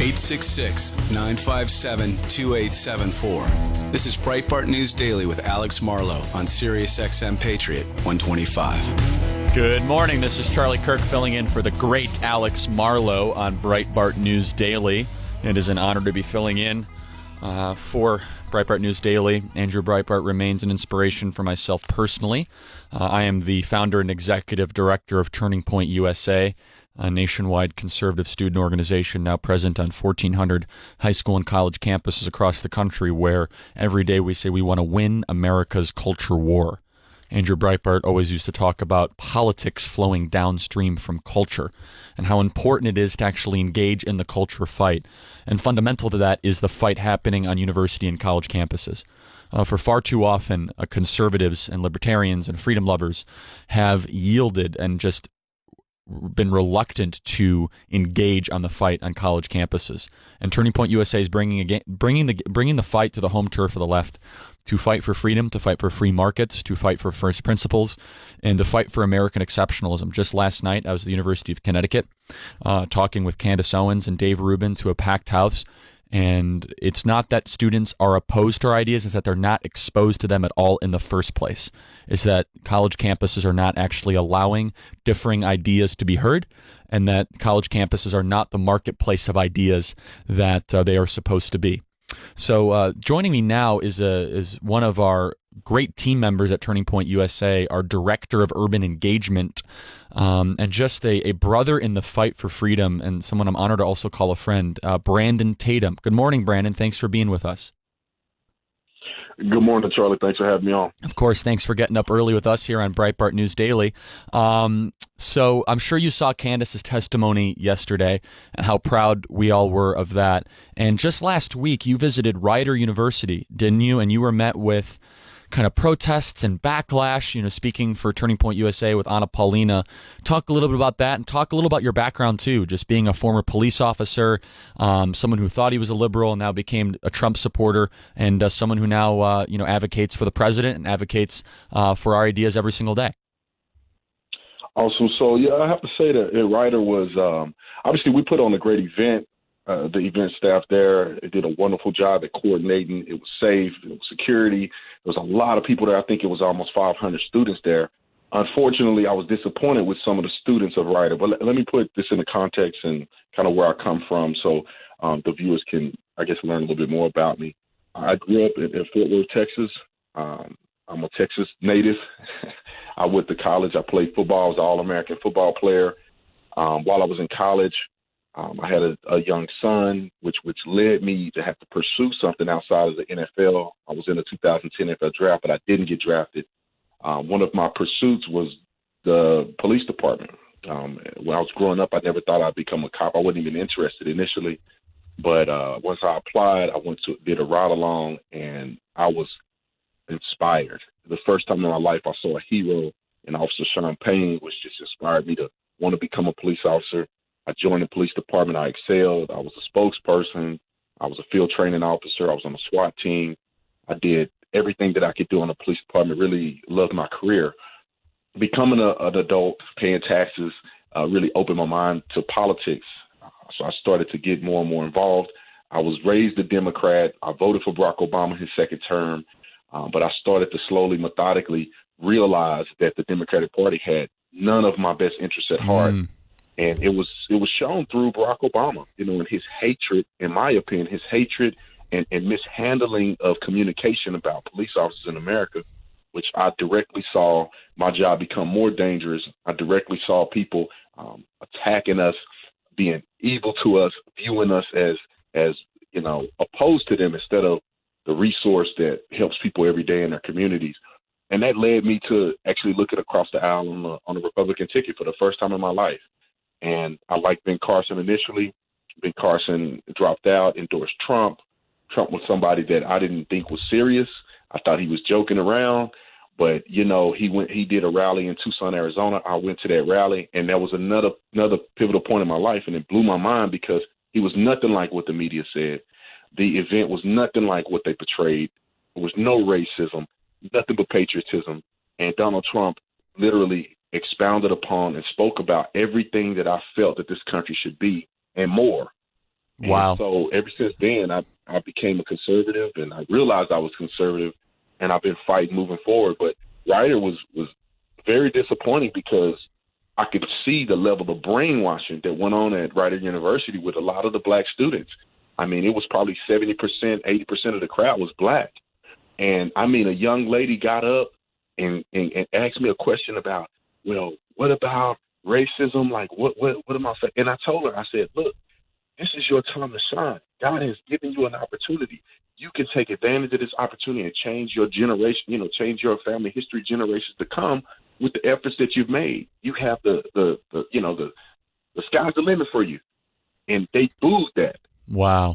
866-957-2874. This is Breitbart News Daily with Alex Marlowe on Sirius XM Patriot 125. Good morning. This is Charlie Kirk filling in for the great Alex Marlowe on Breitbart News Daily. It is an honor to be filling in for Breitbart News Daily. Andrew Breitbart remains an inspiration for myself personally. I am the founder and executive director of Turning Point USA, a nationwide conservative student organization now present on 1,400 high school and college campuses across the country, where every day we say we want to win America's culture war. Andrew Breitbart always used to talk about politics flowing downstream from culture and how important it is to actually engage in the culture fight. And fundamental to that is the fight happening on university and college campuses. For far too often, conservatives and libertarians and freedom lovers have yielded and just been reluctant to engage on the fight on college campuses. And Turning Point USA is bringing the fight to the home turf of the left, to fight for freedom, to fight for free markets, to fight for first principles, and to fight for American exceptionalism. Just last night, I was at the University of Connecticut talking with Candace Owens and Dave Rubin to a packed house. And it's not that students are opposed to our ideas, it's that they're not exposed to them at all in the first place. It's that college campuses are not actually allowing differing ideas to be heard, and that college campuses are not the marketplace of ideas that they are supposed to be. So joining me now is one of our great team members at Turning Point USA, our Director of Urban Engagement, and just a brother in the fight for freedom, and someone I'm honored to also call a friend, Brandon Tatum. Good morning, Brandon. Thanks for being with us. Good morning, Charlie. Thanks for having me on. Of course. Thanks for getting up early with us here on Breitbart News Daily. So I'm sure you saw Candace's testimony yesterday and how proud we all were of that. And just last week, you visited Rider University, didn't you? And you were met with kind of protests and backlash, speaking for Turning Point USA with Anna Paulina. Talk a little bit about that, and talk a little about your background too, just being a former police officer, someone who thought he was a liberal and now became a Trump supporter, and someone who now advocates for the president and advocates for our ideas every single day. Awesome. So, I have to say that Rider was, obviously we put on a great event. The event staff there did a wonderful job at coordinating. It was safe. It was security. There was a lot of people there. I think it was almost 500 students there. Unfortunately, I was disappointed with some of the students of Rider. But let me put this into context and kind of where I come from so the viewers can, I guess, learn a little bit more about me. I grew up in Fort Worth, Texas. I'm a Texas native. I went to college. I played football. I was an All-American football player. While I was in college, I had a young son, which led me to have to pursue something outside of the NFL. I was in the 2010 NFL draft, but I didn't get drafted. One of my pursuits was the police department. When I was growing up, I never thought I'd become a cop. I wasn't even interested initially. But once I applied, I did a ride along, and I was inspired. The first time in my life I saw a hero, and Officer Sean Payne, which just inspired me to want to become a police officer. I joined the police department. I excelled. I was a spokesperson. I was a field training officer. I was on a SWAT team. I did everything that I could do in the police department. Really loved my career. Becoming an adult, paying taxes, really opened my mind to politics. So I started to get more and more involved. I was raised a Democrat. I voted for Barack Obama his second term. But I started to slowly, methodically realize that the Democratic Party had none of my best interests at heart. And it was shown through Barack Obama, and his hatred, in my opinion, his hatred and mishandling of communication about police officers in America, which I directly saw my job become more dangerous. I directly saw people attacking us, being evil to us, viewing us as opposed to them instead of the resource that helps people every day in their communities. And that led me to actually looking across the aisle on the Republican ticket for the first time in my life. And I liked Ben Carson initially. Ben Carson dropped out, endorsed Trump. Trump was somebody that I didn't think was serious. I thought he was joking around. But, he did a rally in Tucson, Arizona. I went to that rally, and that was another pivotal point in my life. And it blew my mind because he was nothing like what the media said. The event was nothing like what they portrayed. There was no racism, nothing but patriotism. And Donald Trump literally expounded upon and spoke about everything that I felt that this country should be and more. Wow. And so ever since then, I became a conservative, and I realized I was conservative, and I've been fighting moving forward. But Rider was very disappointing because I could see the level of brainwashing that went on at Rider University with a lot of the black students. I mean, it was probably 70%, 80% of the crowd was black. And, a young lady got up and asked me a question about, well, what about racism? Like, what am I saying? And I told her, I said, look, this is your time to shine. God has given you an opportunity. You can take advantage of this opportunity and change your generation, change your family history generations to come with the efforts that you've made. You have the sky's the limit for you. And they booed that. Wow.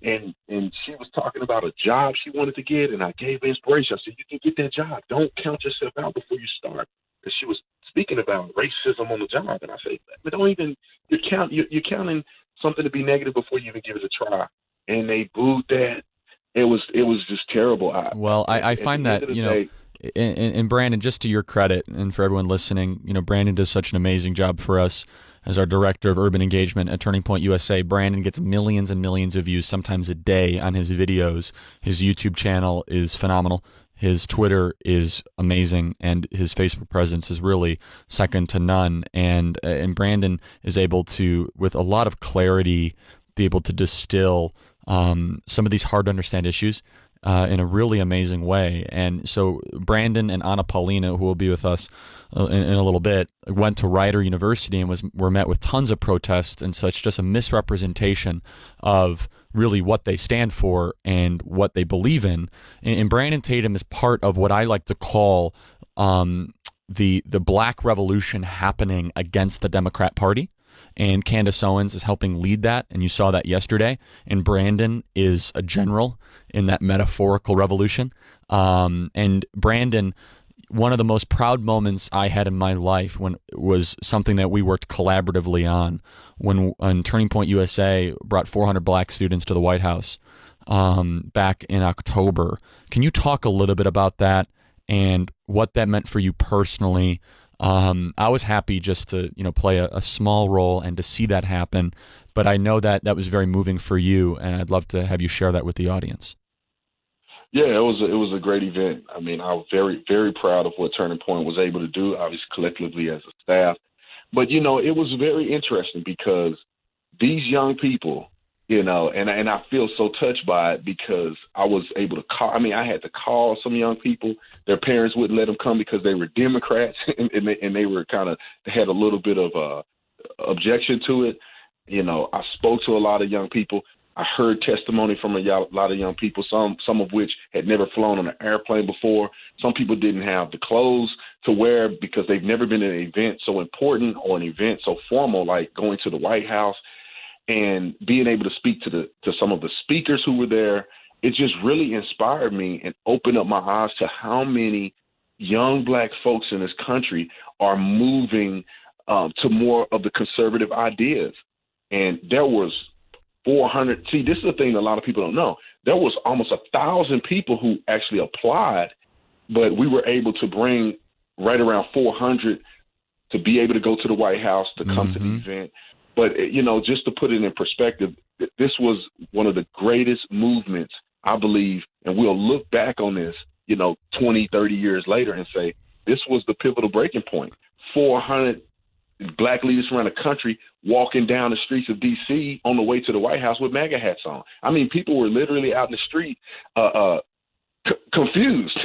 And she was talking about a job she wanted to get, and I gave her inspiration. I said, you can get that job. Don't count yourself out before you start. because she was speaking about racism on the job. And I say, but don't even, you're counting something to be negative before you even give it a try. And they booed that. It was just terrible. I find that, and Brandon, just to your credit and for everyone listening, Brandon does such an amazing job for us as our director of urban engagement at Turning Point USA. Brandon gets millions and millions of views, sometimes a day, on his videos. His YouTube channel is phenomenal. His Twitter is amazing, and his Facebook presence is really second to none. And Brandon is able to, with a lot of clarity, be able to distill some of these hard to understand issues in a really amazing way. And so Brandon and Anna Paulina, who will be with us in a little bit, went to Rider University and were met with tons of protests and such, just a misrepresentation of really what they stand for and what they believe in. And Brandon Tatum is part of what I like to call the black revolution happening against the Democrat Party. And Candace Owens is helping lead that, and you saw that yesterday. And Brandon is a general in that metaphorical revolution. And Brandon, one of the most proud moments I had in my life was something that we worked collaboratively on when Turning Point USA brought 400 black students to the White House back in October. Can you talk a little bit about that and what that meant for you personally? I was happy just to play a small role and to see that happen, but I know that was very moving for you, and I'd love to have you share that with the audience. Yeah, it was a great event. I mean, I was very, very proud of what Turning Point was able to do, obviously collectively as a staff. But, it was very interesting because these young people, and I feel so touched by it because I was able to call. I mean, I had to call some young people. Their parents wouldn't let them come because they were Democrats, and they were they had a little bit of objection to it. I spoke to a lot of young people. I heard testimony from a lot of young people, some of which had never flown on an airplane before. Some people didn't have the clothes to wear because they've never been in an event so important or an event so formal like going to the White House. And being able to speak to some of the speakers who were there, it just really inspired me and opened up my eyes to how many young black folks in this country are moving to more of the conservative ideas. And there was 400. See, this is the thing that a lot of people don't know. There was almost 1,000 people who actually applied, but we were able to bring right around 400 to be able to go to the White House, to come to the event. But, just to put it in perspective, this was one of the greatest movements, I believe, and we'll look back on this, 20, 30 years later and say, this was the pivotal breaking point. 400 black leaders from around the country walking down the streets of D.C. on the way to the White House with MAGA hats on. I mean, people were literally out in the street confused.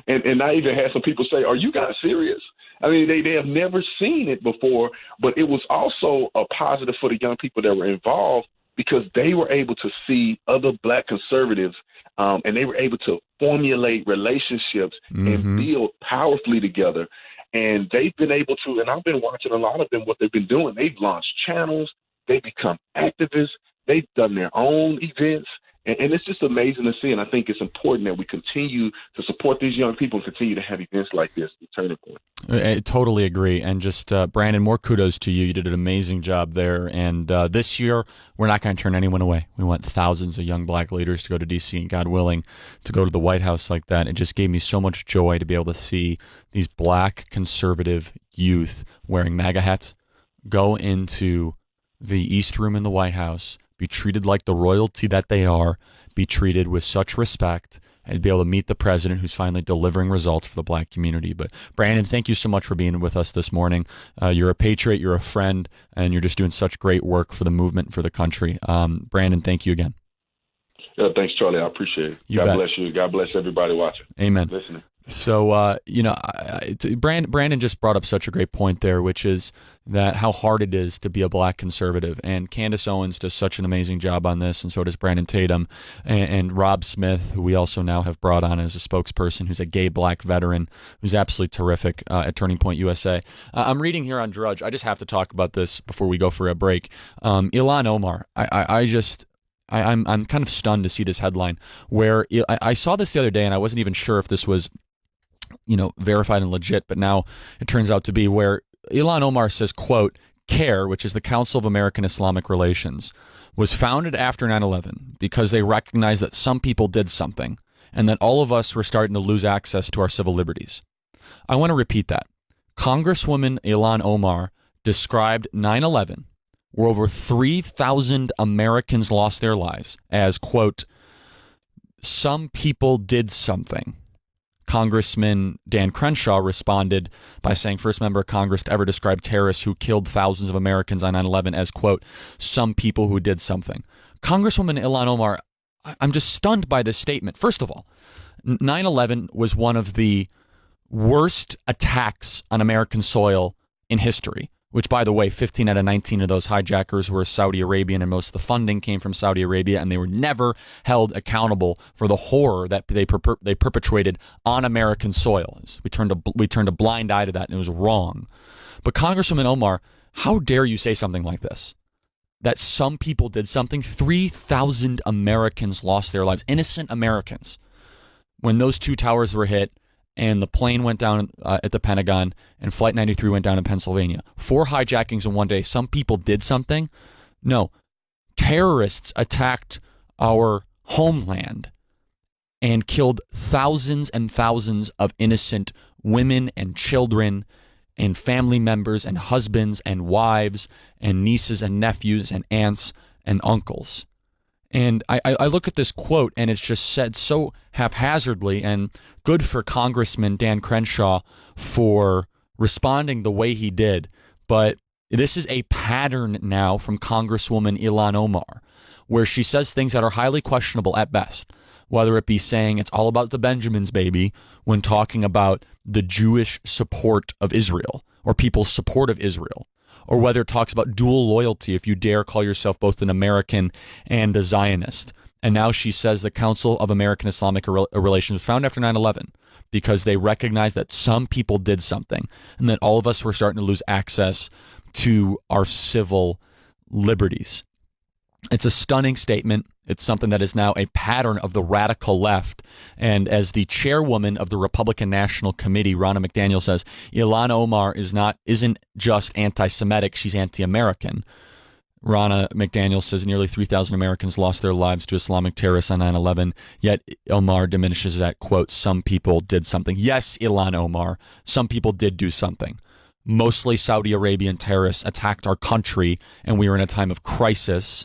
and I even had some people say, are you guys serious? I mean, they have never seen it before, but it was also a positive for the young people that were involved because they were able to see other black conservatives and they were able to formulate relationships and build powerfully together. And they've been able to, and I've been watching a lot of them, what they've been doing. They've launched channels. They've become activists. They've done their own events. And it's just amazing to see. And I think it's important that we continue to support these young people and continue to have events like this at Turning Point. I totally agree. And just, Brandon, more kudos to you. You did an amazing job there. And this year, we're not going to turn anyone away. We want thousands of young black leaders to go to D.C. and, God willing, to go to the White House like that. It just gave me so much joy to be able to see these black conservative youth wearing MAGA hats go into the East Room in the White House, be treated like the royalty that they are, be treated with such respect, and be able to meet the president who's finally delivering results for the black community. But Brandon, thank you so much for being with us this morning. You're a patriot, you're a friend, and you're just doing such great work for the movement, for the country. Brandon, thank you again. Yeah, thanks, Charlie. I appreciate it. God bless you. God bless everybody watching. Amen. Listening. So, Brandon just brought up such a great point there, which is that how hard it is to be a black conservative. And Candace Owens does such an amazing job on this, and so does Brandon Tatum. And Rob Smith, who we also now have brought on as a spokesperson, who's a gay black veteran, who's absolutely terrific at Turning Point USA. I'm reading here on Drudge. I just have to talk about this before we go for a break. Ilhan Omar, I'm kind of stunned to see this headline where I saw this the other day, and I wasn't even sure if this was verified and legit, but now it turns out to be where Ilhan Omar says, quote, CARE, which is the Council of American Islamic Relations, was founded after 9/11 because they recognized that some people did something and that all of us were starting to lose access to our civil liberties. I want to repeat that. Congresswoman Ilhan Omar described 9/11, where over 3,000 Americans lost their lives, as, quote, some people did something. Congressman Dan Crenshaw responded by saying, first member of Congress to ever describe terrorists who killed thousands of Americans on 9/11 as, quote, some people who did something. Congresswoman Ilhan Omar, I'm just stunned by this statement. First of all, 9/11 was one of the worst attacks on American soil in history, which, by the way, 15 out of 19 of those hijackers were Saudi Arabian, and most of the funding came from Saudi Arabia, and they were never held accountable for the horror that they perpetrated on American soil. We turned a blind eye to that, and it was wrong. But Congresswoman Omar, how dare you say something like this? That some people did something? 3,000 Americans lost their lives, innocent Americans, when those two towers were hit, and the plane went down at the Pentagon, and Flight 93 went down in Pennsylvania. 4 hijackings in one day. Some people did something? No. Terrorists attacked our homeland and killed thousands and thousands of innocent women and children and family members and husbands and wives and nieces and nephews and aunts and uncles. And I look at this quote, and it's just said so haphazardly, and good for Congressman Dan Crenshaw for responding the way he did. But this is a pattern now from Congresswoman Ilhan Omar, where she says things that are highly questionable at best, whether it be saying it's all about the Benjamins, baby, when talking about the Jewish support of Israel or people's support of Israel, or whether it talks about dual loyalty if you dare call yourself both an American and a Zionist. And now she says the Council of American Islamic Relations was founded after 9/11 because they recognized that some people did something and that all of us were starting to lose access to our civil liberties. It's a stunning statement. It's something that is now a pattern of the radical left. And as the chairwoman of the Republican National Committee, Ronna McDaniel, says, Ilhan Omar isn't just anti-Semitic, she's anti-American. Ronna McDaniel says nearly 3,000 Americans lost their lives to Islamic terrorists on 9/11, yet Omar diminishes that, quote, some people did something. Yes, Ilhan Omar, some people did do something. Mostly Saudi Arabian terrorists attacked our country, and we were in a time of crisis,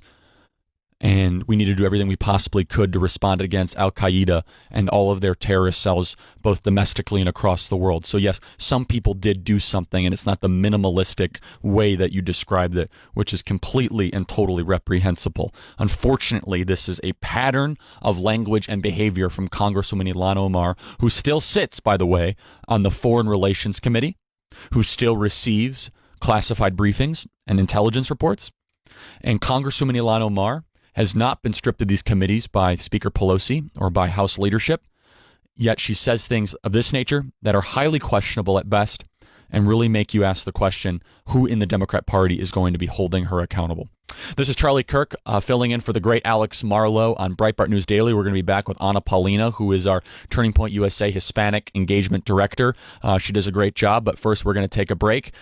and we need to do everything we possibly could to respond against Al-Qaeda and all of their terrorist cells, both domestically and across the world. So yes, some people did do something, and it's not the minimalistic way that you described it, which is completely and totally reprehensible. Unfortunately, this is a pattern of language and behavior from Congresswoman Ilhan Omar, who still sits, by the way, on the Foreign Relations Committee, who still receives classified briefings and intelligence reports. And Congresswoman Ilhan Omar has not been stripped of these committees by Speaker Pelosi or by House leadership, yet she says things of this nature that are highly questionable at best and really make you ask the question, who in the Democrat Party is going to be holding her accountable? This is Charlie Kirk filling in for the great Alex Marlow on Breitbart News Daily. We're going to be back with Anna Paulina, who is our Turning Point USA Hispanic Engagement Director. She does a great job, but first we're going to take a break.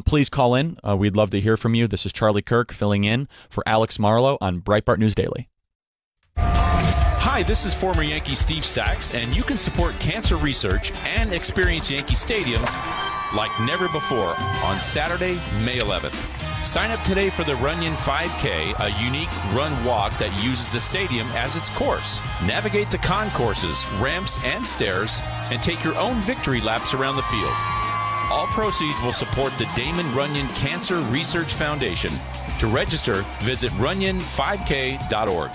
Please call in. We'd love to hear from you. This is Charlie Kirk filling in for Alex Marlow on Breitbart News Daily. Hi, this is former Yankee Steve Sachs, and you can support cancer research and experience Yankee Stadium like never before on Saturday, May 11th. Sign up today for the Runyon 5K, a unique run-walk that uses the stadium as its course. Navigate the concourses, ramps, and stairs, and take your own victory laps around the field. All proceeds will support the Damon Runyon Cancer Research Foundation. To register, visit runyon5k.org.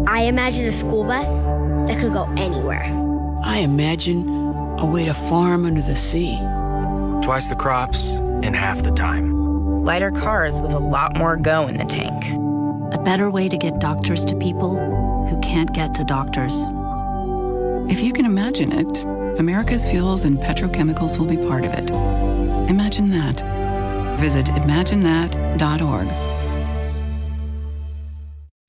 I imagine a school bus that could go anywhere. I imagine a way to farm under the sea. Twice the crops in half the time. Lighter cars with a lot more go in the tank. A better way to get doctors to people who can't get to doctors. If you can imagine it, America's fuels and petrochemicals will be part of it. Imagine that. Visit imaginethat.org.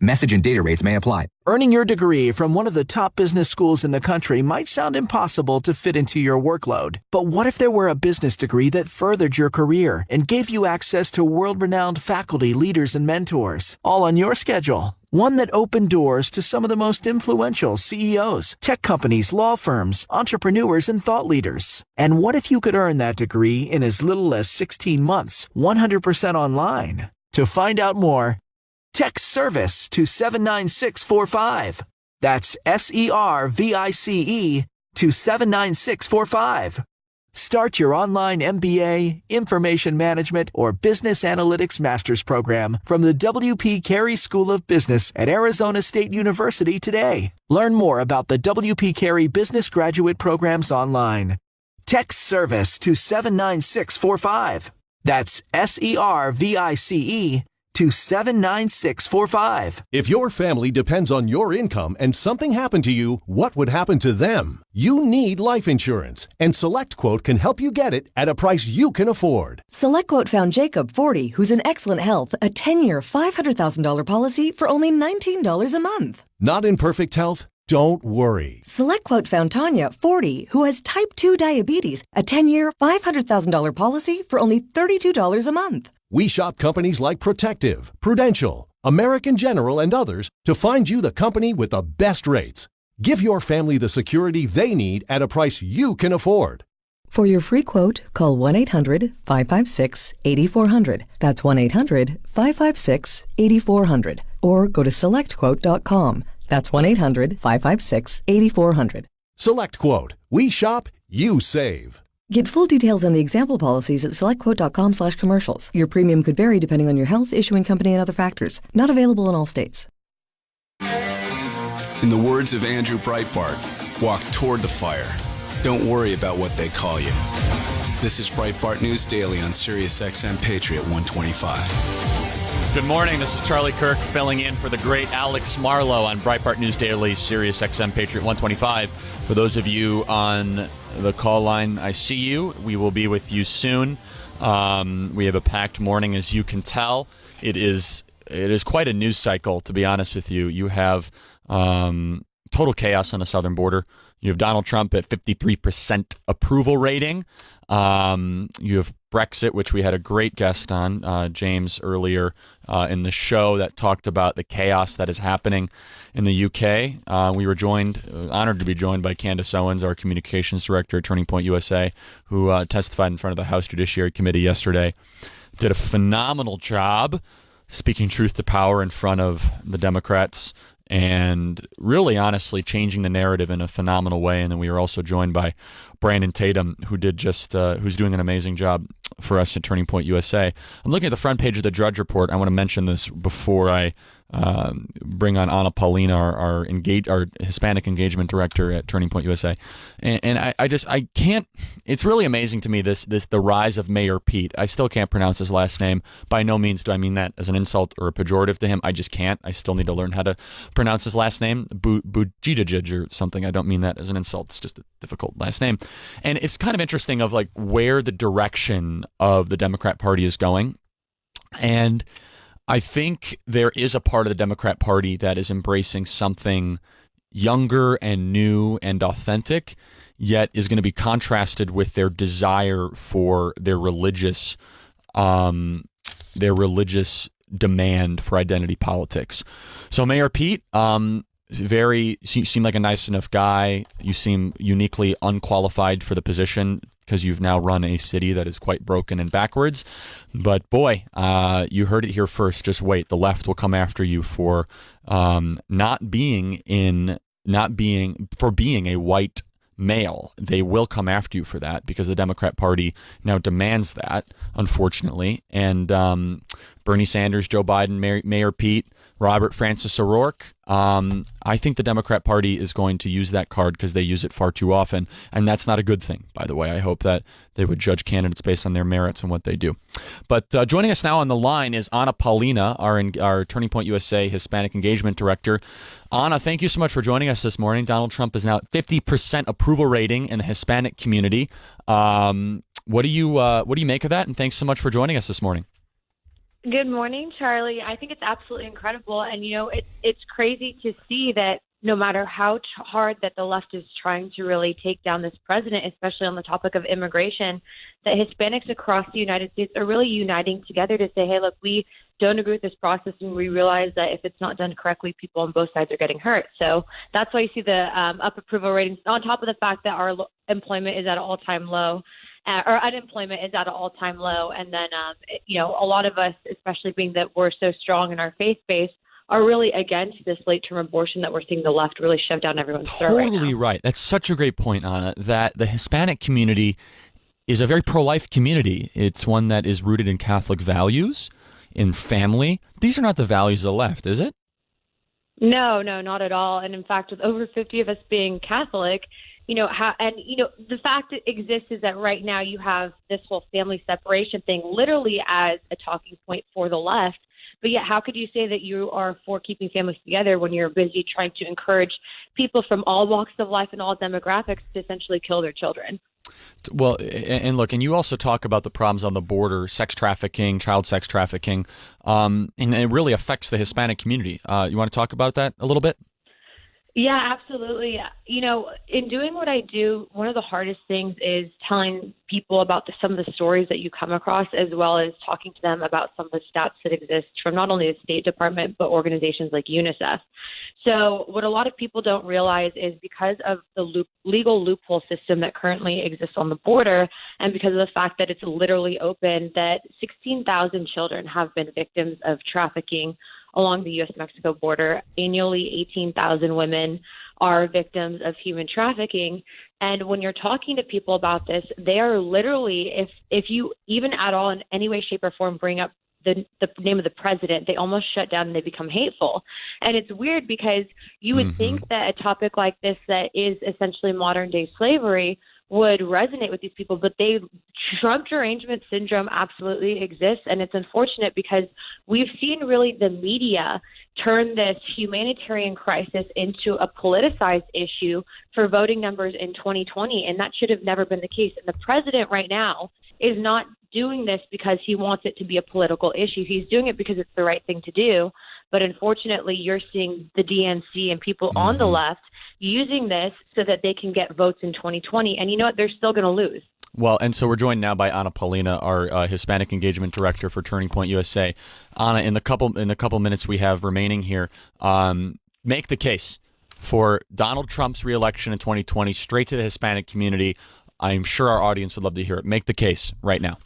Message and data rates may apply. Earning your degree from one of the top business schools in the country might sound impossible to fit into your workload. But what if there were a business degree that furthered your career and gave you access to world-renowned faculty, leaders, and mentors, all on your schedule? One that opened doors to some of the most influential CEOs, tech companies, law firms, entrepreneurs, and thought leaders. And what if you could earn that degree in as little as 16 months, 100% online? To find out more, text SERVICE to 79645. That's SERVICE to 79645. Start your online MBA, Information Management, or Business Analytics Master's Program from the W.P. Carey School of Business at Arizona State University today. Learn more about the W.P. Carey Business Graduate Programs online. Text SERVICE to 79645. That's SERVICE to 79645. If your family depends on your income and something happened to you, what would happen to them? You need life insurance, and SelectQuote can help you get it at a price you can afford. SelectQuote found Jacob, 40, who's in excellent health, a 10-year, $500,000 policy for only $19 a month. Not in perfect health? Don't worry. SelectQuote found Tanya, 40, who has type 2 diabetes, a 10-year, $500,000 policy for only $32 a month. We shop companies like Protective, Prudential, American General, and others to find you the company with the best rates. Give your family the security they need at a price you can afford. For your free quote, call 1-800-556-8400. That's 1-800-556-8400. Or go to SelectQuote.com. That's 1-800-556-8400. SelectQuote. We shop, you save. Get full details on the example policies at SelectQuote.com/commercials. Your premium could vary depending on your health, issuing company, and other factors. Not available in all states. In the words of Andrew Breitbart, walk toward the fire. Don't worry about what they call you. This is Breitbart News Daily on Sirius XM Patriot 125. Good morning. This is Charlie Kirk filling in for the great Alex Marlowe on Breitbart News Daily, Sirius XM Patriot 125. For those of you on the call line, I see you. We will be with you soon. We have a packed morning, as you can tell. It is quite a news cycle, to be honest with you. You have total chaos on the southern border. You have Donald Trump at 53% approval rating. You have Brexit, which we had a great guest on, James, earlier in the show that talked about the chaos that is happening in the UK. We were honored to be joined by Candace Owens, our communications director at Turning Point USA, who testified in front of the House Judiciary Committee yesterday. Did a phenomenal job speaking truth to power in front of the Democrats and really, honestly, changing the narrative in a phenomenal way. And then we were also joined by Brandon Tatum, who's doing an amazing job for us at Turning Point USA. I'm looking at the front page of the Drudge Report. I want to mention this before I bring on Ana Paulina, our Hispanic engagement director at Turning Point USA. And I can't. It's really amazing to me the rise of Mayor Pete. I still can't pronounce his last name. By no means do I mean that as an insult or a pejorative to him. I just can't. I still need to learn how to pronounce his last name, Buttigieg or something. I don't mean that as an insult. It's just a difficult last name. And it's kind of interesting of like where the direction of the Democrat Party is going. And I think there is a part of the Democrat Party that is embracing something younger and new and authentic, yet is going to be contrasted with their desire for their religious demand for identity politics. So Mayor Pete, you seem like a nice enough guy. You seem uniquely unqualified for the position because you've now run a city that is quite broken and backwards. But boy, you heard it here first. Just wait. The left will come after you for being a white male. They will come after you for that because the Democrat Party now demands that, unfortunately. And Bernie Sanders, Joe Biden, Mayor Pete, Robert Francis O'Rourke. I think the Democrat Party is going to use that card because they use it far too often. And that's not a good thing, by the way. I hope that they would judge candidates based on their merits and what they do. But joining us now on the line is Ana Paulina, our Turning Point USA Hispanic Engagement Director. Ana, thank you so much for joining us this morning. Donald Trump is now at 50% approval rating in the Hispanic community. What do you make of that? And thanks so much for joining us this morning. Good morning, Charlie. I think it's absolutely incredible. And, it's crazy to see that no matter how hard that the left is trying to really take down this president, especially on the topic of immigration, that Hispanics across the United States are really uniting together to say, hey, look, we don't agree with this process, and we realize that if it's not done correctly, people on both sides are getting hurt. So that's why you see the up approval ratings, on top of the fact that our employment is at an all-time low. Or unemployment is at an all-time low. And then, a lot of us, especially being that we're so strong in our faith base, are really against this late-term abortion that we're seeing the left really shove down everyone's throat right now. Totally right. That's such a great point, Anna, that the Hispanic community is a very pro-life community. It's one that is rooted in Catholic values, in family. These are not the values of the left, is it? No, not at all. And in fact, with over 50 of us being Catholic, the fact it exists is that right now you have this whole family separation thing literally as a talking point for the left. But yet, how could you say that you are for keeping families together when you're busy trying to encourage people from all walks of life and all demographics to essentially kill their children? Well, and look, and you also talk about the problems on the border, sex trafficking, child sex trafficking, and it really affects the Hispanic community. You want to talk about that a little bit? Yeah, absolutely. In doing what I do, one of the hardest things is telling people about some of the stories that you come across, as well as talking to them about some of the stats that exist from not only the State Department, but organizations like UNICEF. So what a lot of people don't realize is because of the legal loophole system that currently exists on the border, and because of the fact that it's literally open, that 16,000 children have been victims of trafficking along the U.S.-Mexico border. Annually, 18,000 women are victims of human trafficking. And when you're talking to people about this, they are literally, if you even at all in any way, shape, or form bring up the name of the president, they almost shut down and they become hateful. And it's weird because you would think that a topic like this that is essentially modern-day slavery would resonate with these people, but Trump derangement syndrome absolutely exists, and it's unfortunate because we've seen really the media turn this humanitarian crisis into a politicized issue for voting numbers in 2020, and that should have never been the case. And the president right now is not doing this because he wants it to be a political issue. He's doing it because it's the right thing to do. But unfortunately, you're seeing the DNC and people on the left using this so that they can get votes in 2020. And you know what? They're still going to lose. Well, and so we're joined now by Anna Paulina, our Hispanic Engagement Director for Turning Point USA. Anna, in the couple minutes we have remaining here, make the case for Donald Trump's reelection in 2020 straight to the Hispanic community. I'm sure our audience would love to hear it. Make the case right now.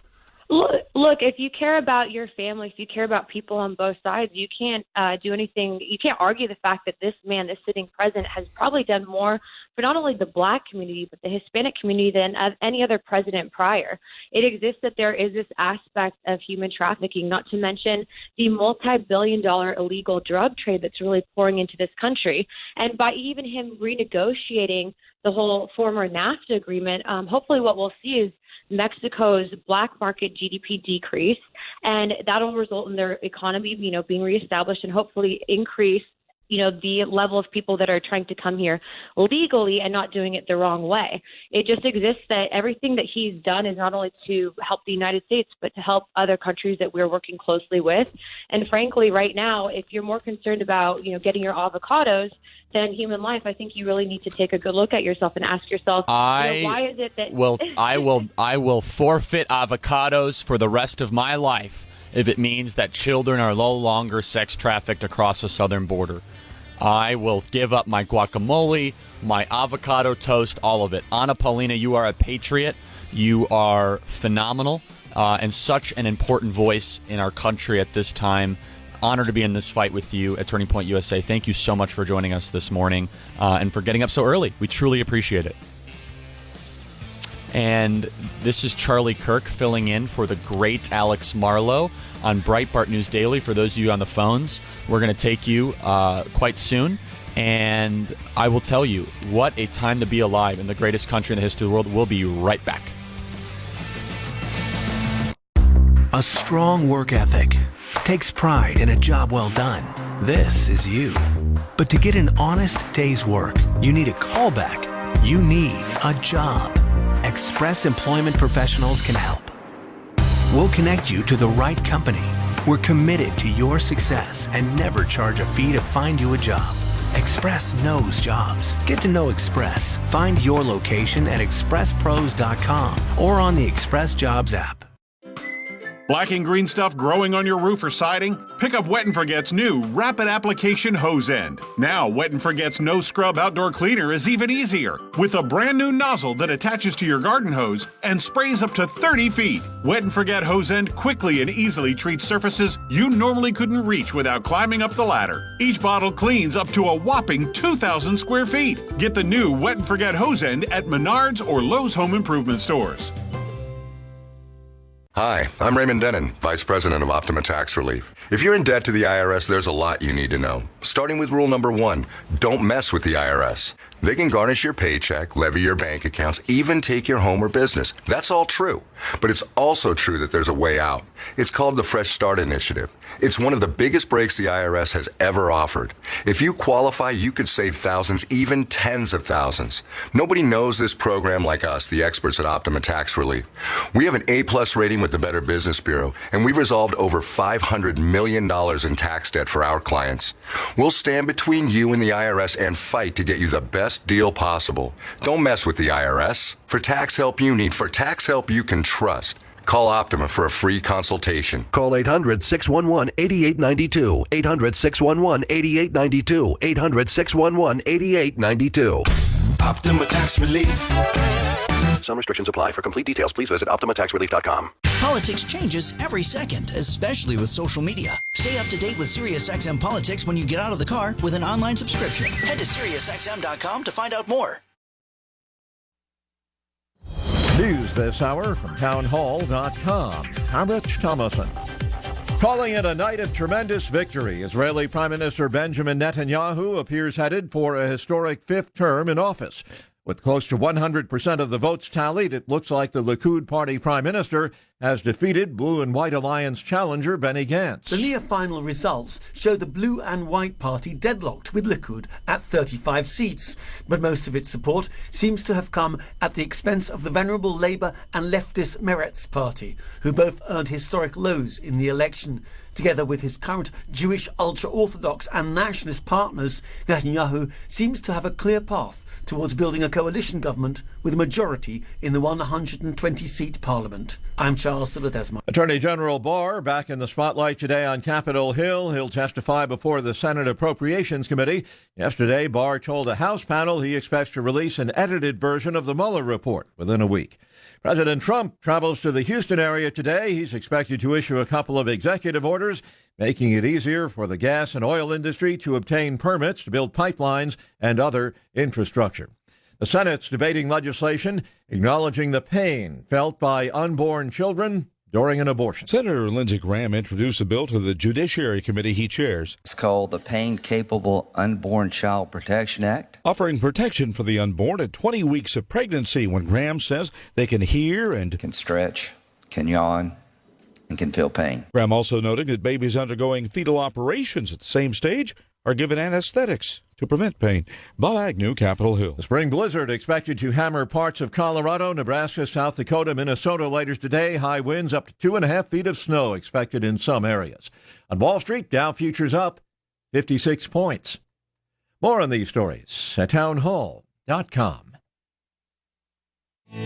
Look, if you care about your family, if you care about people on both sides, you can't do anything. You can't argue the fact that this man, this sitting president, has probably done more for not only the Black community, but the Hispanic community than any other president prior. It exists that there is this aspect of human trafficking, not to mention the multi-billion-dollar illegal drug trade that's really pouring into this country. And by even him renegotiating the whole former NAFTA agreement, hopefully what we'll see is Mexico's black market GDP decrease, and that'll result in their economy, being reestablished and hopefully increase, the level of people that are trying to come here legally and not doing it the wrong way. It just exists that everything that he's done is not only to help the United States, but to help other countries that we're working closely with. And frankly, right now, if you're more concerned about, getting your avocados than human life, I think you really need to take a good look at yourself and ask yourself, why is it that... Well, I will forfeit avocados for the rest of my life if it means that children are no longer sex trafficked across the southern border. I will give up my guacamole, my avocado toast, all of it. Anna Paulina, you are a patriot. You are phenomenal and such an important voice in our country at this time. Honored to be in this fight with you at Turning Point USA. Thank you so much for joining us this morning and for getting up so early. We truly appreciate it. And this is Charlie Kirk filling in for the great Alex Marlowe on Breitbart News Daily. For those of you on the phones, we're going to take you quite soon. And I will tell you, what a time to be alive in the greatest country in the history of the world. We'll be right back. A strong work ethic takes pride in a job well done. This is you. But to get an honest day's work, you need a callback. You need a job. Express Employment Professionals can help. We'll connect you to the right company We're committed to your success and never charge a fee to find you a job. Express knows jobs. Get to know Express. Find your location at expresspros.com or on the Express Jobs app. Black and green stuff growing on your roof or siding? Pick up Wet & Forget's new Rapid Application Hose End. Now, Wet & Forget's No Scrub Outdoor Cleaner is even easier. With a brand new nozzle that attaches to your garden hose and sprays up to 30 feet. Wet & Forget Hose End quickly and easily treats surfaces you normally couldn't reach without climbing up the ladder. Each bottle cleans up to a whopping 2,000 square feet. Get the new Wet & Forget Hose End at Menards or Lowe's Home Improvement stores. Hi, I'm Raymond Denon, Vice President of Optima Tax Relief. If you're in debt to the IRS, there's a lot you need to know. Starting with rule number 1, don't mess with the IRS. They can garnish your paycheck, levy your bank accounts, even take your home or business. That's all true. But it's also true that there's a way out. It's called the Fresh Start Initiative. It's one of the biggest breaks the IRS has ever offered. If you qualify, you could save thousands, even tens of thousands. Nobody knows this program like us, the experts at Optima Tax Relief. We have an A-plus rating with the Better Business Bureau, and we've resolved over $500 million in tax debt for our clients. We'll stand between you and the IRS and fight to get you the best deal possible. Don't mess with the IRS. For tax help you need, for tax help you can trust, call Optima for a free consultation. Call 800-611-8892. 800-611-8892. 800-611-8892. Optima Tax Relief. Some restrictions apply. For complete details, please visit OptimaTaxRelief.com. Politics changes every second, especially with social media. Stay up to date with SiriusXM Politics when you get out of the car with an online subscription. Head to SiriusXM.com to find out more. News this hour from townhall.com. Alex Thomason. Calling it a night of tremendous victory, Israeli Prime Minister Benjamin Netanyahu appears headed for a historic fifth term in office. With close to 100% of the votes tallied, it looks like the Likud party prime minister has defeated Blue and White Alliance challenger Benny Gantz. The near-final results show the Blue and White party deadlocked with Likud at 35 seats, but most of its support seems to have come at the expense of the venerable Labour and leftist Meretz party, who both earned historic lows in the election. Together with his current Jewish ultra-Orthodox and nationalist partners, Netanyahu seems to have a clear path towards building a coalition government with a majority in the 120-seat parliament. I'm Charles de Ledesma. Attorney General Barr back in the spotlight today on Capitol Hill. He'll testify before the Senate Appropriations Committee. Yesterday, Barr told a House panel he expects to release an edited version of the Mueller report within a week. President Trump travels to the Houston area today. He's expected to issue a couple of executive orders, making it easier for the gas and oil industry to obtain permits to build pipelines and other infrastructure. The Senate's debating legislation acknowledging the pain felt by unborn children during an abortion. Senator Lindsey Graham introduced a bill to the Judiciary Committee he chairs. It's called the Pain-Capable Unborn Child Protection Act, offering protection for the unborn at 20 weeks of pregnancy when Graham says they can hear and can stretch, can yawn, and can feel pain. Graham also noted that babies undergoing fetal operations at the same stage are given anesthetics to prevent pain. Bob Agnew, Capitol Hill. The spring blizzard expected to hammer parts of Colorado, Nebraska, South Dakota, Minnesota later today. High winds up to 2.5 feet of snow expected in some areas. On Wall Street, Dow futures up 56 points. More on these stories at townhall.com.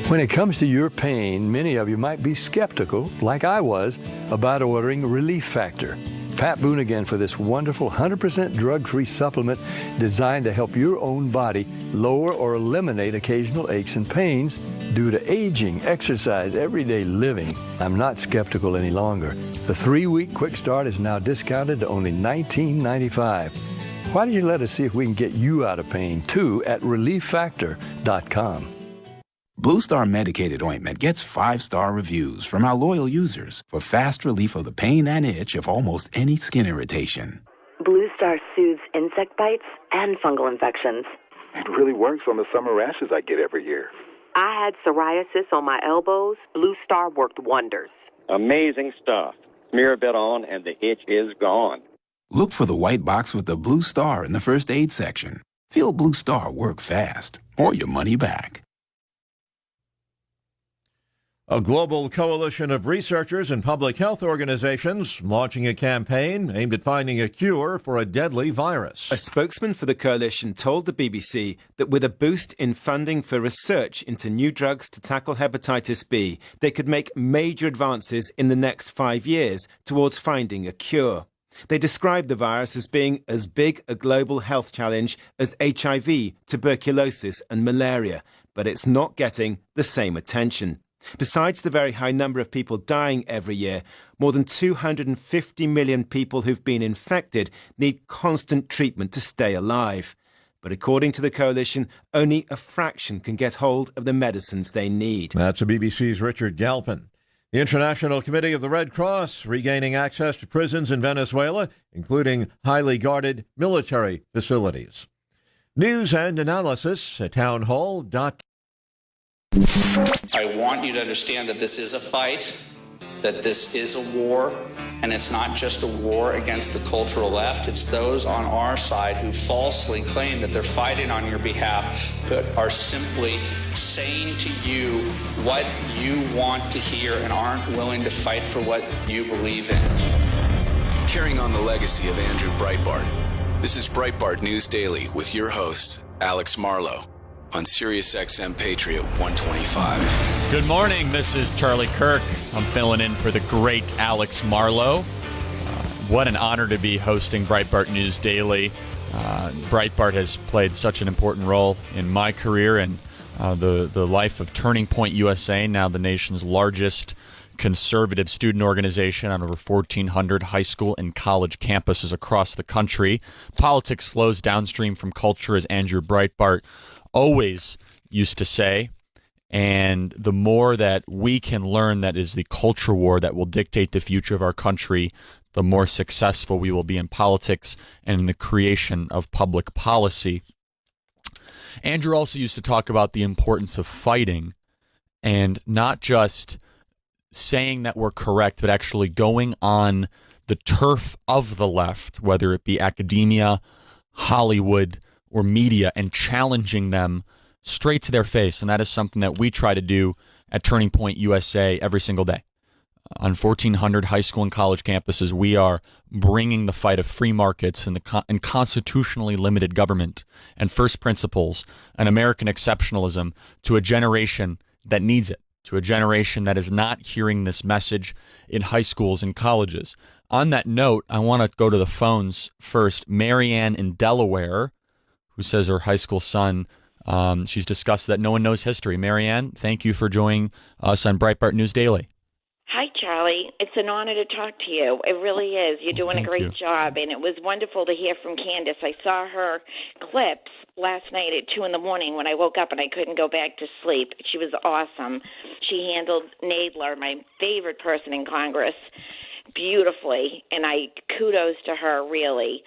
When it comes to your pain, many of you might be skeptical, like I was, about ordering Relief Factor. Pat Boone again for this wonderful 100% drug-free supplement designed to help your own body lower or eliminate occasional aches and pains due to aging, exercise, everyday living. I'm not skeptical any longer. The 3-week quick start is now discounted to only $19.95. Why don't you let us see if we can get you out of pain, too, at ReliefFactor.com. Blue Star medicated ointment gets 5-star reviews from our loyal users for fast relief of the pain and itch of almost any skin irritation. Blue Star soothes insect bites and fungal infections. It really works on the summer rashes I get every year. I had psoriasis on my elbows. Blue Star worked wonders. Amazing stuff. Smear a bit on and the itch is gone. Look for the white box with the Blue Star in the first aid section. Feel Blue Star work fast or your money back. A global coalition of researchers and public health organizations launching a campaign aimed at finding a cure for a deadly virus. A spokesman for the coalition told the BBC that with a boost in funding for research into new drugs to tackle hepatitis B, they could make major advances in the next 5 years towards finding a cure. They described the virus as being as big a global health challenge as HIV, tuberculosis and malaria, but it's not getting the same attention. Besides the very high number of people dying every year, more than 250 million people who've been infected need constant treatment to stay alive. But according to the coalition, only a fraction can get hold of the medicines they need. That's the BBC's Richard Galpin. The International Committee of the Red Cross regaining access to prisons in Venezuela, including highly guarded military facilities. News and analysis at townhall.com. I want you to understand that this is a fight, that this is a war, and it's not just a war against the cultural left. It's those on our side who falsely claim that they're fighting on your behalf, but are simply saying to you what you want to hear and aren't willing to fight for what you believe in. Carrying on the legacy of Andrew Breitbart, this is Breitbart News Daily with your host, Alex Marlowe, on Sirius XM Patriot 125. Good morning. This is Charlie Kirk. I'm filling in for the great Alex Marlowe. What an honor to be hosting Breitbart News Daily. Breitbart has played such an important role in my career and the life of Turning Point USA, now the nation's largest conservative student organization on over 1,400 high school and college campuses across the country. Politics flows downstream from culture, as Andrew Breitbart always used to say, and the more that we can learn that is the culture war that will dictate the future of our country, the more successful we will be in politics and in the creation of public policy. Andrew also used to talk about the importance of fighting and not just saying that we're correct, but actually going on the turf of the left, whether it be academia, Hollywood, or media, and challenging them straight to their face. And that is something that we try to do at Turning Point USA every single day. On 1,400 high school and college campuses, we are bringing the fight of free markets and constitutionally limited government and first principles and American exceptionalism to a generation that needs it, to a generation that is not hearing this message in high schools and colleges. On that note, I want to go to the phones first. Marianne in Delaware, who says her high school son, she's discussed that no one knows history. Marianne, thank you for joining us on Breitbart News Daily. Hi, Charlie. It's an honor to talk to you. It really is. You're doing a great job, and it was wonderful to hear from Candace. I saw her clips last night at 2 a.m. when I woke up and I couldn't go back to sleep. She was awesome. She handled Nadler, my favorite person in Congress, beautifully, and I kudos to her, really.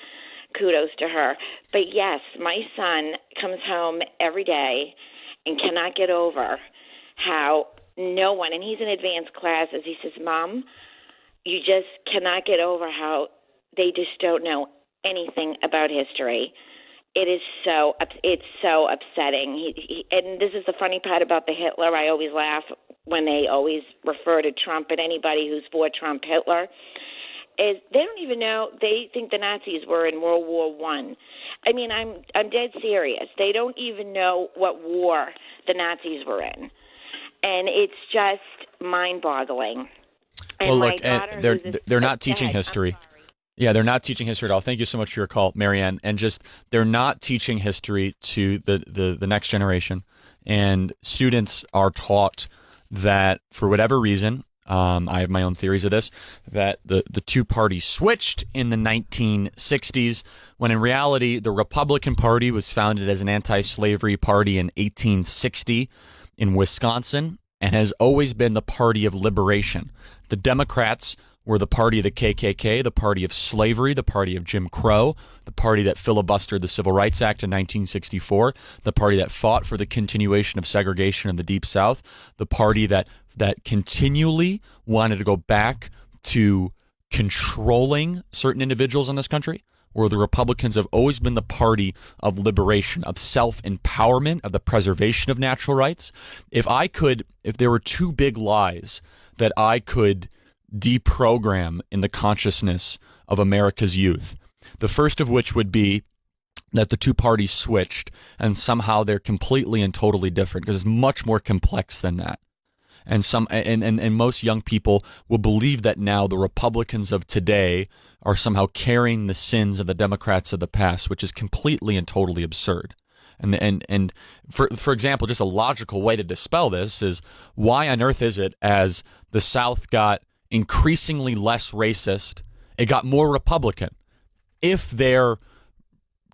Kudos to her. But yes, my son comes home every day and cannot get over how no one, and he's in advanced classes, he says, Mom, you just cannot get over how they just don't know anything about history. It's so upsetting. And this is the funny part about the Hitler. I always laugh when they always refer to Trump and anybody who's for Trump, Hitler. Is they don't even know. They think the Nazis were in World War I. I mean, I'm dead serious. They don't even know what war the Nazis were in, and it's just mind-boggling. Well, look, they're not teaching history. Yeah, they're not teaching history at all. Thank you so much for your call, Marianne. And just they're not teaching history to the next generation, and students are taught that for whatever reason. I have my own theories of this, that the two parties switched in the 1960s, when in reality, the Republican Party was founded as an anti-slavery party in 1860 in Wisconsin and has always been the party of liberation. The Democrats were the party of the KKK, the party of slavery, the party of Jim Crow, the party that filibustered the Civil Rights Act in 1964, the party that fought for the continuation of segregation in the Deep South, the party that continually wanted to go back to controlling certain individuals in this country, where the Republicans have always been the party of liberation, of self-empowerment, of the preservation of natural rights. If there were two big lies that I could deprogram in the consciousness of America's youth, the first of which would be that the two parties switched and somehow they're completely and totally different, because it's much more complex than that. And most young people will believe that now the Republicans of today are somehow carrying the sins of the Democrats of the past, which is completely and totally absurd. And for example, just a logical way to dispel this is, why on earth is it, as the South got increasingly less racist, it got more Republican? If their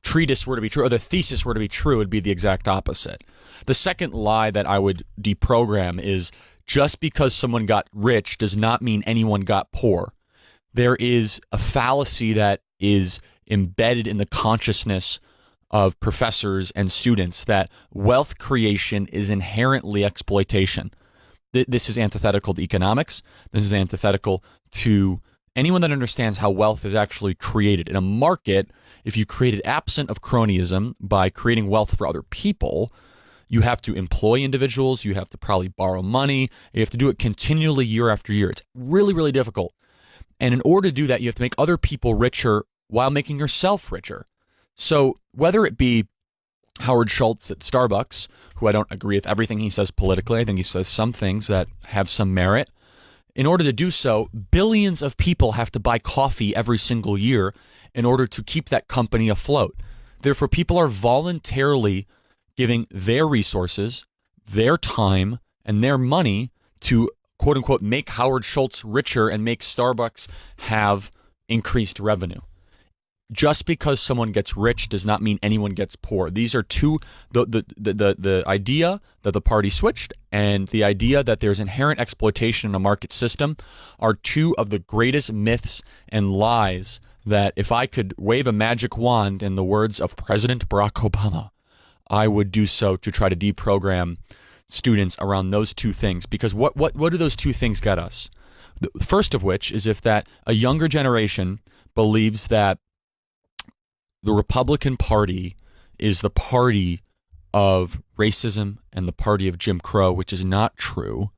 treatise were to be true, or the thesis were to be true, it would be the exact opposite. The second lie that I would deprogram is, just because someone got rich does not mean anyone got poor. There is a fallacy that is embedded in the consciousness of professors and students that wealth creation is inherently exploitation. This is antithetical to economics. This is antithetical to anyone that understands how wealth is actually created. In a market, if you create it absent of cronyism by creating wealth for other people, you have to employ individuals, you have to probably borrow money, you have to do it continually year after year. It's really, really difficult. And in order to do that, you have to make other people richer while making yourself richer. So whether it be Howard Schultz at Starbucks, who I don't agree with everything he says politically, I think he says some things that have some merit. In order to do so, billions of people have to buy coffee every single year in order to keep that company afloat. Therefore, people are voluntarily giving their resources, their time, and their money to, quote unquote, make Howard Schultz richer and make Starbucks have increased revenue. Just because someone gets rich does not mean anyone gets poor. These are two, the idea that the party switched and the idea that there's inherent exploitation in a market system are two of the greatest myths and lies that, if I could wave a magic wand in the words of President Barack Obama, I would do so to try to deprogram students around those two things. Because what do those two things get us? The first of which is if that a younger generation believes that the Republican Party is the party of racism and the party of Jim Crow, which is not true,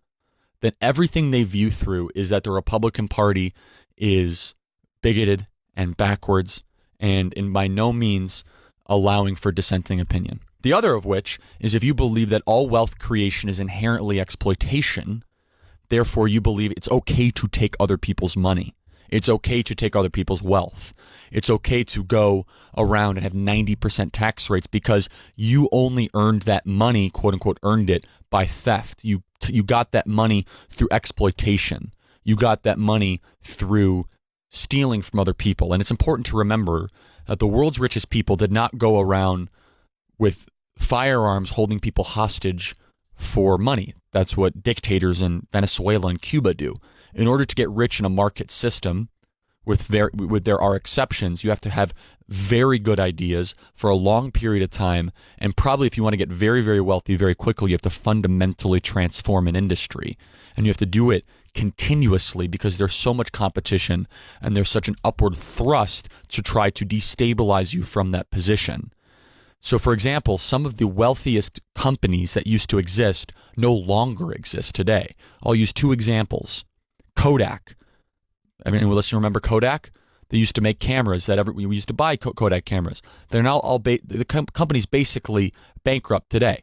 then everything they view through is that the Republican Party is bigoted and backwards and in by no means allowing for dissenting opinion. The other of which is, if you believe that all wealth creation is inherently exploitation, therefore you believe it's okay to take other people's money. It's okay to take other people's wealth. It's okay to go around and have 90% tax rates because you only earned that money, quote unquote, earned it by theft. You got that money through exploitation. You got that money through stealing from other people. And it's important to remember that the world's richest people did not go around with firearms holding people hostage for money. That's what dictators in Venezuela and Cuba do. In order to get rich in a market system, there are exceptions, you have to have very good ideas for a long period of time. And probably if you want to get very, very wealthy very quickly, you have to fundamentally transform an industry. And you have to do it continuously because there's so much competition and there's such an upward thrust to try to destabilize you from that position. So, for example, some of the wealthiest companies that used to exist no longer exist today. I'll use two examples. Kodak. I mean, let's remember Kodak. They used to make cameras we used to buy Kodak cameras. They're now all the company's basically bankrupt today.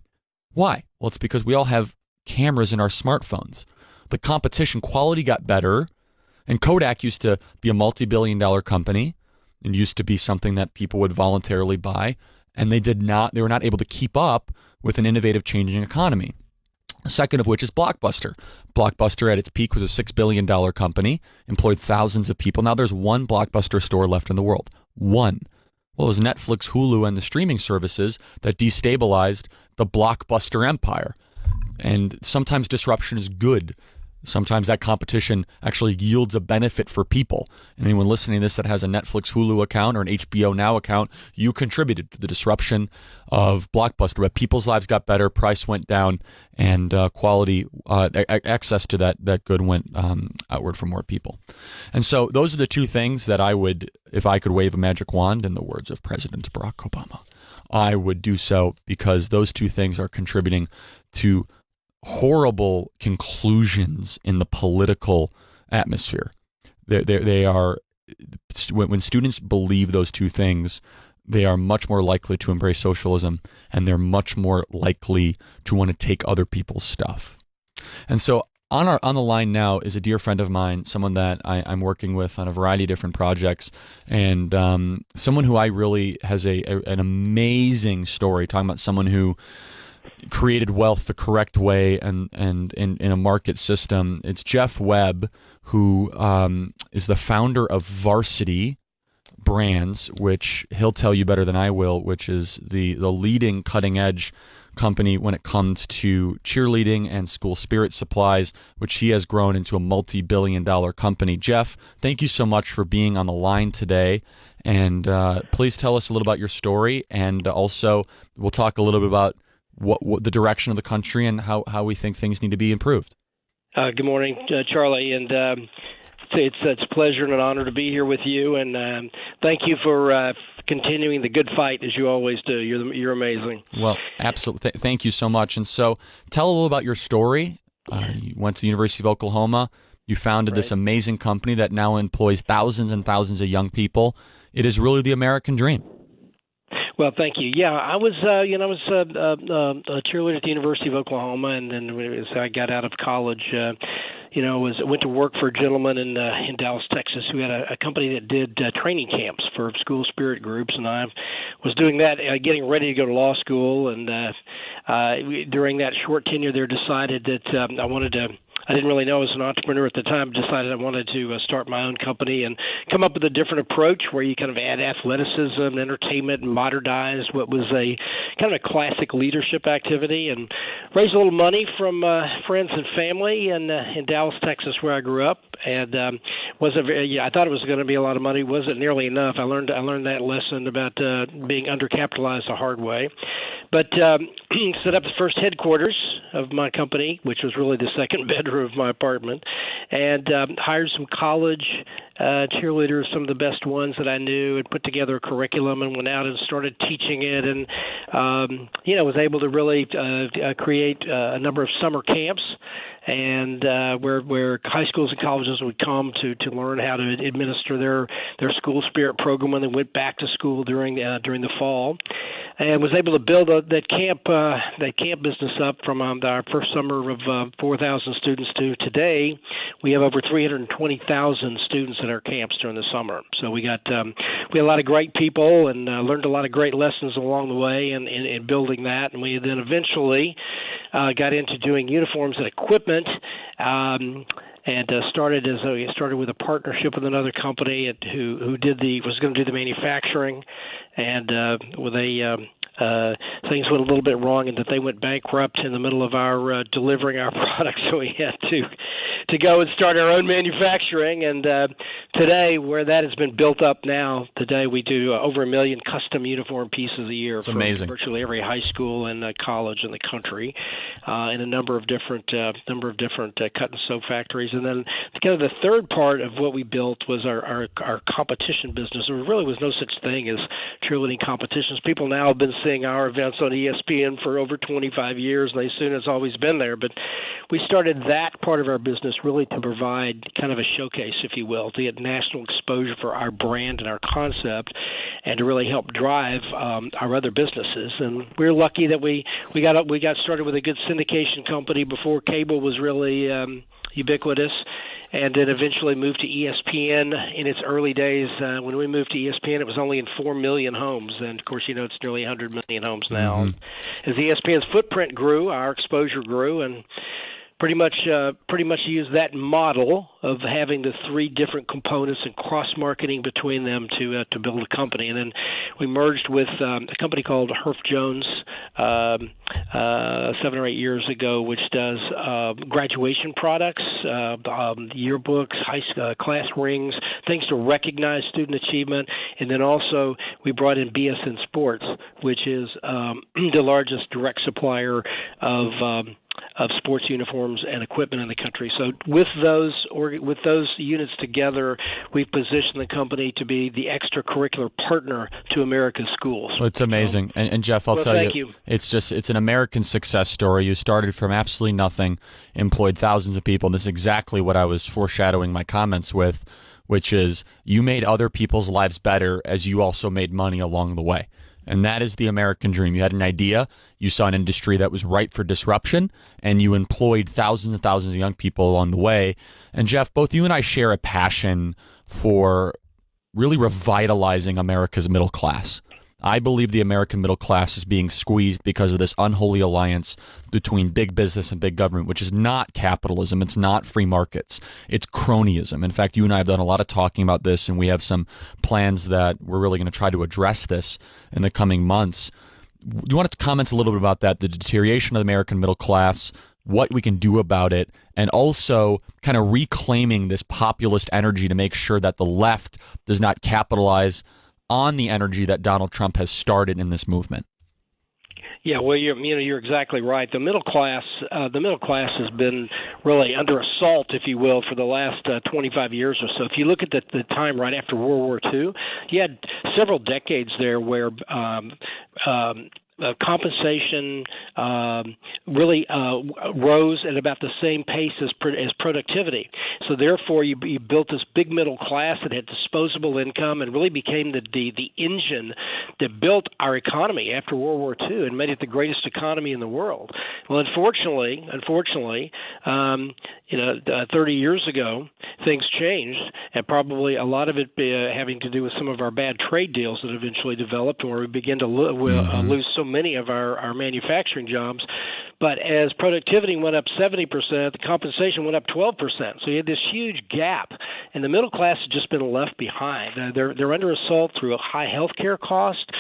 Why? Well, it's because we all have cameras in our smartphones. The competition quality got better, and Kodak used to be a multi-billion-dollar company and used to be something that people would voluntarily buy, and they were not able to keep up with an innovative changing economy. The second of which is Blockbuster. Blockbuster at its peak was a $6 billion company, employed thousands of people. Now there's one Blockbuster store left in the world. One. Well, it was Netflix, Hulu, and the streaming services that destabilized the Blockbuster empire. And sometimes disruption is good. Sometimes that competition actually yields a benefit for people. And anyone listening to this that has a Netflix Hulu account or an HBO Now account, you contributed to the disruption of Blockbuster. But people's lives got better, price went down, and quality, access to that good went outward for more people. And so those are the two things that I would, if I could wave a magic wand, in the words of President Barack Obama, I would do so, because those two things are contributing to horrible conclusions in the political atmosphere. They are, when students believe those two things, they are much more likely to embrace socialism, and they're much more likely to want to take other people's stuff. And so on the line now is a dear friend of mine, someone that I'm working with on a variety of different projects, and someone who I really has an amazing story, talking about someone who created wealth the correct way and in a market system. It's Jeff Webb, who is the founder of Varsity Brands, which he'll tell you better than I will, which is the leading cutting edge company when it comes to cheerleading and school spirit supplies, which he has grown into a multi-billion-dollar company. Jeff, thank you so much for being on the line today. And please tell us a little about your story, and also we'll talk a little bit about what the direction of the country and how we think things need to be improved. Good morning, Charlie, and it's a pleasure and an honor to be here with you, and thank you for continuing the good fight, as you always do. You're amazing. Well, absolutely. Thank you so much. And so tell a little about your story. You went to the University of Oklahoma. You founded this amazing company that now employs thousands and thousands of young people. It is really the American dream. Well, thank you. Yeah, I was a cheerleader at the University of Oklahoma, and then as I got out of college, went to work for a gentleman in Dallas, Texas, who had a company that did training camps for school spirit groups, and I was doing that, getting ready to go to law school, and during that short tenure there, decided that I didn't really know as an entrepreneur at the time, decided I wanted to start my own company and come up with a different approach where you kind of add athleticism and entertainment and modernize what was a kind of a classic leadership activity, and raise a little money from friends and family in Dallas, Texas, where I grew up. And I thought it was going to be a lot of money. Wasn't nearly enough. I learned that lesson about being undercapitalized the hard way. But set up the first headquarters of my company, which was really the second bedroom of my apartment, and hired some college cheerleaders, some of the best ones that I knew, and put together a curriculum and went out and started teaching it, and was able to really create a number of summer camps, and where high schools and colleges would come to learn how to administer their school spirit program when they went back to school during the fall, and was able to build that camp business up from our first summer of 4,000 students to today. We have over 320,000 students at our camps during the summer. So we had a lot of great people, and learned a lot of great lessons along the way in building that. And we then eventually got into doing uniforms and equipment. And started with a partnership with another company who was going to do the manufacturing, and things went a little bit wrong in that they went bankrupt in the middle of our delivering our products, so we had to go and start our own manufacturing. And today, where that has been built up now, today we do over 1 million custom uniform pieces a year for virtually every high school and college in the country, in a number of different cut and sew factories. And then kind of the third part of what we built was our competition business. There really was no such thing as cheerleading competitions. People now have been seeing our events on ESPN for over 25 years, and they assume it's always been there. But we started that part of our business really to provide kind of a showcase, if you will, to get national exposure for our brand and our concept, and to really help drive our other businesses. And we're lucky that we got started with a good syndication company before cable was really ubiquitous, and then eventually moved to ESPN in its early days. When we moved to ESPN, it was only in 4 million homes, and of course, it's nearly 100 million homes now. As ESPN's footprint grew, our exposure grew, and pretty much use that model of having the three different components and cross-marketing between them to build a company. And then we merged with a company called Herf Jones 7 or 8 years ago, which does graduation products, yearbooks, class rings, things to recognize student achievement. And then also we brought in BSN Sports, which is the largest direct supplier of sports uniforms and equipment in the country. So with those units together, we've positioned the company to be the extracurricular partner to America's schools. Well, it's amazing. And Jeff, I'll tell you, it's an American success story. You started from absolutely nothing, employed thousands of people, and this is exactly what I was foreshadowing my comments with, which is you made other people's lives better as you also made money along the way. And that is the American dream. You had an idea, you saw an industry that was ripe for disruption, and you employed thousands and thousands of young people along the way. And Jeff, both you and I share a passion for really revitalizing America's middle class. I believe the American middle class is being squeezed because of this unholy alliance between big business and big government, which is not capitalism. It's not free markets. It's cronyism. In fact, you and I have done a lot of talking about this, and we have some plans that we're really going to try to address this in the coming months. Do you want to comment a little bit about that, the deterioration of the American middle class, what we can do about it, and also kind of reclaiming this populist energy to make sure that the left does not capitalize on the energy that Donald Trump has started in this movement? Yeah, well, you're exactly right. The middle class has been really under assault, if you will, for the last 25 years or so. If you look at the time right after World War II, you had several decades there where compensation really rose at about the same pace as productivity. So therefore, you built this big middle class that had disposable income and really became the engine that built our economy after World War II and made it the greatest economy in the world. Well, unfortunately, 30 years ago, things changed, and probably a lot of it having to do with some of our bad trade deals that eventually developed, where we began to lose so many of our manufacturing jobs. But as productivity went up 70%, the compensation went up 12%. So you had this huge gap, and the middle class has just been left behind. They're under assault through a high health care cost,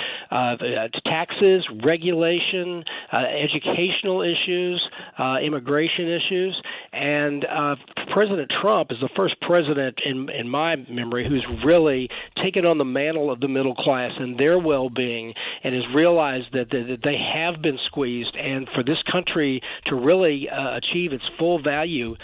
taxes, regulation, educational issues, immigration issues, and President Trump is the first president in my memory who's really taken on the mantle of the middle class and their well-being, and has realized that they have been squeezed, and for this country to really achieve its full value,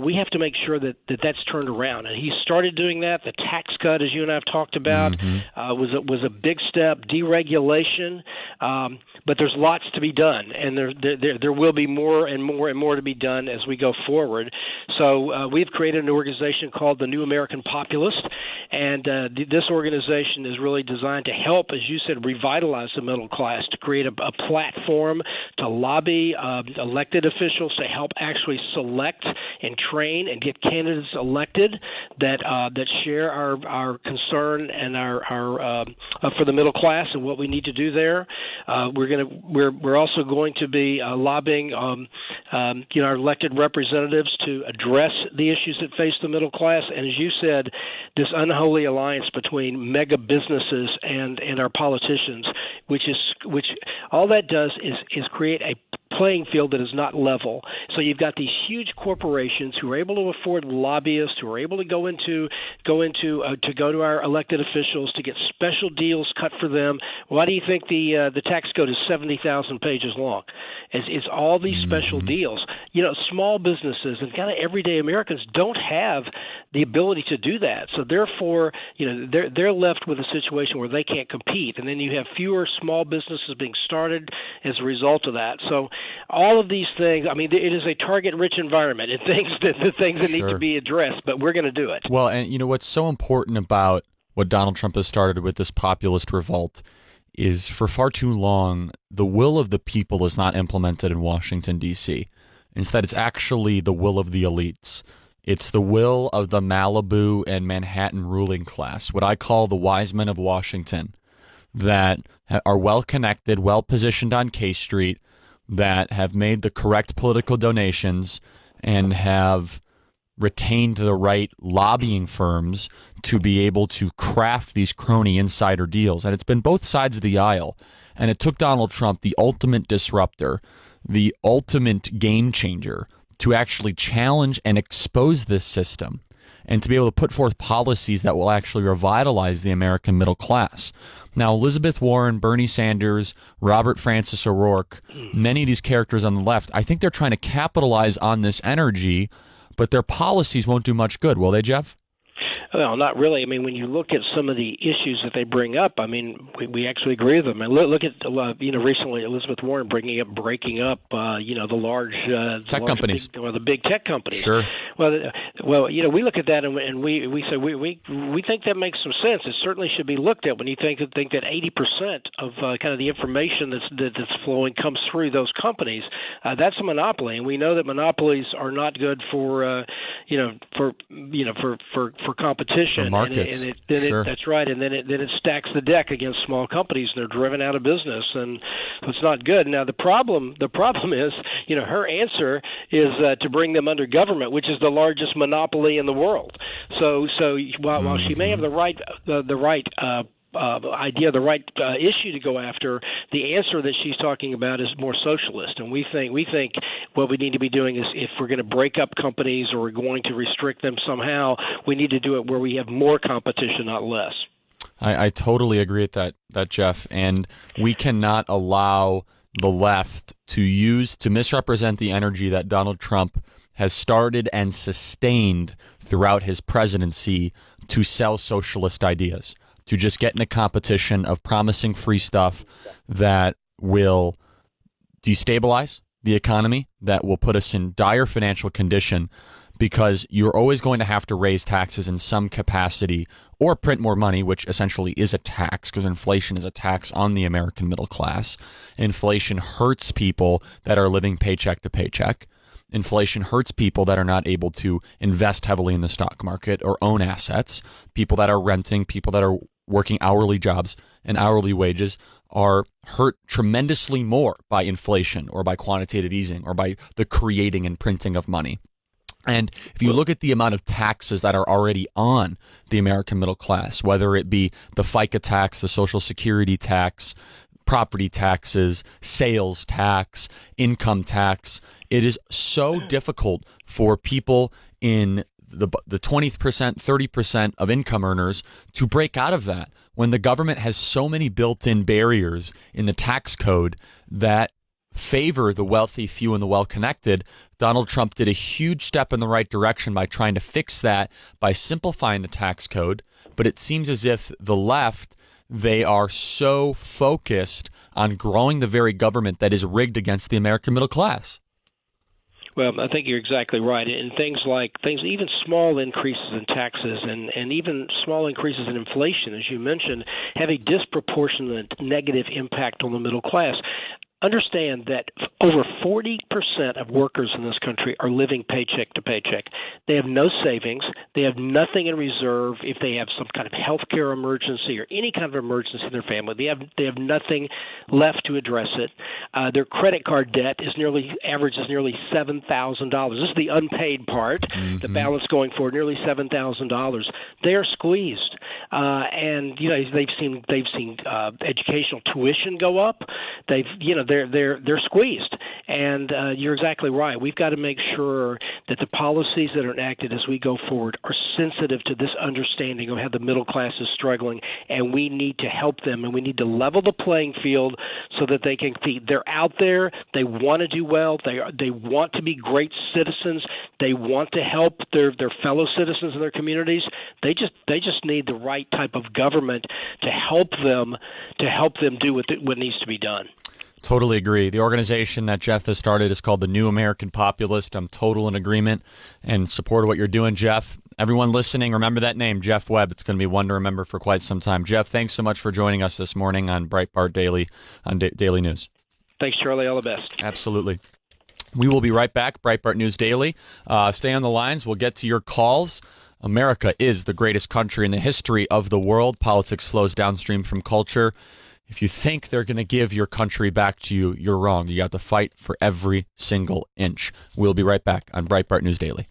we have to make sure that that's turned around. And he started doing that. The tax cut, as you and I have talked about, was a big step. Deregulation, but there's lots to be done, and there will be more and more and more to be done as we go forward. So we've created an organization called the New American Populist, and this organization is really designed to help, as you said, revitalize the middle class, to create a platform to lobby elected officials to help actually select and train and get candidates elected that share our concern and our for the middle class and what we need to do there. We're also going to be lobbying our elected representatives to address the issues that face the middle class. And as you said, this unholy alliance between mega businesses and our politicians, which all that does is create a playing field that is not level. So you've got these huge corporations who are able to afford lobbyists, who are able to go to our elected officials to get special deals cut for them. Why do you think the tax code is 70,000 pages long? It's all these special deals. Small businesses and kind of everyday Americans don't have the ability to do that. So therefore, they're left with a situation where they can't compete, and then you have fewer small businesses being started as a result of that. So all of these things, it is a target-rich environment. It the things that need to be addressed, but we're going to do it. Well, and what's so important about what Donald Trump has started with this populist revolt is, for far too long, the will of the people is not implemented in Washington, D.C. Instead, it's actually the will of the elites. It's the will of the Malibu and Manhattan ruling class, what I call the wise men of Washington, that are well-connected, well-positioned on K Street, that have made the correct political donations, and have retained the right lobbying firms to be able to craft these crony insider deals. And it's been both sides of the aisle. And it took Donald Trump, the ultimate disruptor, the ultimate game changer, to actually challenge and expose this system and to be able to put forth policies that will actually revitalize the American middle class. Now, Elizabeth Warren, Bernie Sanders, Robert Francis O'Rourke, many of these characters on the left, I think they're trying to capitalize on this energy, but their policies won't do much good, will they, Jeff? Well, not really. I mean, when you look at some of the issues that they bring up, I mean, we actually agree with them. And look at, recently Elizabeth Warren breaking up the large tech companies, the big tech companies. Sure. Well, we look at that and we say we think that makes some sense. It certainly should be looked at when you think that 80% of kind of the information that's flowing comes through those companies. That's a monopoly, and we know that monopolies are not good for competition. For markets. Sure. That's right. And then it stacks the deck against small companies, and they're driven out of business, and it's not good. Now the problem is, her answer is to bring them under government, which is the largest monopoly in the world. So while she may have the right idea, the right issue to go after, the answer that she's talking about is more socialist. And we think what we need to be doing is, if we're going to break up companies or we're going to restrict them somehow, we need to do it where we have more competition, not less. I totally agree with that, Jeff. And we cannot allow the left to misrepresent the energy that Donald Trump has started and sustained throughout his presidency to sell socialist ideas, to just get in a competition of promising free stuff that will destabilize the economy, that will put us in dire financial condition, because you're always going to have to raise taxes in some capacity or print more money, which essentially is a tax, because inflation is a tax on the American middle class. Inflation hurts people that are living paycheck to paycheck. Inflation hurts people that are not able to invest heavily in the stock market or own assets. People that are renting, people that are working hourly jobs and hourly wages are hurt tremendously more by inflation or by quantitative easing or by the creating and printing of money. And if you look at the amount of taxes that are already on the American middle class, whether it be the FICA tax, the Social Security tax, property taxes, sales tax, income tax, it is so difficult for people in the 20%, 30% of income earners to break out of that when the government has so many built-in barriers in the tax code that favor the wealthy few and the well-connected. Donald Trump did a huge step in the right direction by trying to fix that by simplifying the tax code. But it seems as if the left, they are so focused on growing the very government that is rigged against the American middle class. Well, I think you're exactly right. And even small increases in taxes and even small increases in inflation, as you mentioned, have a disproportionate negative impact on the middle class. Understand that over 40% of workers in this country are living paycheck to paycheck. They have no savings. They have nothing in reserve if they have some kind of health care emergency or any kind of emergency in their family. They have nothing left to address it. Their credit card debt averages nearly $7,000. This is the unpaid part. Mm-hmm. The balance going forward, nearly $7,000. They are squeezed, and they've seen educational tuition go up. They're squeezed, and you're exactly right. We've got to make sure that the policies that are enacted as we go forward are sensitive to this understanding of how the middle class is struggling, and we need to help them, and we need to level the playing field so that they can compete. They're out there. They want to do well. They want to be great citizens. They want to help their fellow citizens in their communities. They just need the right type of government to help them do what needs to be done. Totally agree. The organization that Jeff has started is called the New American Populist. I'm total in agreement and support of what you're doing, Jeff. Everyone listening, remember that name, Jeff Webb. It's going to be one to remember for quite some time. Jeff, thanks so much for joining us this morning on Breitbart Daily on Daily News. Thanks, Charlie. All the best. Absolutely. We will be right back. Breitbart News Daily. Stay on the lines. We'll get to your calls. America is the greatest country in the history of the world. Politics flows downstream from culture. If you think they're going to give your country back to you, you're wrong. You got to fight for every single inch. We'll be right back on Breitbart News Daily.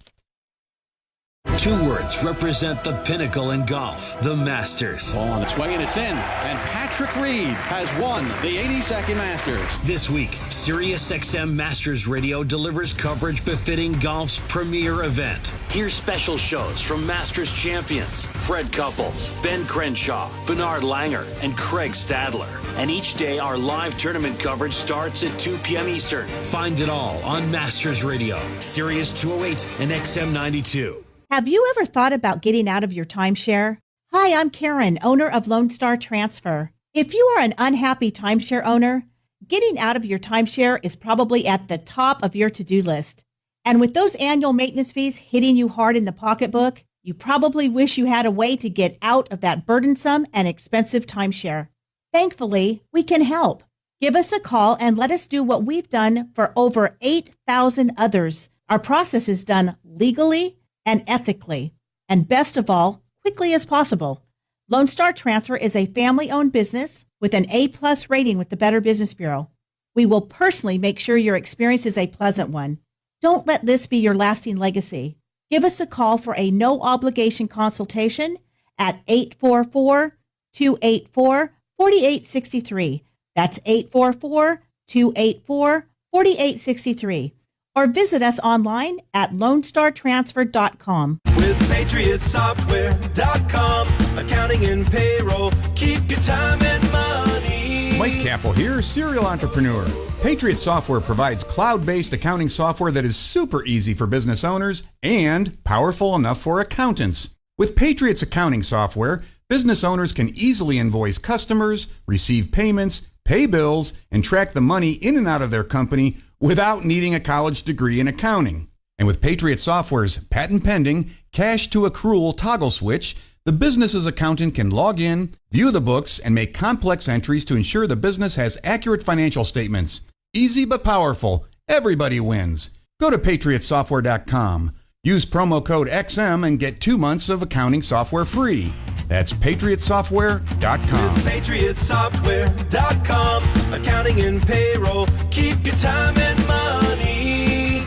Two words represent the pinnacle in golf, the Masters. Ball on its way, and it's in. And Patrick Reed has won the 82nd Masters. This week, SiriusXM Masters Radio delivers coverage befitting golf's premier event. Hear special shows from Masters champions Fred Couples, Ben Crenshaw, Bernard Langer, and Craig Stadler. And each day, our live tournament coverage starts at 2 p.m. Eastern. Find it all on Masters Radio, Sirius 208 and XM 92. Have you ever thought about getting out of your timeshare? Hi, I'm Karen, owner of Lone Star Transfer. If you are an unhappy timeshare owner, getting out of your timeshare is probably at the top of your to-do list. And with those annual maintenance fees hitting you hard in the pocketbook, you probably wish you had a way to get out of that burdensome and expensive timeshare. Thankfully, we can help. Give us a call and let us do what we've done for over 8,000 others. Our process is done legally and ethically, and best of all, quickly as possible. Lone Star Transfer is a family-owned business with an A+ rating with the Better Business Bureau. We will personally make sure your experience is a pleasant one. Don't let this be your lasting legacy. Give us a call for a no-obligation consultation at 844-284-4863. That's 844-284-4863. Or visit us online at LoneStarTransfer.com. With PatriotSoftware.com, accounting and payroll, keep your time and money. Mike Campbell here, serial entrepreneur. Patriot Software provides cloud-based accounting software that is super easy for business owners and powerful enough for accountants. With Patriot's accounting software, business owners can easily invoice customers, receive payments, pay bills, and track the money in and out of their company without needing a college degree in accounting. And with Patriot Software's patent-pending cash-to-accrual toggle switch, the business's accountant can log in, view the books, and make complex entries to ensure the business has accurate financial statements. Easy but powerful. Everybody wins. Go to PatriotSoftware.com. Use promo code XM and get 2 months of accounting software free. That's PatriotSoftware.com. With PatriotSoftware.com, accounting and payroll, keep your time and money.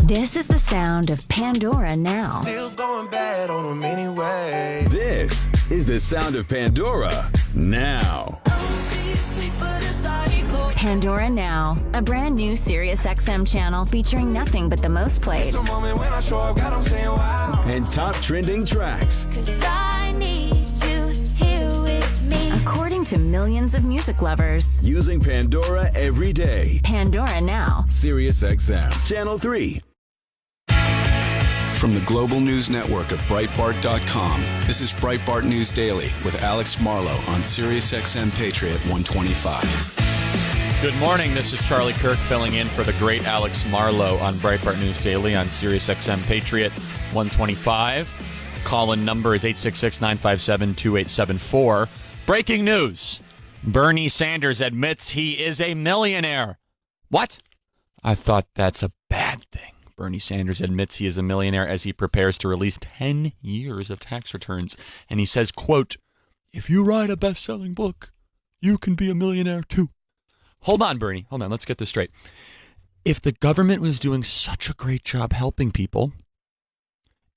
This is the sound of Pandora now. Still going bad on them anyway. This is the sound of Pandora now. Pandora Now, a brand new SiriusXM channel featuring nothing but the most played and top trending tracks. According to millions of music lovers. Using Pandora every day. Pandora Now. SiriusXM, Channel 3. From the Global News Network of Breitbart.com, this is Breitbart News Daily with Alex Marlow on SiriusXM Patriot 125. Good morning. This is Charlie Kirk filling in for the great Alex Marlow on Breitbart News Daily on SiriusXM Patriot 125. Call-in number is 866-957-2874. Breaking news. Bernie Sanders admits he is a millionaire. What? I thought that's a bad thing. Bernie Sanders admits he is a millionaire as he prepares to release 10 years of tax returns. And he says, quote, "If you write a best-selling book, you can be a millionaire too." Hold on, Bernie. Hold on. Let's get this straight. If the government was doing such a great job helping people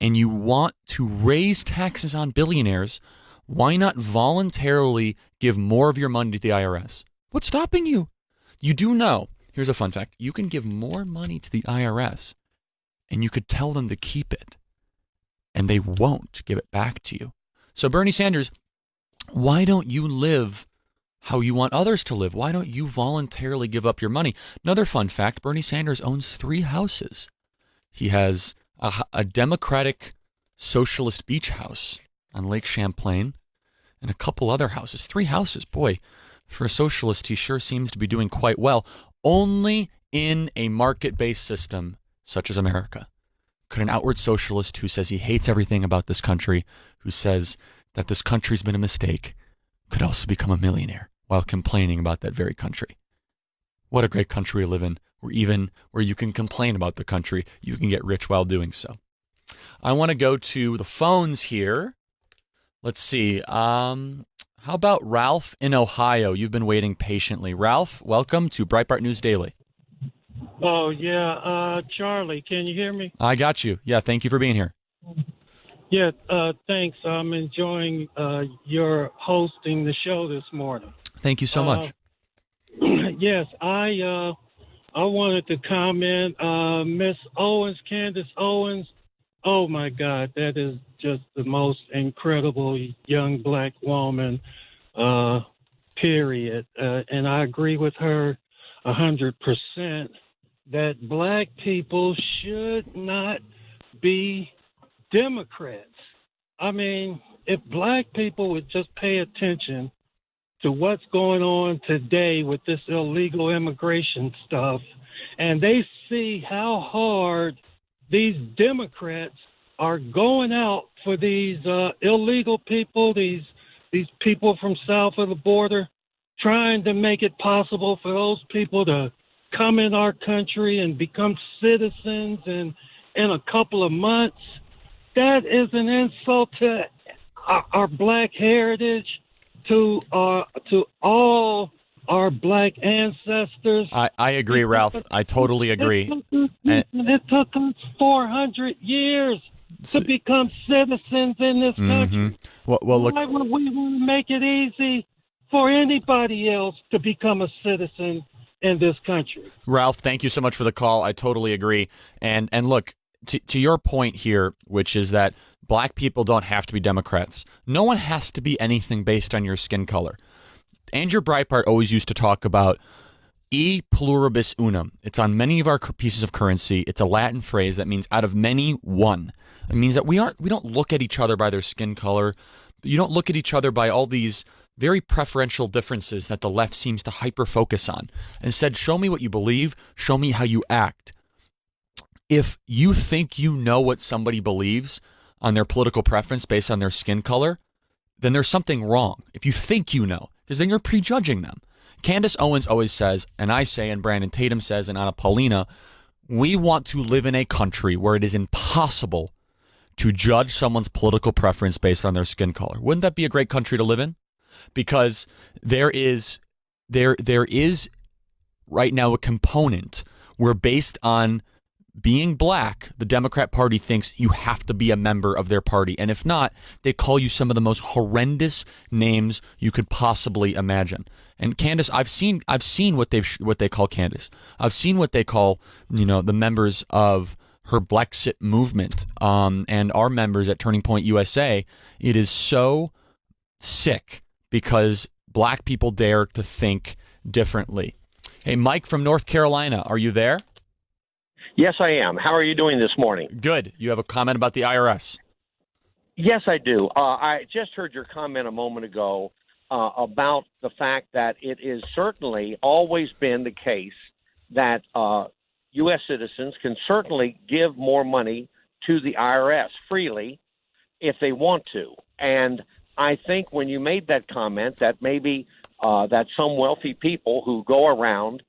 and you want to raise taxes on billionaires, why not voluntarily give more of your money to the IRS? What's stopping you? You do know, here's a fun fact, you can give more money to the IRS and you could tell them to keep it and they won't give it back to you. So Bernie Sanders, why don't you live how you want others to live? Why don't you voluntarily give up your money? Another fun fact, Bernie Sanders owns 3 houses. He has a Democratic socialist beach house on Lake Champlain and a couple other houses. 3 houses. Boy, for a socialist, he sure seems to be doing quite well. Only in a market-based system such as America could an outward socialist who says he hates everything about this country, who says that this country's been a mistake, could also become a millionaire while complaining about that very country. What a great country we live in, where even where you can complain about the country, you can get rich while doing so. I want to go to the phones here. Let's see. How about Ralph in Ohio? You've been waiting patiently. Ralph, welcome to Breitbart News Daily. Oh, yeah. Charlie, can you hear me? I got you. Yeah, thank you for being here. Yeah, thanks. I'm enjoying your hosting the show this morning. Thank you so much. Yes, I wanted to comment. Miss Owens, Candace Owens, oh, my God, that is just the most incredible young black woman, period. And I agree with her 100% that black people should not be Democrats. I mean, if black people would just pay attention to what's going on today with this illegal immigration stuff, and they see how hard these Democrats are going out for these illegal people, these people from south of the border, trying to make it possible for those people to come in our country and become citizens in a couple of months. That is an insult to our black heritage, to all our black ancestors. I agree, Ralph. I totally agree. It took us 400 years to become citizens in this country. Well, look. Why would we want to make it easy for anybody else to become a citizen in this country? Ralph, thank you so much for the call. I totally agree. And look, to your point here, which is that black people don't have to be Democrats. No one has to be anything based on your skin color. Andrew Breitbart always used to talk about e pluribus unum. It's on many of our pieces of currency. It's a Latin phrase that means out of many, one. It means that we don't look at each other by their skin color. You don't look at each other by all these very preferential differences that the left seems to hyper-focus on. Instead, show me what you believe. Show me how you act. If you think you know what somebody believes on their political preference based on their skin color, then there's something wrong. If you think you know, because then you're prejudging them. Candace Owens always says, and I say, and Brandon Tatum says, and Anna Paulina, we want to live in a country where it is impossible to judge someone's political preference based on their skin color. Wouldn't that be a great country to live in? Because there is right now a component where, based on being black, the Democrat Party thinks you have to be a member of their party. And if not, they call you some of the most horrendous names you could possibly imagine. And Candace, I've seen what they call Candace. I've seen what they call, the members of her Blexit movement, and our members at Turning Point USA. It is so sick because black people dare to think differently. Hey, Mike from North Carolina, are you there? Yes, I am. How are you doing this morning? Good. You have a comment about the IRS? Yes, I do. I just heard your comment a moment ago about the fact that it is certainly always been the case that U.S. citizens can certainly give more money to the IRS freely if they want to. And I think when you made that comment that maybe that some wealthy people who go around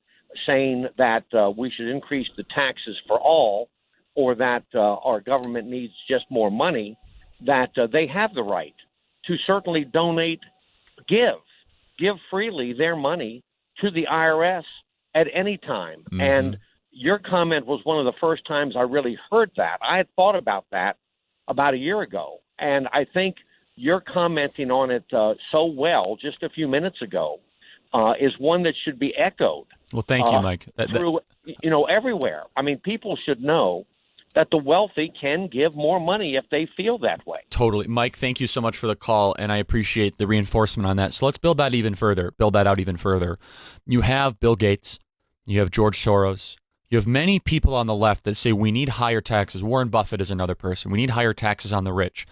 saying that we should increase the taxes for all, or that our government needs just more money, that they have the right to certainly give freely their money to the IRS at any time. Mm-hmm. And your comment was one of the first times I really heard that. I had thought about that about a year ago, and I think you're commenting on it so well just a few minutes ago is one that should be echoed. Well, thank you, Mike. Through, everywhere. I mean, people should know that the wealthy can give more money if they feel that way. Totally. Mike, thank you so much for the call, and I appreciate the reinforcement on that. So let's build that out even further. You have Bill Gates. You have George Soros. You have many people on the left that say we need higher taxes. Warren Buffett is another person. We need higher taxes on the rich.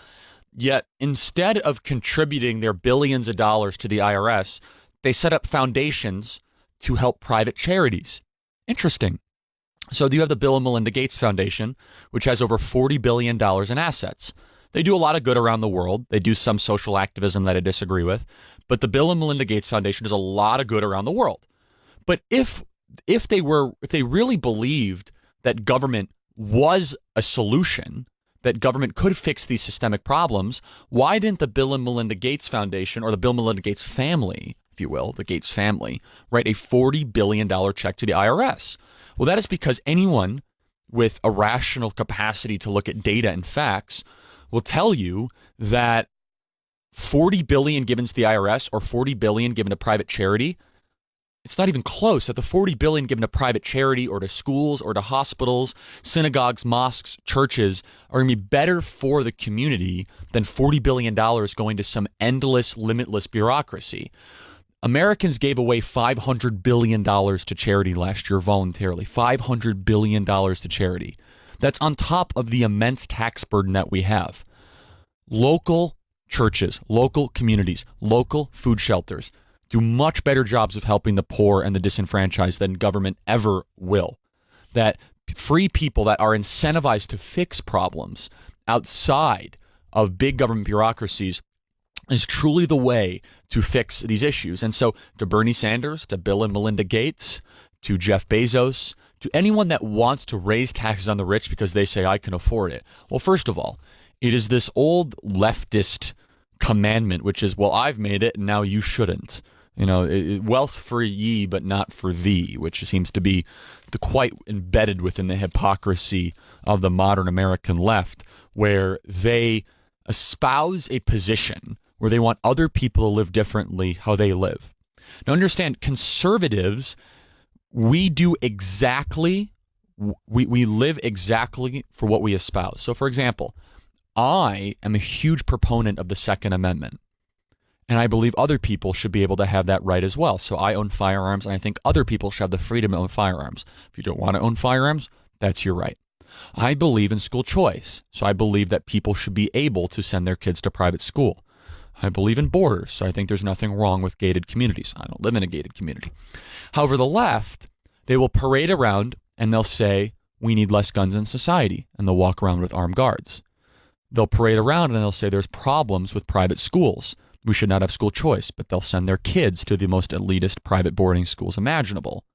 Yet, instead of contributing their billions of dollars to the IRS, they set up foundations to help private charities. Interesting. So you have the Bill and Melinda Gates Foundation, which has over $40 billion in assets. They do a lot of good around the world. They do some social activism that I disagree with. But the Bill and Melinda Gates Foundation does a lot of good around the world. But if they really believed that government was a solution, that government could fix these systemic problems, why didn't the Bill and Melinda Gates Foundation, or the Bill and Melinda Gates family, if you will, the Gates family, write a $40 billion check to the IRS? Well, that is because anyone with a rational capacity to look at data and facts will tell you that $40 billion given to the IRS or $40 billion given to private charity, it's not even close. That the $40 billion given to private charity or to schools or to hospitals, synagogues, mosques, churches are going to be better for the community than $40 billion going to some endless, limitless bureaucracy. Americans gave away $500 billion to charity last year voluntarily. $500 billion to charity. That's on top of the immense tax burden that we have. Local churches, local communities, local food shelters do much better jobs of helping the poor and the disenfranchised than government ever will. That free people that are incentivized to fix problems outside of big government bureaucracies is truly the way to fix these issues. And so to Bernie Sanders, to Bill and Melinda Gates, to Jeff Bezos, to anyone that wants to raise taxes on the rich because they say, I can afford it. Well, first of all, it is this old leftist commandment, which is, well, I've made it and now you shouldn't. You know, wealth for ye, but not for thee, which seems to be quite embedded within the hypocrisy of the modern American left, where they espouse a position where they want other people to live differently how they live. Now, understand, conservatives, we do exactly, we live exactly for what we espouse. So, for example, I am a huge proponent of the Second Amendment. And I believe other people should be able to have that right as well. So I own firearms, and I think other people should have the freedom to own firearms. If you don't want to own firearms, that's your right. I believe in school choice. So I believe that people should be able to send their kids to private school. I believe in borders. So I think there's nothing wrong with gated communities. I don't live in a gated community. However, the left, they will parade around and they'll say, we need less guns in society. And they'll walk around with armed guards. They'll parade around and they'll say there's problems with private schools. We should not have school choice, but they'll send their kids to the most elitist private boarding schools imaginable.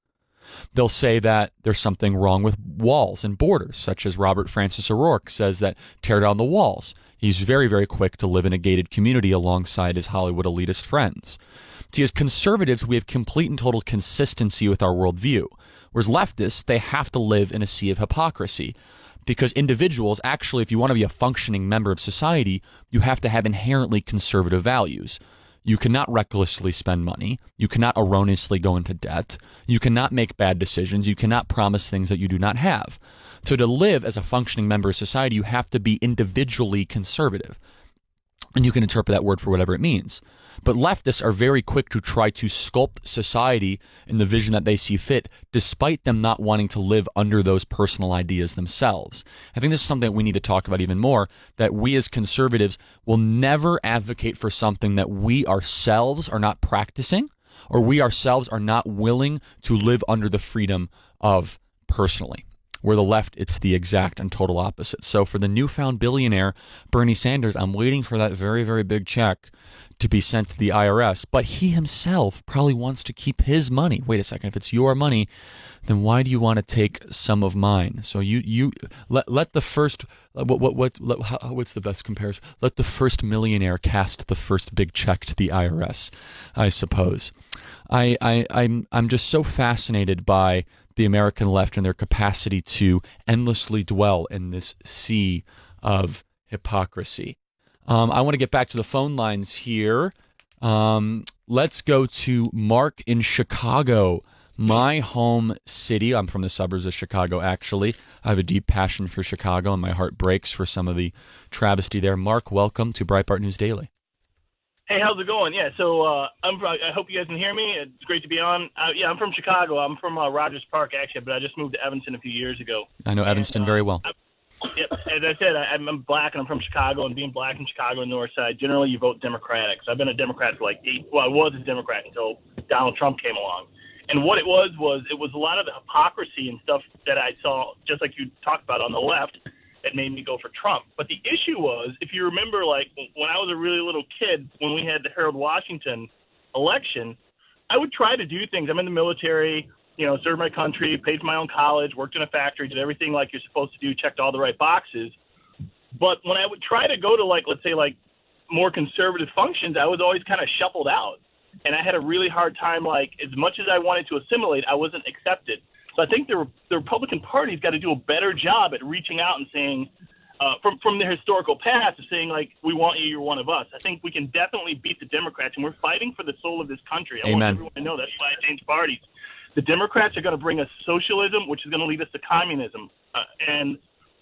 They'll say that there's something wrong with walls and borders, such as Robert Francis O'Rourke says that tear down the walls. He's very, very quick to live in a gated community alongside his Hollywood elitist friends. See, as conservatives, we have complete and total consistency with our worldview, whereas leftists, they have to live in a sea of hypocrisy. Because individuals, actually, if you want to be a functioning member of society, you have to have inherently conservative values. You cannot recklessly spend money. You cannot erroneously go into debt. You cannot make bad decisions. You cannot promise things that you do not have. So to live as a functioning member of society, you have to be individually conservative. And you can interpret that word for whatever it means. But leftists are very quick to try to sculpt society in the vision that they see fit, despite them not wanting to live under those personal ideas themselves. I think this is something that we need to talk about even more, that we as conservatives will never advocate for something that we ourselves are not practicing, or we ourselves are not willing to live under the freedom of personally. Where the left, it's the exact and total opposite. So for the newfound billionaire, Bernie Sanders, I'm waiting for that very, very big check to be sent to the IRS. But he himself probably wants to keep his money. Wait a second, if it's your money, then why do you want to take some of mine? So you let the first, what's the best comparison? Let the first millionaire cast the first big check to the IRS, I suppose. I'm just so fascinated by the American left and their capacity to endlessly dwell in this sea of hypocrisy. I want to get back to the phone lines here. Let's go to Mark in Chicago, my home city. I'm from the suburbs of Chicago, actually. I have a deep passion for Chicago, and my heart breaks for some of the travesty there. Mark, welcome to Breitbart News Daily. Hey, how's it going? Yeah, so I hope you guys can hear me. It's great to be on. I'm from Chicago. I'm from Rogers Park, actually, but I just moved to Evanston a few years ago. I know Evanston very well. Yep. As I said, I'm black and I'm from Chicago, and being black in Chicago on the north side, generally you vote Democratic. So I've been a Democrat for I was a Democrat until Donald Trump came along. And what it was a lot of the hypocrisy and stuff that I saw, just like you talked about on the left, that made me go for Trump. But the issue was, if you remember, when I was a really little kid, when we had the Harold Washington election, I would try to do things. I'm in the military, served my country, paid for my own college, worked in a factory, did everything like you're supposed to do, checked all the right boxes. But when I would try to go to, let's say, more conservative functions, I was always kind of shuffled out. And I had a really hard time, as much as I wanted to assimilate, I wasn't accepted. So I think the Republican Party's got to do a better job at reaching out and saying, from their historical past, of saying, we want you, you're one of us. I think we can definitely beat the Democrats, and we're fighting for the soul of this country. I want everyone to know that's why I changed parties. The Democrats are going to bring us socialism, which is going to lead us to communism. And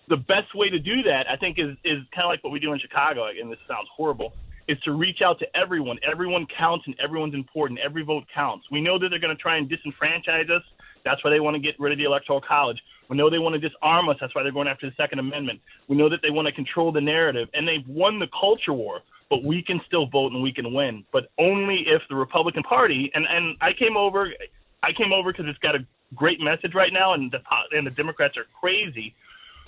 the best way to do that, I think, is kind of like what we do in Chicago, and this sounds horrible, is to reach out to everyone. Everyone counts and everyone's important. Every vote counts. We know that they're going to try and disenfranchise us. That's why they want to get rid of the Electoral College. We know they want to disarm us. That's why they're going after the Second Amendment. We know that they want to control the narrative, and they've won the culture war. But we can still vote and we can win, but only if the Republican Party, and I came over because it's got a great message right now, and the Democrats are crazy.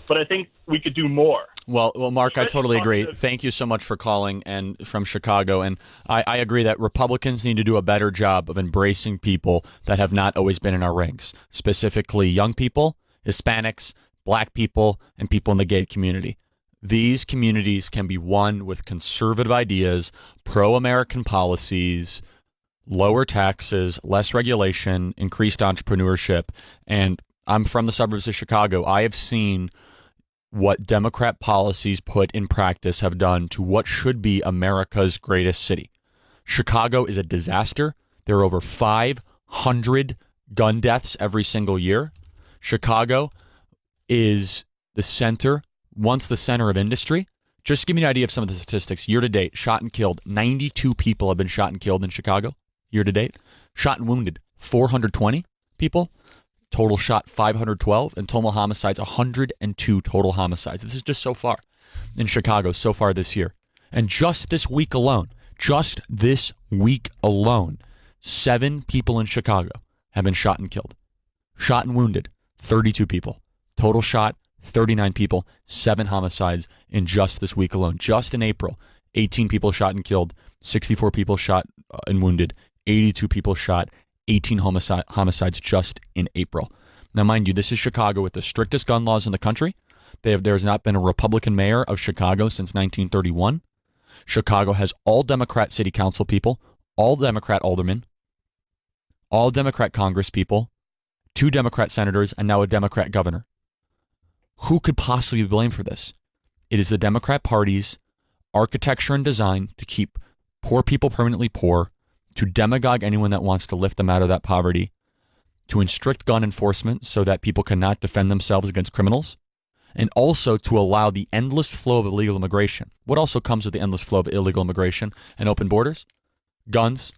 But I think we could do more. Well, Mark, I totally agree. Thank you so much for calling and from Chicago. And I agree that Republicans need to do a better job of embracing people that have not always been in our ranks, specifically young people, Hispanics, black people, and people in the gay community. These communities can be won with conservative ideas, pro-American policies, lower taxes, less regulation, increased entrepreneurship. And I'm from the suburbs of Chicago. I have seen what Democrat policies put in practice have done to what should be America's greatest city. Chicago is a disaster. There are over 500 gun deaths every single year. Chicago is once the center of industry. Just to give you an idea of some of the statistics. Year to date, shot and killed, 92 people have been shot and killed in Chicago. Year to date, shot and wounded, 420 people. Total shot 512, and total homicides 102 total homicides. This is just so far in Chicago so far this year. And just this week alone, 7 people in Chicago have been shot and killed. Shot and wounded, 32 people. Total shot, 39 people, 7 homicides in just this week alone. Just in April, 18 people shot and killed, 64 people shot and wounded, 82 people shot, 18 homicides just in April. Now, mind you, this is Chicago with the strictest gun laws in the country. There's not been a Republican mayor of Chicago since 1931. Chicago has all Democrat city council people, all Democrat aldermen, all Democrat Congress people, 2 Democrat senators, and now a Democrat governor. Who could possibly be blamed for this? It is the Democrat Party's architecture and design to keep poor people permanently poor, to demagogue anyone that wants to lift them out of that poverty, to restrict gun enforcement so that people cannot defend themselves against criminals, and also to allow the endless flow of illegal immigration. What also comes with the endless flow of illegal immigration and open borders? Guns,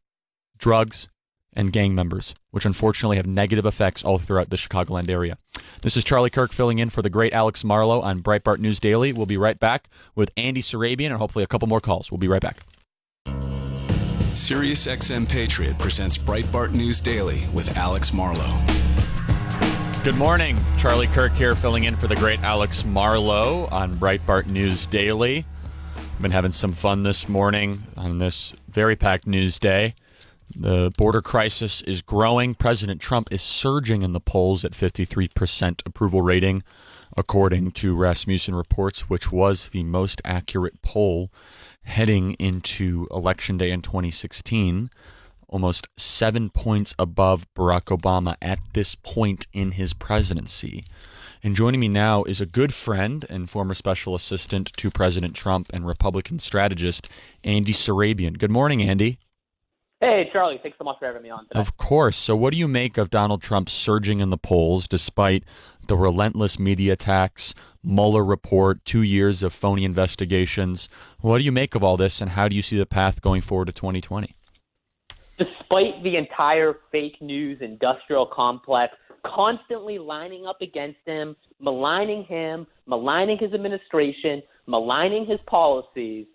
drugs, and gang members, which unfortunately have negative effects all throughout the Chicagoland area. This is Charlie Kirk filling in for the great Alex Marlowe on Breitbart News Daily. We'll be right back with Andy Sarabian and hopefully a couple more calls. We'll be right back. Sirius XM Patriot presents Breitbart News Daily with Alex Marlowe. Good morning. Charlie Kirk here filling in for the great Alex Marlowe on Breitbart News Daily. Been having some fun this morning on this very packed news day. The border crisis is growing. President Trump is surging in the polls at 53% approval rating, according to Rasmussen Reports, which was the most accurate poll heading into Election Day in 2016, almost 7 points above Barack Obama at this point in his presidency. And joining me now is a good friend and former special assistant to President Trump and Republican strategist, Andy Sarabian. Good morning, Andy. Hey, Charlie. Thanks so much for having me on today. Of course. So what do you make of Donald Trump surging in the polls despite the relentless media attacks, Mueller report, 2 years of phony investigations? What do you make of all this, and how do you see the path going forward to 2020? Despite the entire fake news industrial complex constantly lining up against him, maligning his administration, maligning his policies,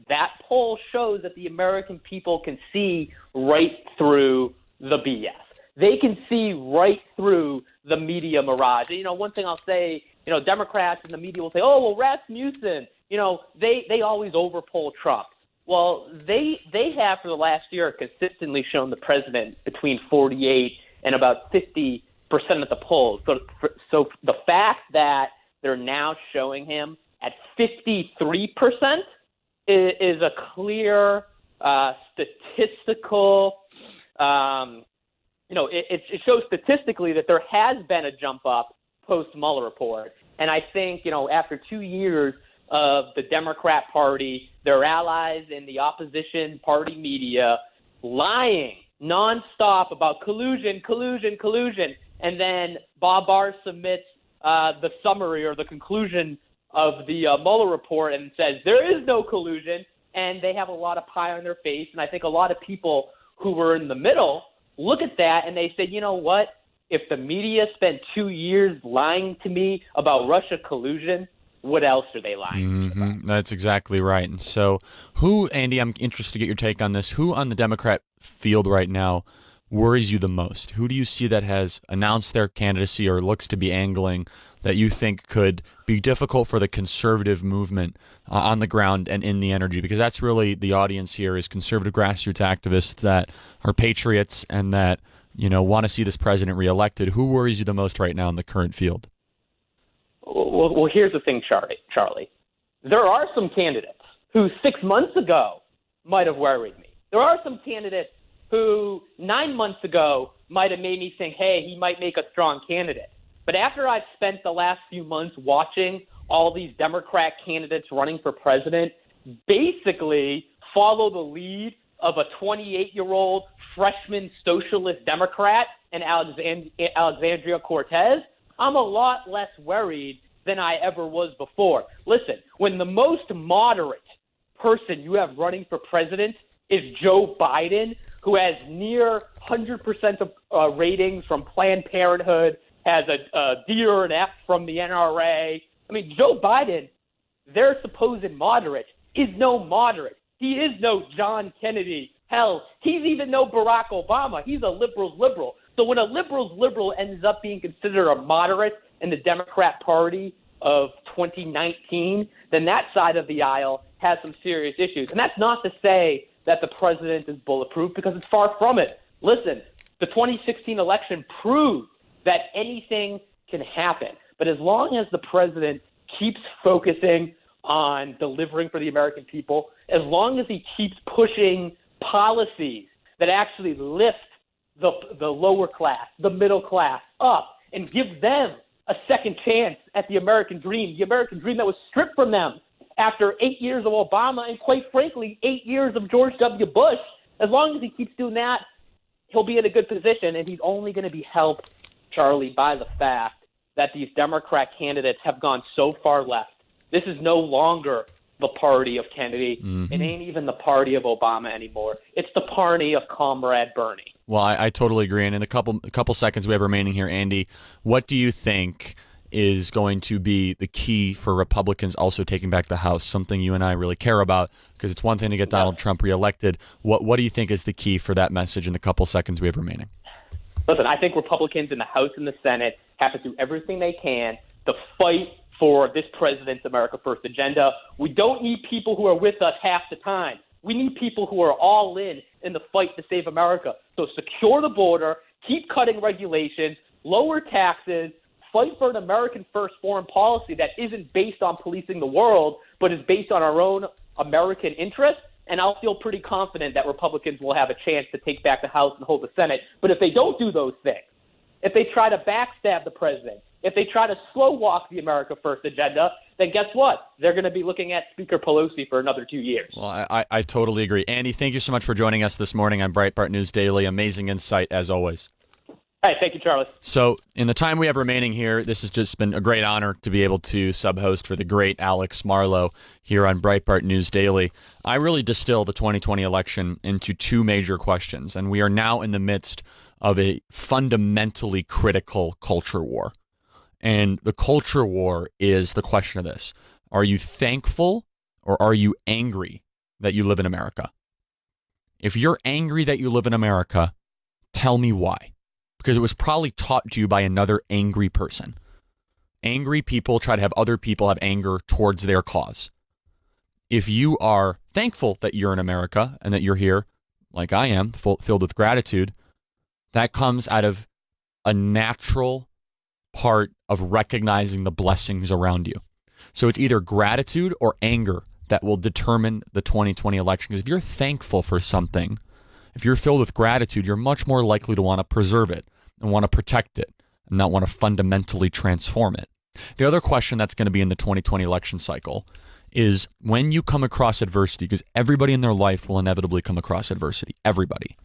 that poll shows that the American people can see right through the BS. They can see right through the media mirage. You know, one thing I'll say, Democrats and the media will say, oh, well, Rasmussen, they always overpoll Trump. Well, they have for the last year consistently shown the president between 48 and about 50% at the polls. So the fact that they're now showing him at 53% is a clear statistical, it shows statistically that there has been a jump up post-Mueller report. And I think, after 2 years of the Democrat Party, their allies in the opposition party media lying nonstop about collusion, and then Bob Barr submits the summary or the conclusion of the Mueller report and says there is no collusion, and they have a lot of pie on their face. And I think a lot of people who were in the middle look at that and they say, you know what? If the media spent 2 years lying to me about Russia collusion, what else are they lying about? That's exactly right. And so Andy, I'm interested to get your take on this. Who on the Democrat field right now worries you the most? Who do you see that has announced their candidacy or looks to be angling that you think could be difficult for the conservative movement on the ground and in the energy? Because that's really the audience here, is conservative grassroots activists that are patriots and that want to see this president reelected. Who worries you the most right now in the current field? Well, here's the thing, Charlie. There are some candidates who 6 months ago might have worried me. There are some candidates who 9 months ago might have made me think, hey, he might make a strong candidate. But after I've spent the last few months watching all these Democrat candidates running for president basically follow the lead of a 28-year-old freshman socialist Democrat and Alexandria Cortez, I'm a lot less worried than I ever was before. Listen, when the most moderate person you have running for president is Joe Biden, who has near 100% of ratings from Planned Parenthood, has a D or an F from the NRA. I mean, Joe Biden, their supposed moderate, is no moderate. He is no John Kennedy. Hell, he's even no Barack Obama. He's a liberal's liberal. So when a liberal's liberal ends up being considered a moderate in the Democrat Party of 2019, then that side of the aisle has some serious issues. And that's not to say that the president is bulletproof, because it's far from it. Listen, the 2016 election proved that anything can happen. But as long as the president keeps focusing on delivering for the American people, as long as he keeps pushing policies that actually lift the lower class, the middle class up, and give them a second chance at the American dream that was stripped from them after 8 years of Obama and, quite frankly, 8 years of George W. Bush. As long as he keeps doing that, he'll be in a good position, and he's only going to be helped, Charlie, by the fact that these Democrat candidates have gone so far left. This is no longer the party of Kennedy. It ain't even the party of Obama anymore. It's the party of Comrade Bernie. Well, I totally agree. And in the couple seconds we have remaining here, Andy, what do you think is going to be the key for Republicans also taking back the House, something you and I really care about, because it's one thing to get Donald Trump reelected. What do you think is the key for that message in the couple seconds we have remaining? Listen, I think Republicans in the House and the Senate have to do everything they can to fight for this president's America First agenda. We don't need people who are with us half the time. We need people who are all in the fight to save America. So secure the border, keep cutting regulations, lower taxes, fight for an American first foreign policy that isn't based on policing the world, but is based on our own American interests. And I'll feel pretty confident that Republicans will have a chance to take back the House and hold the Senate. But if they don't do those things, if they try to backstab the president, if they try to slow walk the America First agenda, then guess what? They're going to be looking at Speaker Pelosi for another 2 years. Well, I totally agree. Andy, thank you so much for joining us this morning on Breitbart News Daily. Amazing insight, as always. Hey, thank you, Charlie. So in the time we have remaining here, this has just been a great honor to be able to sub-host for the great Alex Marlow here on Breitbart News Daily. I really distill the 2020 election into two major questions, and we are now in the midst of a fundamentally critical culture war. And the culture war is the question of this. Are you thankful or are you angry that you live in America? If you're angry that you live in America, tell me why. Because it was probably taught to you by another angry person. Angry people try to have other people have anger towards their cause. If you are thankful that you're in America and that you're here, like I am, filled with gratitude, that comes out of a natural part of recognizing the blessings around you. So it's either gratitude or anger that will determine the 2020 election. Because if you're thankful for something, if you're filled with gratitude, you're much more likely to want to preserve it and want to protect it and not want to fundamentally transform it. The other question that's going to be in the 2020 election cycle is when you come across adversity, because everybody in their life will inevitably come across adversity. Everybody.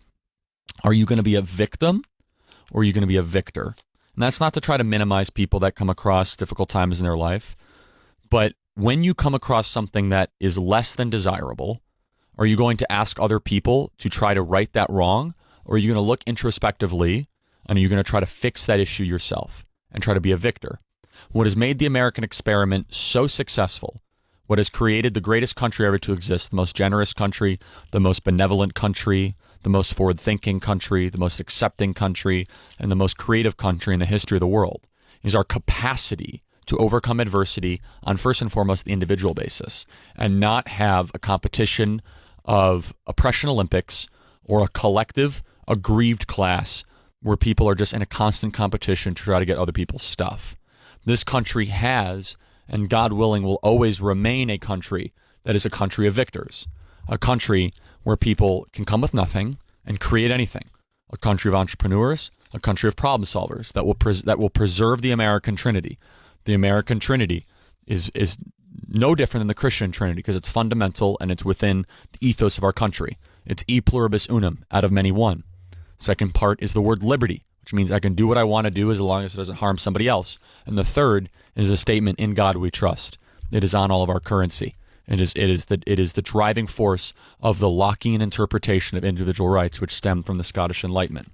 Are you going to be a victim or are you going to be a victor? And that's not to try to minimize people that come across difficult times in their life. But when you come across something that is less than desirable, are you going to ask other people to try to right that wrong? Or are you going to look introspectively and are you going to try to fix that issue yourself and try to be a victor? What has made the American experiment so successful, what has created the greatest country ever to exist, the most generous country, the most benevolent country, the most forward-thinking country, the most accepting country, and the most creative country in the history of the world, is our capacity to overcome adversity on first and foremost the individual basis and not have a competition of oppression Olympics or a collective aggrieved class where people are just in a constant competition to try to get other people's stuff. This country has, and God willing will always remain a country that is a country of victors, a country where people can come with nothing and create anything, a country of entrepreneurs, a country of problem solvers that will preserve the American Trinity. The American Trinity is no different than the Christian Trinity because it's fundamental and it's within the ethos of our country. It's e pluribus unum, out of many one. Second part is the word liberty, which means I can do what I want to do as long as it doesn't harm somebody else. And the third is a statement, in God we trust. It is on all of our currency. It is the driving force of the Lockean interpretation of individual rights, which stem from the Scottish Enlightenment.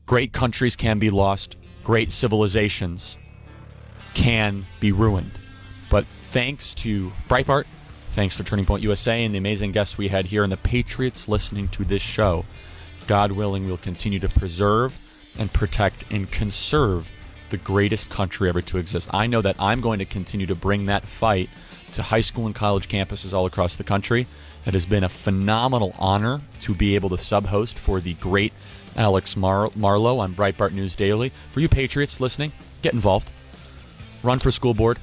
Great countries can be lost. Great civilizations can be ruined. But thanks to Breitbart, thanks to Turning Point USA and the amazing guests we had here and the Patriots listening to this show, God willing, we'll continue to preserve and protect and conserve the greatest country ever to exist. I know that I'm going to continue to bring that fight to high school and college campuses all across the country. It has been a phenomenal honor to be able to sub-host for the great Alex Marlow on Breitbart News Daily. For you Patriots listening, get involved. Run for school board.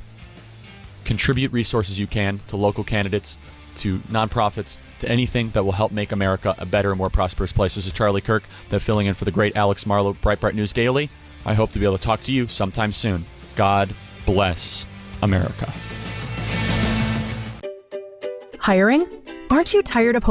Contribute resources you can to local candidates, to nonprofits, to anything that will help make America a better and more prosperous place. This is Charlie Kirk, filling in for the great Alex Marlow, Breitbart News Daily. I hope to be able to talk to you sometime soon. God bless America. Hiring? Aren't you tired of